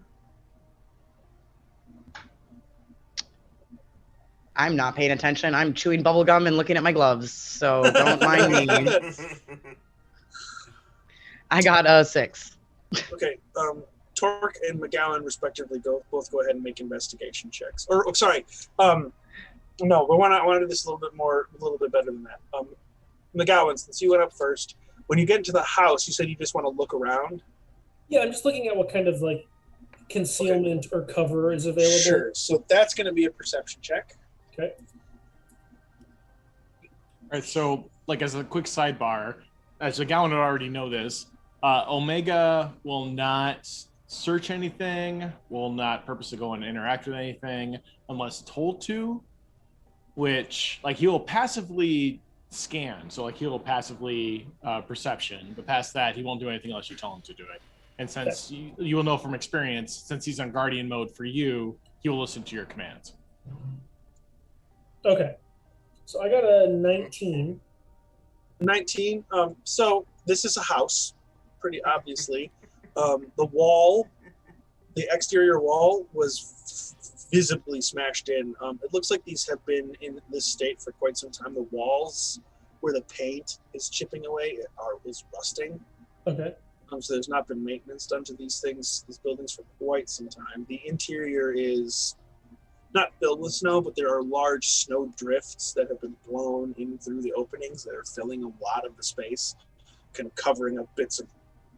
I'm not paying attention. I'm chewing bubble gum and looking at my gloves, so don't mind me. I got a 6. Okay, Torque and McGowan respectively both go ahead and make investigation checks. Or sorry, no, but I want to do this a little bit better than that. McGowan, since you went up first, when you get into the house, you said you just want to look around. Yeah, I'm just looking at what kind of like concealment or cover is available. Sure. So that's going to be a perception check. Okay. All right, so like as a quick sidebar, as McGowan would already know this, Omega will not search anything, will not purposely go and interact with anything unless told to, which like he will passively scan. So like he will passively perception, but past that, he won't do anything unless you tell him to do it. And since you will know from experience, since he's on guardian mode for you, he will listen to your commands. Okay. So I got a 19. 19. So this is a house, pretty obviously. The exterior wall was visibly smashed in. It looks like these have been in this state for quite some time. The walls where the paint is chipping away is rusting. Okay. So there's not been maintenance done to these buildings for quite some time. The interior is not filled with snow, but there are large snow drifts that have been blown in through the openings that are filling a lot of the space, kind of covering up bits of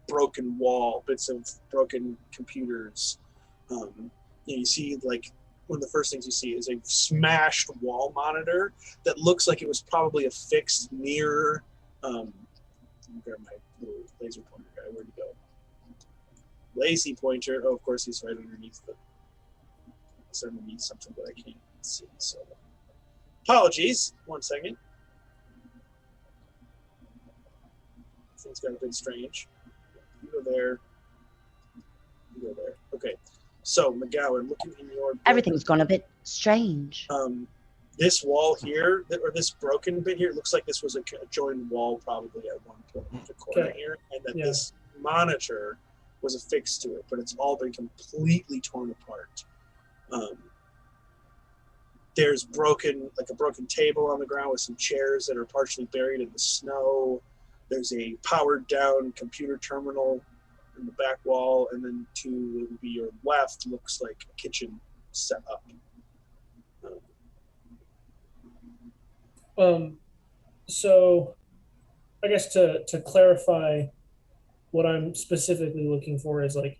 broken wall, bits of broken computers. You see, like, one of the first things you see is a smashed wall monitor that looks like it was probably affixed near. Let me grab my little laser pointer guy. Where'd he go? Lazy pointer. Oh, of course, he's right underneath something that I can't see. So, apologies. 1 second. Things got a bit strange. You go there. You go there. Okay. So, McGowan, looking in your book, Everything's gone a bit strange. this wall here, or this broken bit here, it looks like this was a joined wall probably at one point in the corner Okay. here, and that Yeah. this monitor was affixed to it, but it's all been completely torn apart. There's a broken table on the ground with some chairs that are partially buried in the snow. There's a powered down computer terminal in the back wall, and then to your left looks like a kitchen set up. So I guess to clarify what I'm specifically looking for is like,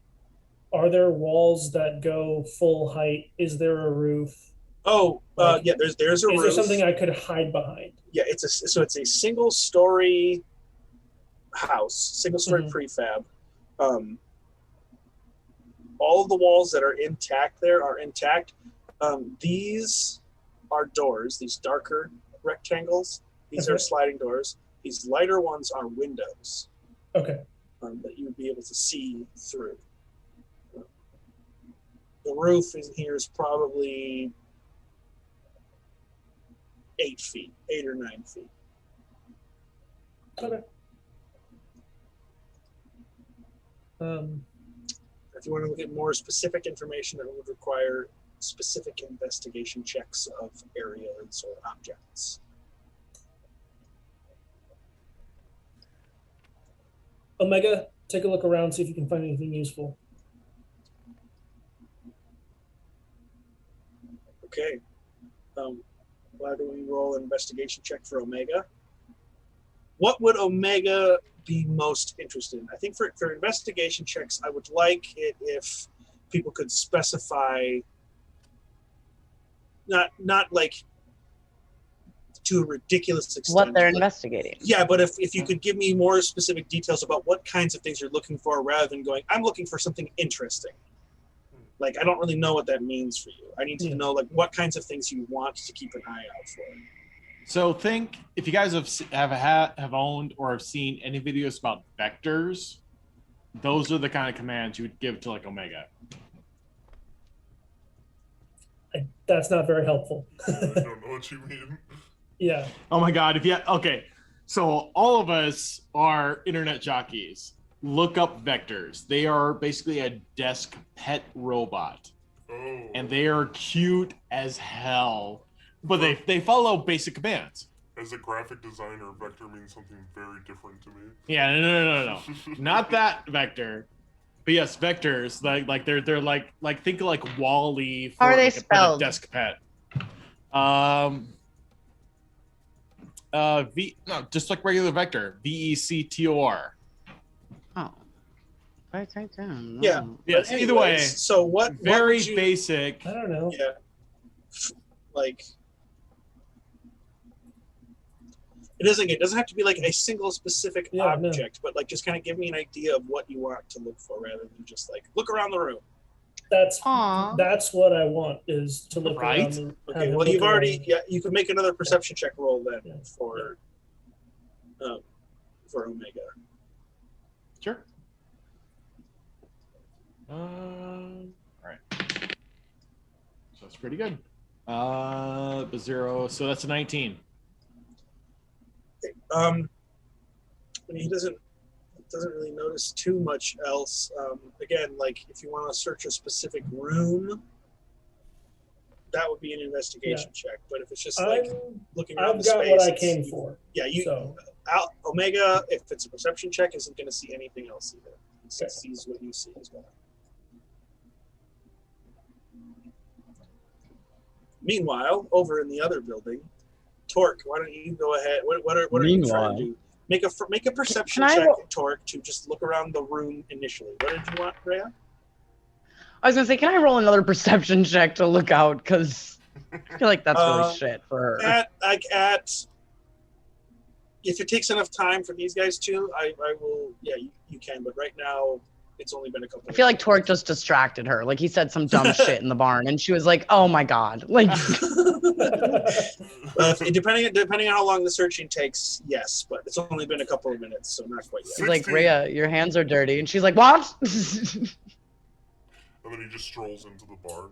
are there walls that go full height? Is there a roof? Oh, Like, yeah. There's a Is roof. there something I could hide behind? Yeah, it's a single story house, single story Mhm. prefab. All of the walls that are intact there are intact. These are doors. These darker rectangles. These are Okay. sliding doors. These lighter ones are windows Okay. that you would be able to see through. The roof in here is probably 8 or 9 feet. Okay. If you want to look at more specific information that would require specific investigation checks of areas or objects. Omega, take a look around, see if you can find anything useful. Okay. Why do we roll an investigation check for Omega? What would Omega be most interested in? I think for investigation checks, I would like it if people could specify, not like to a ridiculous extent. What they're investigating. Yeah, but if you could give me more specific details about what kinds of things you're looking for, rather than going, I'm looking for something interesting. Like, I don't really know what that means for you. I need to know, like, what kinds of things you want to keep an eye out for. So think, if you guys have owned or have seen any videos about vectors, those are the kind of commands you would give to, like, Omega. That's not very helpful. I don't know what you mean. Yeah. Oh my God! Okay, so all of us are internet jockeys. Look up vectors. They are basically a desk pet robot, and they are cute as hell. But they follow basic commands. As a graphic designer, vector means something very different to me. Yeah, no, not that vector. But yes, vectors. Like they're like think of like Wall-E for How are they like spelled? a desk pet. Just like regular vector. VECTOR. Oh. Right down. Yeah. Yes. But Either way. anyways, so what? Very what would you, basic. I don't know. Yeah. Like, it doesn't have to be like a single specific object, but like just kind of give me an idea of what you want to look for, rather than just like look around the room. That's Aww. that's what I want, is to look Right? around. Okay. Well, you've already you can make another perception check roll then for Omega. Sure. All right. So that's pretty good. But 0. So that's a 19. He doesn't really notice too much else. Again, like if you want to search a specific room, that would be an investigation check. But if it's just like looking around I've the got space, what I came for. Yeah, So Omega, if it's a perception check, isn't going to see anything else either. He sees what you see as well. Meanwhile, over in the other building, Torque, why don't you go ahead? What are you trying to do? Make a perception check, Torque, to just look around the room initially. What did you want, Rhea? I was gonna say, can I roll another perception check to look out? Because I feel like that's really shit for her. If it takes enough time for these guys to, I will. Yeah, you can. But right now, it's only been a couple. I feel like Torque just distracted her. Like he said some dumb shit in the barn, and she was like, "Oh my god!" Like, depending on how long the searching takes, yes. But it's only been a couple of minutes, so not quite yet. she's like, "Rhea, your hands are dirty," and she's like, "What?" And then he just strolls into the barn.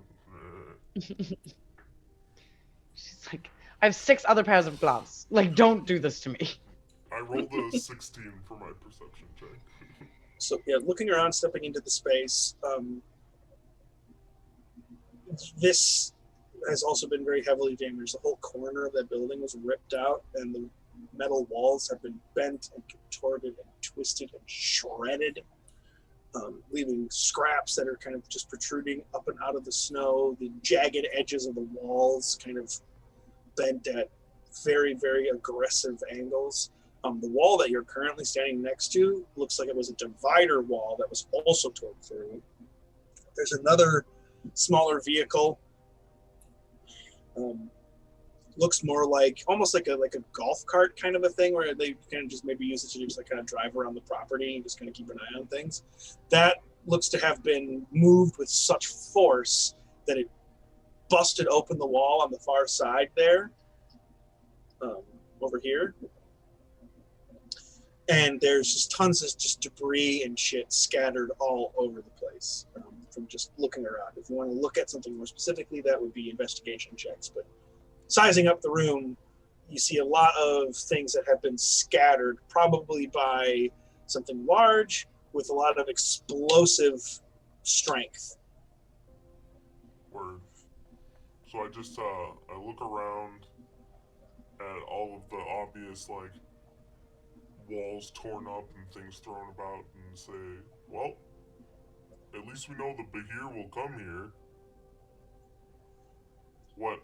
She's like, "I have 6 other pairs of gloves. Like, don't do this to me." I rolled a 16 for my perception check. So yeah, looking around, stepping into the space. This has also been very heavily damaged. The whole corner of that building was ripped out, and the metal walls have been bent and contorted and twisted and shredded, leaving scraps that are kind of just protruding up and out of the snow. The jagged edges of the walls kind of bent at very, very aggressive angles. The wall that you're currently standing next to looks like it was a divider wall that was also torn through. There's another smaller vehicle. Looks more like almost like a golf cart kind of a thing, where they kind of just maybe use it to just like kind of drive around the property and just kind of keep an eye on things. That looks to have been moved with such force that it busted open the wall on the far side there, over here. And there's just tons of just debris and shit scattered all over the place from just looking around. If you want to look at something more specifically, that would be investigation checks. But sizing up the room, you see a lot of things that have been scattered, probably by something large with a lot of explosive strength. Word. So I just I look around at all of the obvious like walls torn up and things thrown about and say, well, at least we know the Behir will come here. What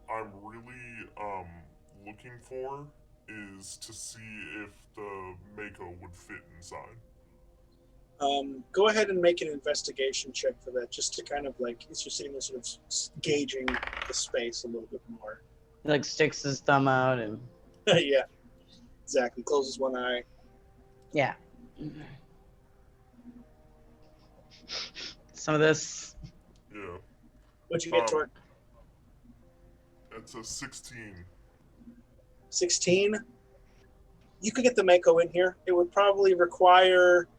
I'm really looking for is to see if the Mako would fit inside. Go ahead and make an investigation check for that, just to kind of like, as you're sitting there sort of gauging the space a little bit more. He like sticks his thumb out and Yeah, exactly. Closes one eye. yeah. Some of this. Yeah. What'd you get, Torque? It's a 16. 16? You could get the Mako in here. It would probably require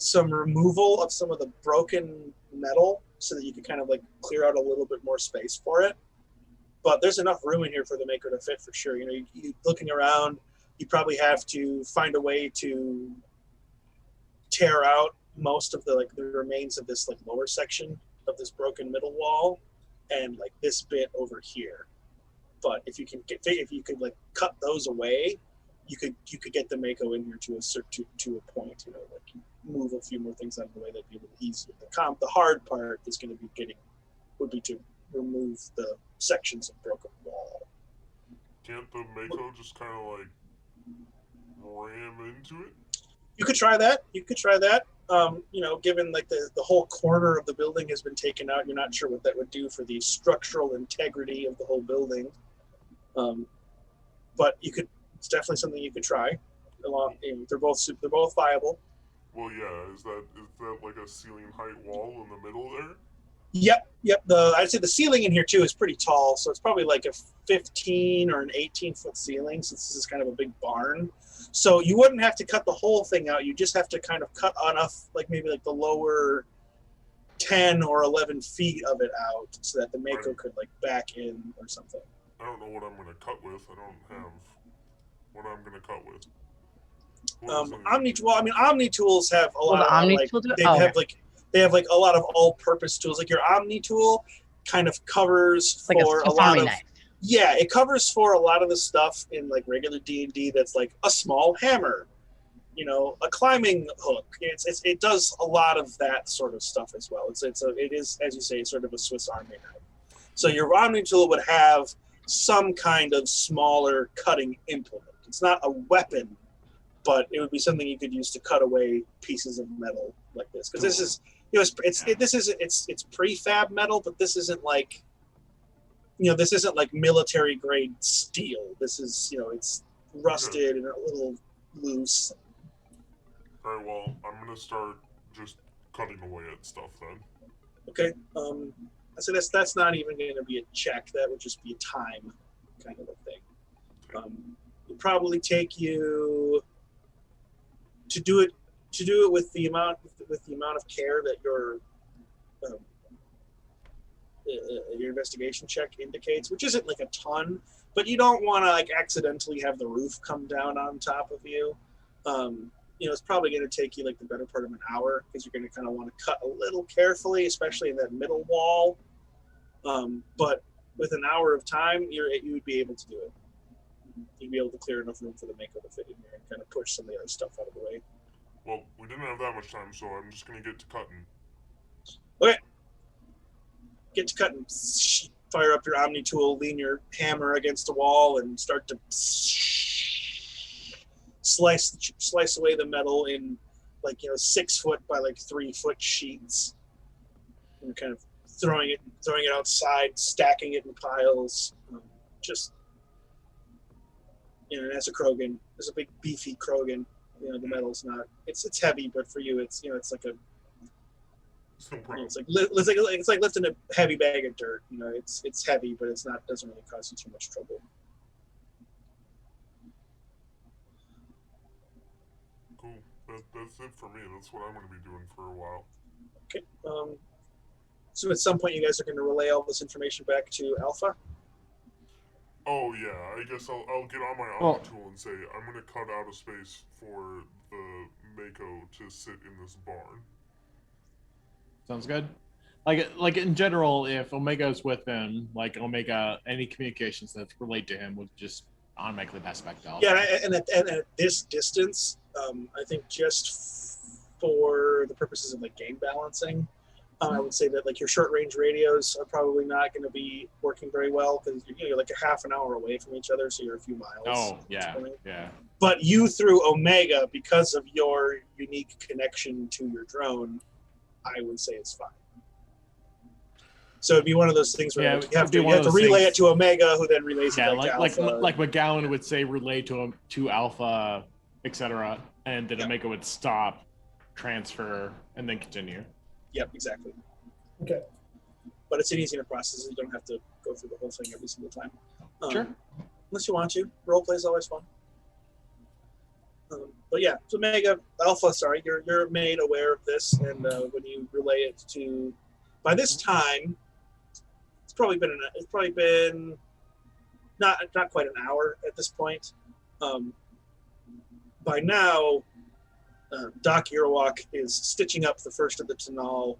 some removal of some of the broken metal so that you could kind of like clear out a little bit more space for it. But there's enough room in here for the Mako to fit for sure. You know, you looking around, you probably have to find a way to tear out most of the remains of this like lower section of this broken middle wall and like this bit over here. But if you could like cut those away, you could get the Mako in here to a point. You know, like move a few more things out of the way, that'd be a little easier. The hard part is going to be would be to remove the sections of broken wall. Can't the Mako just kind of like ram into it? You could try that. You know, given like the whole corner of the building has been taken out, you're not sure what that would do for the structural integrity of the whole building. But it's definitely something you could try. They're both viable. Well, yeah. Is that like a ceiling height wall in the middle there? Yep. I'd say the ceiling in here too is pretty tall, so it's probably like a 15 or an 18-foot ceiling, since this is kind of a big barn. So you wouldn't have to cut the whole thing out. You just have to kind of cut enough, like maybe like the lower 10 or 11 feet of it out, so that the Mako could like back in or something. I don't know what I'm going to cut with. I don't have what I'm going to cut with. Omni tools have a lot of like they have like a lot of all-purpose tools. Like your Omni tool kind of covers Like for a a lot of knife. Yeah, it covers for a lot of the stuff in like regular D&D that's like a small hammer, you know, a climbing hook. It does a lot of that sort of stuff as well. It is, as you say, sort of a Swiss Army knife. So your Omni tool would have some kind of smaller cutting implement. It's not a weapon, but it would be something you could use to cut away pieces of metal like this. Because this is, you know, it's prefab metal, but this isn't like, you know, this isn't like military grade steel. This is, you know, it's rusted and a little loose. All right, well, I'm gonna start just cutting away at stuff then. Okay. So that's not even going to be a check. That would just be a time kind of a thing. It'd probably take you to do it with the amount of care that your investigation check indicates, which isn't like a ton, but you don't want to like accidentally have the roof come down on top of you. You know, it's probably going to take you like the better part of an hour, because you're going to kind of want to cut a little carefully, especially in that middle wall. But with an hour of time, you would be able to do it. You'd be able to clear enough room for the Mako to fit in here and kind of push some of the other stuff out of the way. Well, we didn't have that much time, so I'm just gonna get to cutting. Okay. Get to cutting. Fire up your Omni tool, lean your hammer against a wall, and start to slice away the metal in, like, you know, 6 foot by like 3 foot sheets, and kind of throwing it outside, stacking it in piles. Just, you know, that's a Krogan. There's a big beefy Krogan. You know, the metal's not. It's heavy, but for you, it's, you know, it's like a. It's like lifting a heavy bag of dirt. You know, it's heavy, but it's not. Doesn't really cause you too much trouble. Cool. That's it for me. That's what I'm going to be doing for a while. Okay. So at some point, you guys are going to relay all this information back to Alpha. Oh yeah, I guess I'll get on my Omni tool and say I'm going to cut out a space for the Mako to sit in this barn. Sounds good. like in general, if Omega's with him, like Omega, any communications that relate to him would just automatically pass back to Alpha. Yeah, and at this distance, I think just for the purposes of like game balancing, I would say that like your short range radios are probably not going to be working very well because you're like a half an hour away from each other, so you're a few miles. Oh, yeah, yeah. But you through Omega, because of your unique connection to your drone, I would say it's fine. So it'd be one of those things where you have to relay it to Omega, who then relays it to Alpha. Like McGowan would say, relay to Alpha, etc., and then Omega would stop, transfer, and then continue. Yep, exactly. Okay. But it's an easier process. You don't have to go through the whole thing every single time. Sure. Unless you want to. Role play is always fun. But yeah, so Alpha, you're made aware of this, and when you relay it to, by this time, it's probably been not quite an hour at this point. By now, Doc Yerwalk is stitching up the first of the Tanal,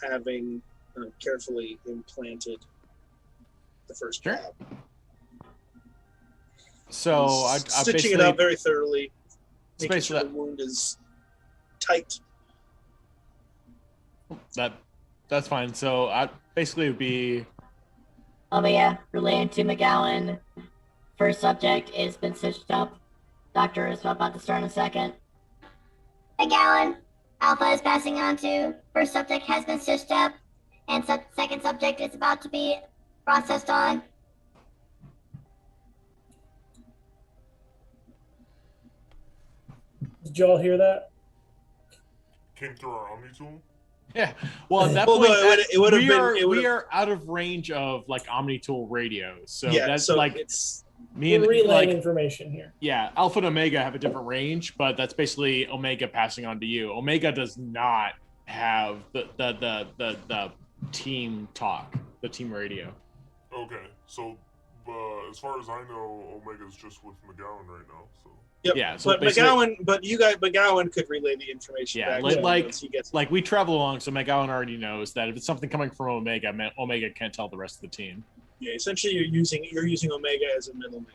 having carefully implanted the first jab. So I stitching it up very thoroughly, making sure the wound is tight. That's fine. So I basically would be. Oh yeah, relaying to McGowan. First subject has been stitched up. Doctor is about to start in a second. McGowan, Alpha is passing on to. First subject has been stitched up, and second subject is about to be processed on. Did y'all hear that? Came through our Omni tool. Yeah. Well, at that point, we are out of range of like Omni tool radios. So that's like it's. We're relaying information here. Yeah, Alpha and Omega have a different range, but that's basically Omega passing on to you. Omega does not have the team talk, the team radio. Okay, so as far as I know, Omega's just with McGowan right now. So. Yep. Yeah, so but McGowan could relay the information. Yeah, like we travel along, so McGowan already knows that if it's something coming from Omega, Omega can't tell the rest of the team. Yeah, essentially you're using Omega as a middleman,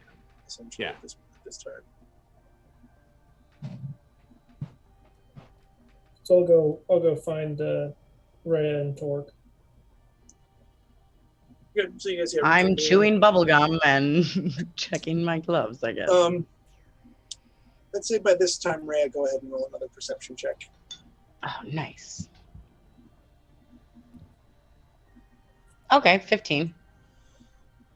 essentially at this time. So I'll go find Rhea and Torque. Good. So you guys have. I'm chewing bubblegum and checking my gloves, I guess. Let's say by this time, Rhea, go ahead and roll another perception check. Oh, nice. Okay, 15.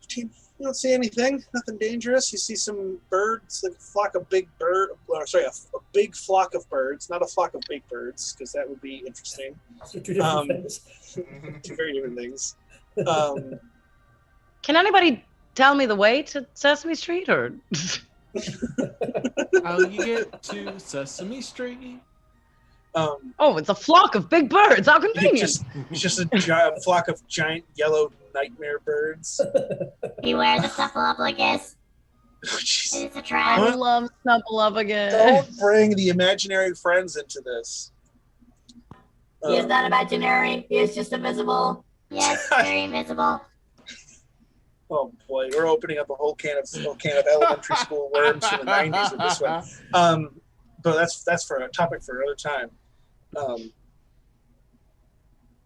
15. You don't see anything. Nothing dangerous. You see some birds, like a flock of big birds. Sorry, a big flock of birds, not a flock of big birds, because that would be interesting. So two different things. Two very different things. Can anybody tell me the way to Sesame Street, or? How you get to Sesame Street? Oh, it's a flock of big birds. How convenient! It's just a flock of giant yellow nightmare birds. Beware the Snuffleupagus. It's a trap. I love Snuffleupagus. Don't bring the imaginary friends into this. He is not imaginary. He is just invisible. Yes, very invisible. Oh boy, we're opening up a whole can of elementary school worms from the 90s with this one. But that's for a topic for another time.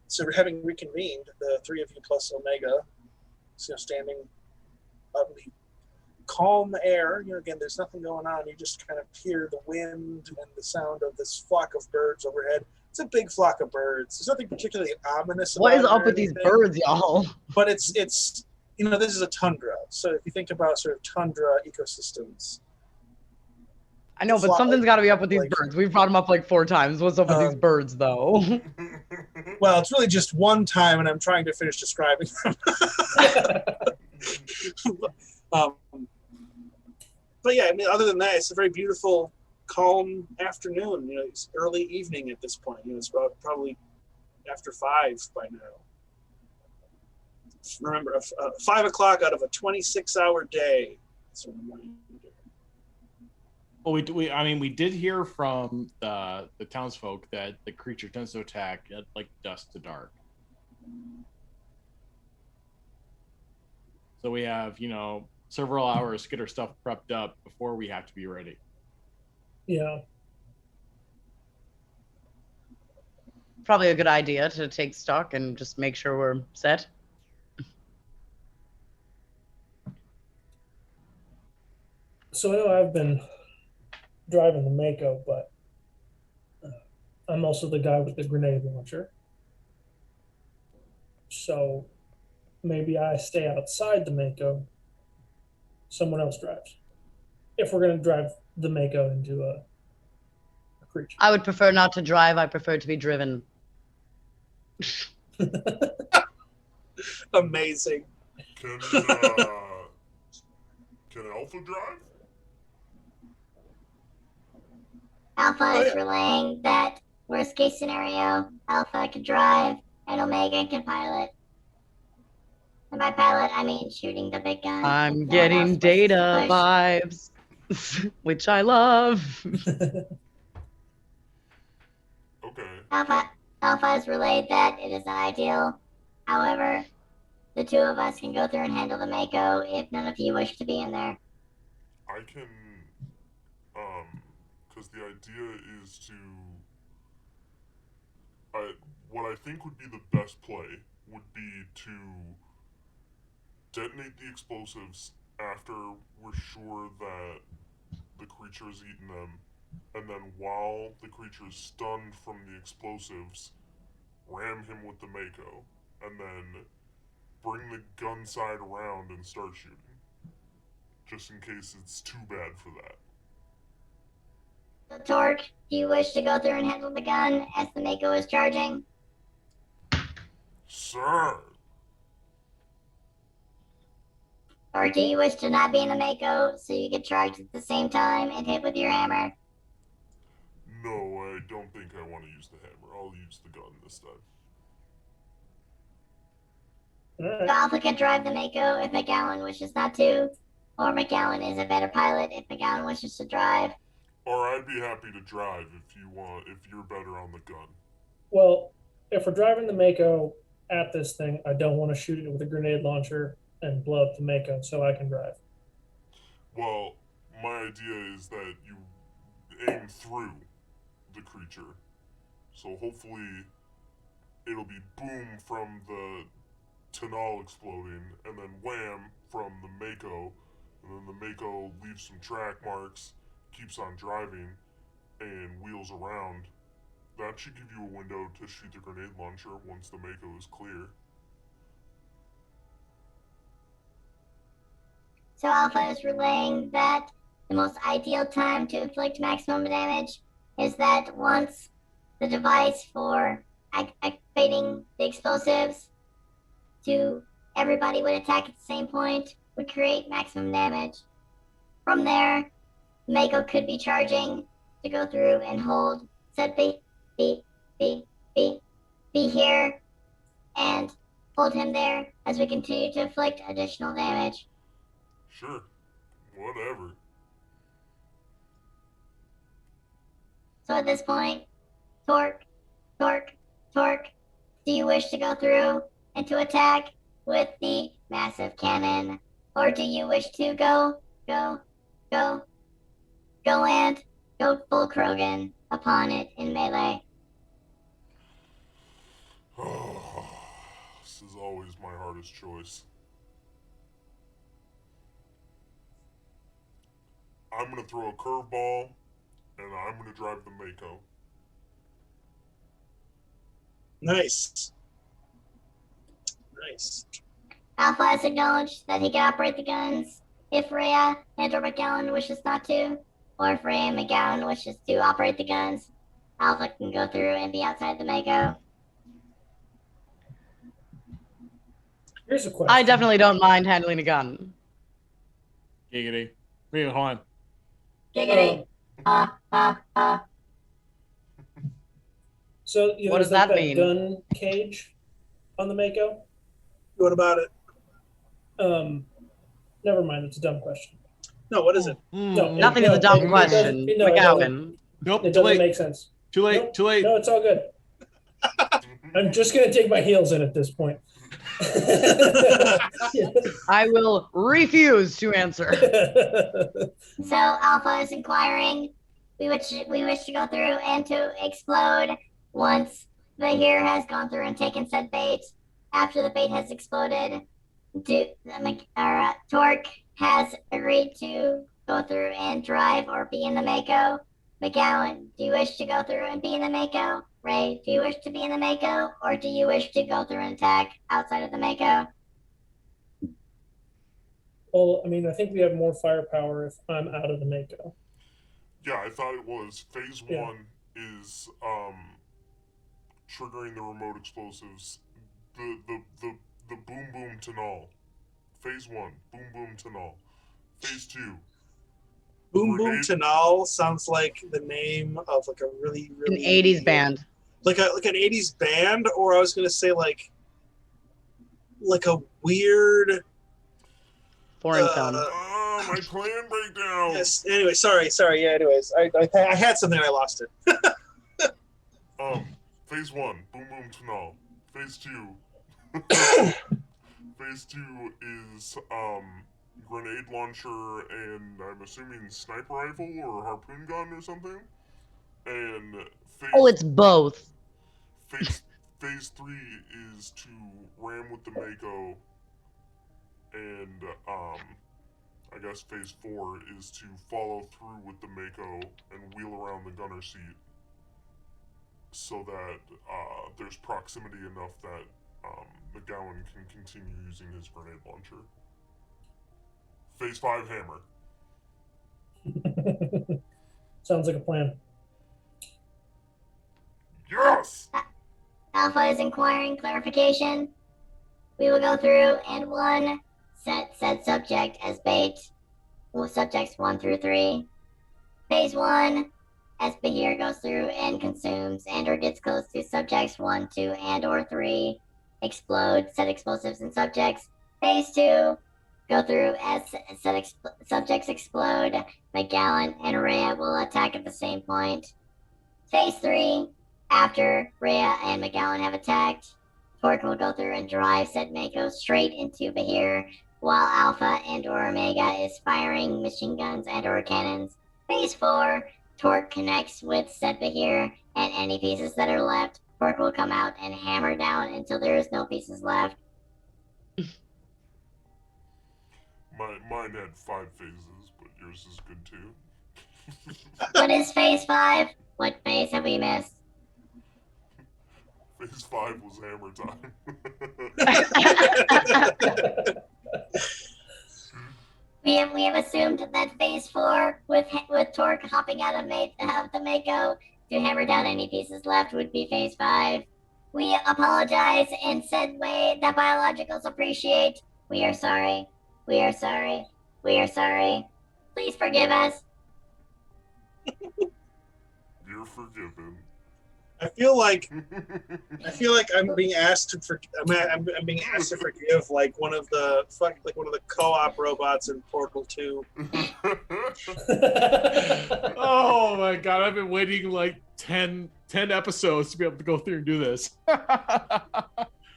So we're having reconvened, the three of you plus Omega, standing out in the calm air. Again, there's nothing going on. You just kind of hear the wind and the sound of this flock of birds overhead. It's a big flock of birds. There's nothing particularly ominous about it. What is up with these birds, y'all? But it's this is a tundra. So if you think about sort of tundra ecosystems. I know, but something's got to be up with these birds. We've brought them up like 4 times. What's up with these birds, though? Well, it's really just one time, and I'm trying to finish describing them. But yeah, I mean, other than that, it's a very beautiful, calm afternoon. It's early evening at this point. It's probably after 5 by now. Remember, 5 o'clock out of a 26-hour day. That's what I'm wanting to do. Well, we did hear from the townsfolk that the creature tends to attack at like dusk to dark. So we have, several hours to get our stuff prepped up before we have to be ready. Yeah. Probably a good idea to take stock and just make sure we're set. So I know I've been driving the Mako, but I'm also the guy with the grenade launcher. So maybe I stay outside the Mako. Someone else drives. If we're going to drive the Mako into a creature. I would prefer not to drive. I prefer to be driven. Amazing. Can Alpha drive? Alpha is relaying that worst case scenario, Alpha can drive and Omega can pilot. And by pilot, I mean shooting the big gun. I'm No getting one else data pushes vibes, which I love. Okay. Alpha has relayed that it is not ideal. However, the two of us can go through and handle the Mako if none of you wish to be in there. I can, because the idea is to, what I think would be the best play would be to detonate the explosives after we're sure that the creature has eaten them, and then while the creature is stunned from the explosives, ram him with the Mako, and then bring the gun side around and start shooting. Just in case it's too bad for that. So, Torque, do you wish to go through and handle the gun as the Mako is charging? Sir! Or do you wish to not be in the Mako so you can charge at the same time and hit with your hammer? No, I don't think I want to use the hammer. I'll use the gun this time. All right. Alpha can drive the Mako if McGowan wishes not to, or McGowan is a better pilot if McGowan wishes to drive. Or I'd be happy to drive if you're better on the gun. Well, if we're driving the Mako at this thing, I don't want to shoot it with a grenade launcher and blow up the Mako, so I can drive. Well, my idea is that you aim through the creature. So hopefully it'll be boom from the Tanal exploding, and then wham from the Mako, and then the Mako leaves some track marks, keeps on driving, and wheels around. That should give you a window to shoot the grenade launcher once the Mako is clear. So Alpha is relaying that the most ideal time to inflict maximum damage is that once the device for activating the explosives to everybody would attack at the same point would create maximum damage. From there, Mako could be charging to go through and hold said be here and hold him there as we continue to inflict additional damage. Sure. Whatever. So at this point, Torque, do you wish to go through and to attack with the massive cannon? Or do you wish to go and go full Krogan upon it in melee? This is always my hardest choice. I'm gonna throw a curveball, and I'm gonna drive the Mako. Nice. Alpha has acknowledged that he can operate the guns if Rhea and or McGowan wishes not to, or if Rhea and McGowan wishes to operate the guns, Alpha can go through and be outside the Mako. Here's a question. I definitely don't mind handling a gun. Giggity. Wait, hold on. Giggity. So What does there's that mean? Gun cage on the Mako. What about it? Never mind. It's a dumb question. No, what is it? No, Nothing is a dumb question. No, McGowan. Nope, It too doesn't late. make sense. Too late. Nope. Too late. No, it's all good. I'm just gonna take my heels in at this point. I will refuse to answer. So Alpha is inquiring. We wish to go through and to explode once Behir has gone through and taken said bait. After the bait has exploded, Torque has agreed to go through and drive or be in the Mako. McGowan, do you wish to go through and be in the Mako? Ray, do you wish to be in the Mako, or do you wish to go through and attack outside of the Mako? Well, I mean, I think we have more firepower if I'm out of the Mako. Yeah, I thought it was. Phase Yeah. 1 is triggering the remote explosives. The boom boom to null. Phase 1, boom boom to null. Phase 2. Boom Boom Grenade- Tanal sounds like the name of like a really An 80s band. like an 80s band, or I was gonna say like a weird Foreign film. Oh, my plan breakdown. yes. Anyway, sorry. Yeah. Anyways, I had something and I lost it. Phase 1, boom boom to null. Phase 2. Phase 2 is grenade launcher and I'm assuming sniper rifle or harpoon gun or something. And Oh, it's both. phase 3 is to ram with the Mako, and I guess phase 4 is to follow through with the Mako and wheel around the gunner seat so that there's proximity enough that McGowan can continue using his grenade launcher. Phase 5 hammer. Sounds like a plan. Yes! Alpha is inquiring clarification. We will go through and set subject as bait. Subjects 1 through 3. Phase 1, as Behir goes through and consumes and or gets close to subjects 1, 2, and or 3. Explode, set explosives in subjects. Phase 2, go through as subjects explode. McGowan and Rhea will attack at the same point. Phase 3, after Rhea and McGowan have attacked, Torque will go through and drive said Mako straight into Behir, while Alpha and or Omega is firing machine guns and or cannons. Phase 4, Torque connects with said Behir, and any pieces that are left, Torque will come out and hammer down until there is no pieces left. Mine had 5 phases, but yours is good too. What is Phase 5? What phase have we missed? Phase 5 was hammer time. We have assumed that Phase 4, with Torque hopping out of the Mako to hammer down any pieces left, would be Phase 5. We apologize in said way that biologicals appreciate. We are sorry. We are sorry. We are sorry. Please forgive us. You're forgiven. I feel like I'm being asked to I'm being asked to forgive like one of the co-op robots in Portal 2. Oh my god, I've been waiting like 10 episodes to be able to go through and do this. Oh,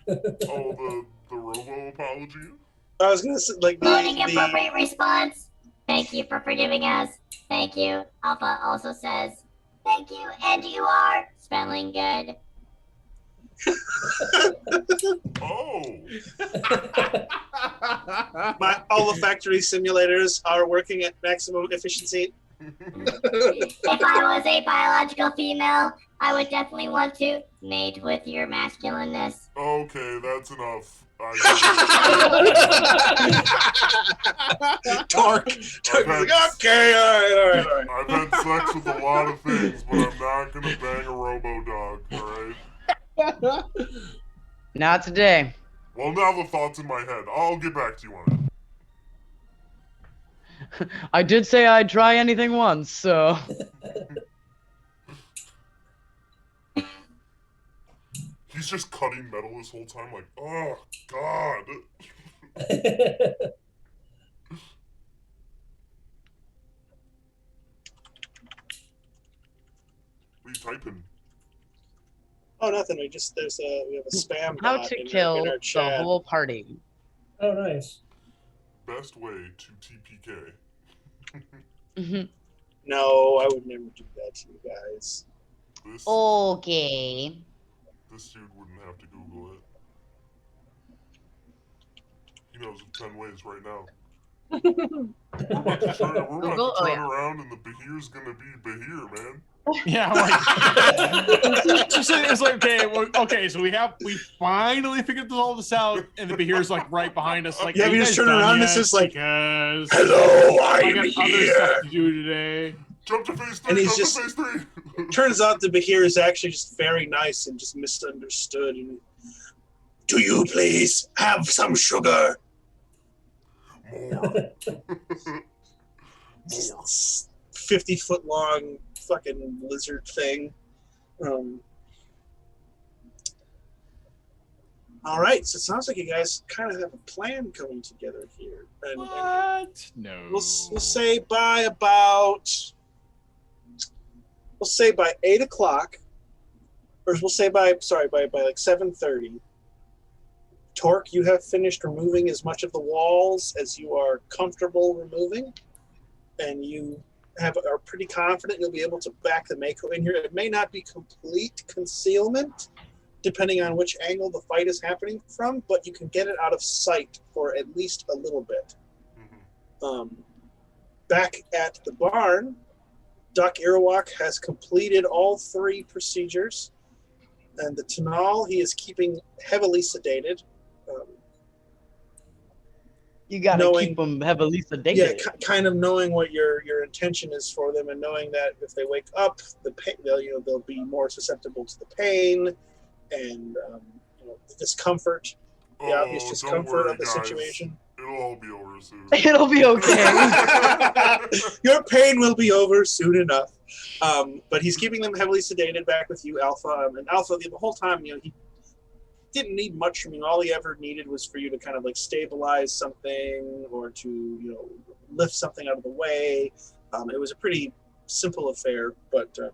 the robo apology? I was gonna say like Voting the appropriate response. Thank you for forgiving us. Thank you. Alpha also says, thank you, and you are spelling good. Oh! all the factory simulators are working at maximum efficiency. If I was a biological female, I would definitely want to mate with your masculineness. Okay, that's enough. Torque's like, okay, all right. I've had sex with a lot of things, but I'm not gonna bang a robo dog, alright? Not today. Well, now the thought's in my head. I'll get back to you on it. I did say I'd try anything once, so. He's just cutting metal this whole time, like, oh, God. What are you typing? Oh, nothing. We have a spam How bot to in kill our the chat. whole party. Oh, nice. Best way to TPK. No, I would never do that to you guys. This Okay. this dude wouldn't have to Google it. He knows it 10 ways right now. We're about to turn around and the Behir's gonna be Behir, man. Yeah, like it's like okay, so we finally figured all this out, and the Behir's like right behind us. Like, Yeah, we just turn around and it's just like, because hello, I I'm got other here. stuff to do today. Jump to phase 3. And he's jump just- to phase 3. Turns out the Behir is actually just very nice and just misunderstood. And, do you please have some sugar? More. 50-foot long fucking lizard thing. All right, so it sounds like you guys kind of have a plan coming together here. And What? No. we'll say by 8 o'clock, or we'll say by like 7:30. Torque, you have finished removing as much of the walls as you are comfortable removing, and you are pretty confident you'll be able to back the Mako in here. It may not be complete concealment, depending on which angle the fight is happening from, but you can get it out of sight for at least a little bit. Back at the barn, Doc Irawak has completed all 3 procedures, and the Tanal he is keeping heavily sedated. You gotta Knowing- keep them heavily sedated. Yeah, kind of knowing what your intention is for them, and knowing that if they wake up, the pain, they'll be more susceptible to the pain and the discomfort, the obvious don't discomfort worry, of the guys. situation. It'll all be over soon. It'll be okay. Your pain will be over soon enough. But he's keeping them heavily sedated back with you, Alpha. And Alpha, the whole time, he didn't need much from you. All he ever needed was for you to kind of like stabilize something or to, lift something out of the way. It was a pretty simple affair, but you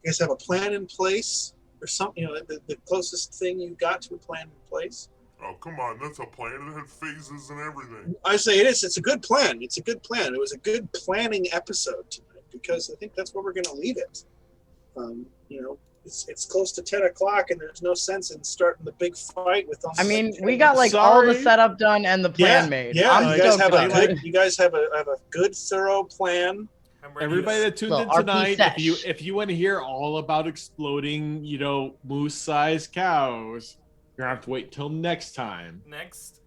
guys have a plan in place or something, the closest thing you got to a plan in place. Oh, come on. That's a plan. It had phases and everything. I say it is. It's a good plan. It's a good plan. It was a good planning episode tonight because I think that's where we're going to leave it. It's close to 10 o'clock and there's no sense in starting the big fight with all. I mean, we got like all the Sorry. setup done and the plan made. Yeah, I'm you guys stoked have a about it. good. You guys have a good, thorough plan. I'm ready Everybody that tuned Little in RP tonight, sesh. if you want to hear all about exploding, moose-sized cows, you're gonna have to wait till next time. Next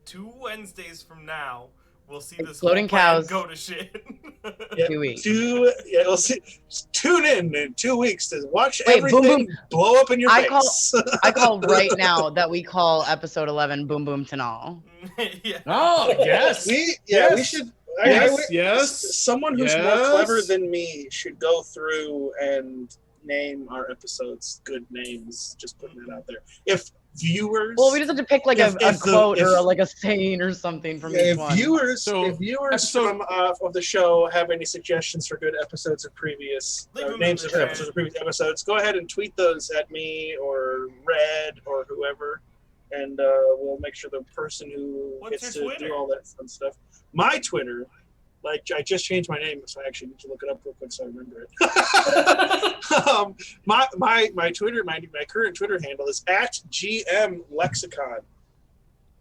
2 Wednesdays from now, we'll see this Exploding whole plan cows. go to shit. Yeah, 2 weeks. We'll see. Tune in 2 weeks to watch Wait, boom, everything blow up in your I face. I call right now that we call episode 11 Boom Boom Tanal. Yeah. Oh, yes. we Yes. should. Yes. Someone who's more Yes. clever than me should go through and name our episodes good names. Just putting that out there. If viewers, Well, we just have to pick like a If the- quote or if- like a saying or something from each if one. viewers, So, if viewers episode- from of the show have any suggestions for good episodes of previous Leave them in names the of chat. episodes of previous episodes, go ahead and tweet those at me or Red or whoever, and we'll make sure the person who What's gets your to do Twitter? all that fun stuff. My Twitter, I just changed my name, so I actually need to look it up real quick so I remember it. My Twitter, my current Twitter handle is @GMLexicon.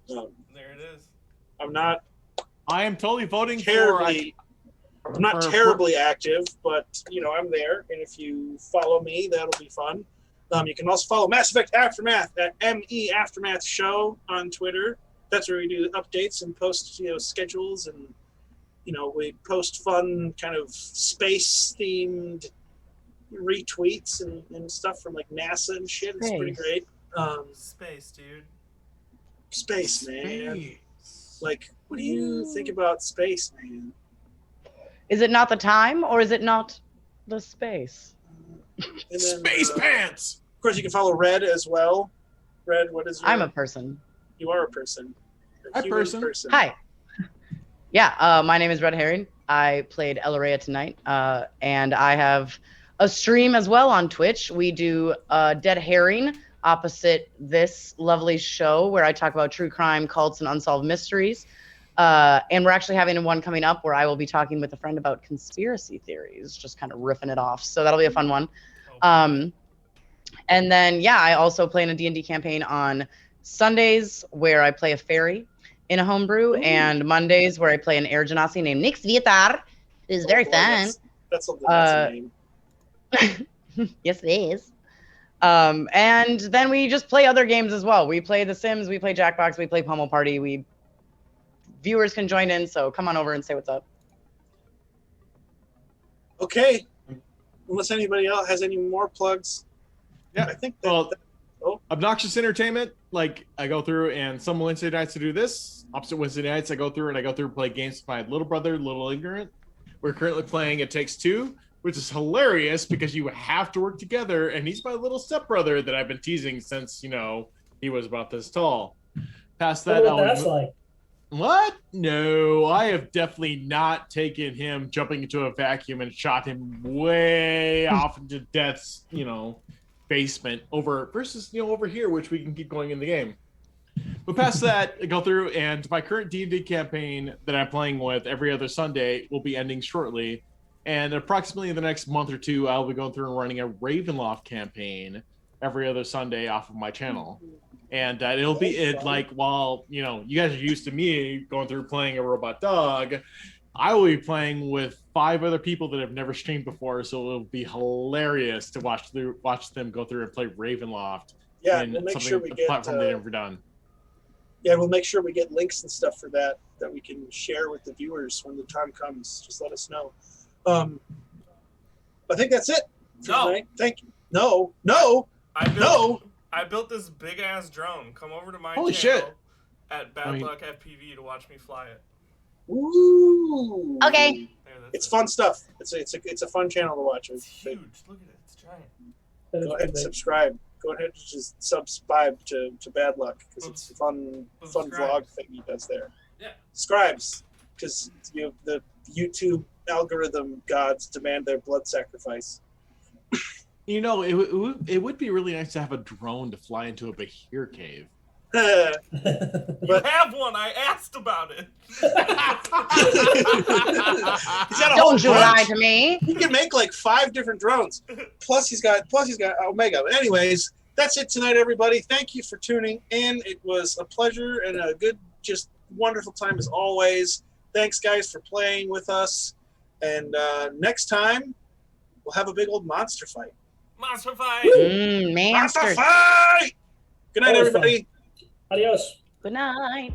There it is. I'm not I am totally voting terribly I'm not for- terribly active, but I'm there, and if you follow me, that'll be fun. You can also follow Mass Effect Aftermath at ME Aftermath Show on Twitter. That's where we do updates and post schedules, and we post fun kind of space themed retweets and stuff from like NASA and shit. It's pretty Space. great. Space, dude. Space, man. Space. Like, what do you think about space, man? Is it not the time or is it not the space? And then, Space pants. Of course, you can follow Red as well. Red, what is your... I'm a person. You are a person. Hi, human person. Hi. Yeah, my name is Red Herring. I played Elarea tonight, and I have a stream as well on Twitch. We do Dead Herring opposite this lovely show where I talk about true crime, cults, and unsolved mysteries. And we're actually having one coming up where I will be talking with a friend about conspiracy theories, just kind of riffing it off. So that'll be a fun one. And then, yeah, I also play in a D&D campaign on Sundays where I play a fairy in a homebrew, and Mondays where I play an air genasi named Nix Vietar. It is very fun. That's a name. Yes, it is. And then we just play other games as well. We play The Sims, we play Jackbox, we play Pummel Party. Viewers can join in, so come on over and say what's up. Okay. Unless anybody else has any more plugs. Yeah. I think Obnoxious Entertainment. Like, I go through, and some Wednesday nights I do this. Opposite Wednesday nights I go through and play games with my little brother, Little Ignorant. We're currently playing It Takes Two, which is hilarious because you have to work together, and he's my little stepbrother that I've been teasing since, he was about this tall. Past that, that's like. What? No, I have definitely not taken him jumping into a vacuum and shot him way off into death's, basement versus over here, which we can keep going in the game. But past that, I go through, and my current D&D campaign that I'm playing with every other Sunday will be ending shortly. And approximately in the next month or two, I'll be going through and running a Ravenloft campaign every other Sunday off of my channel. And it'll be while, you guys are used to me going through playing a robot dog, I will be playing with 5 other people that have never streamed before. So it'll be hilarious to watch them go through and play Ravenloft. Yeah, we'll make sure we get platform they've never done. Yeah, we'll make sure we get links and stuff for that we can share with the viewers when the time comes. Just let us know. I think that's it for tonight. Thank you. No. I built this big ass drone. Come over to my Holy channel shit. at Bad Luck FPV to watch me fly it. Ooh. Okay. It's fun stuff. It's a fun channel to watch. It's huge. Look at it. It's giant. Go ahead and subscribe. Go ahead and just subscribe to Bad Luck because it's a fun vlog thing he does there. Yeah. Scribes, because the YouTube algorithm gods demand their blood sacrifice. It would be really nice to have a drone to fly into a Behir cave. You have one. I asked about it. Don't you lie to me. He can make like 5 different drones. Plus he's got Omega. But anyways, that's it tonight, everybody. Thank you for tuning in. It was a pleasure and a good, just wonderful time as always. Thanks, guys, for playing with us. And next time, we'll have a big old monster fight. Monster fight! Monster fight! Good night, everybody. Adios. Good night.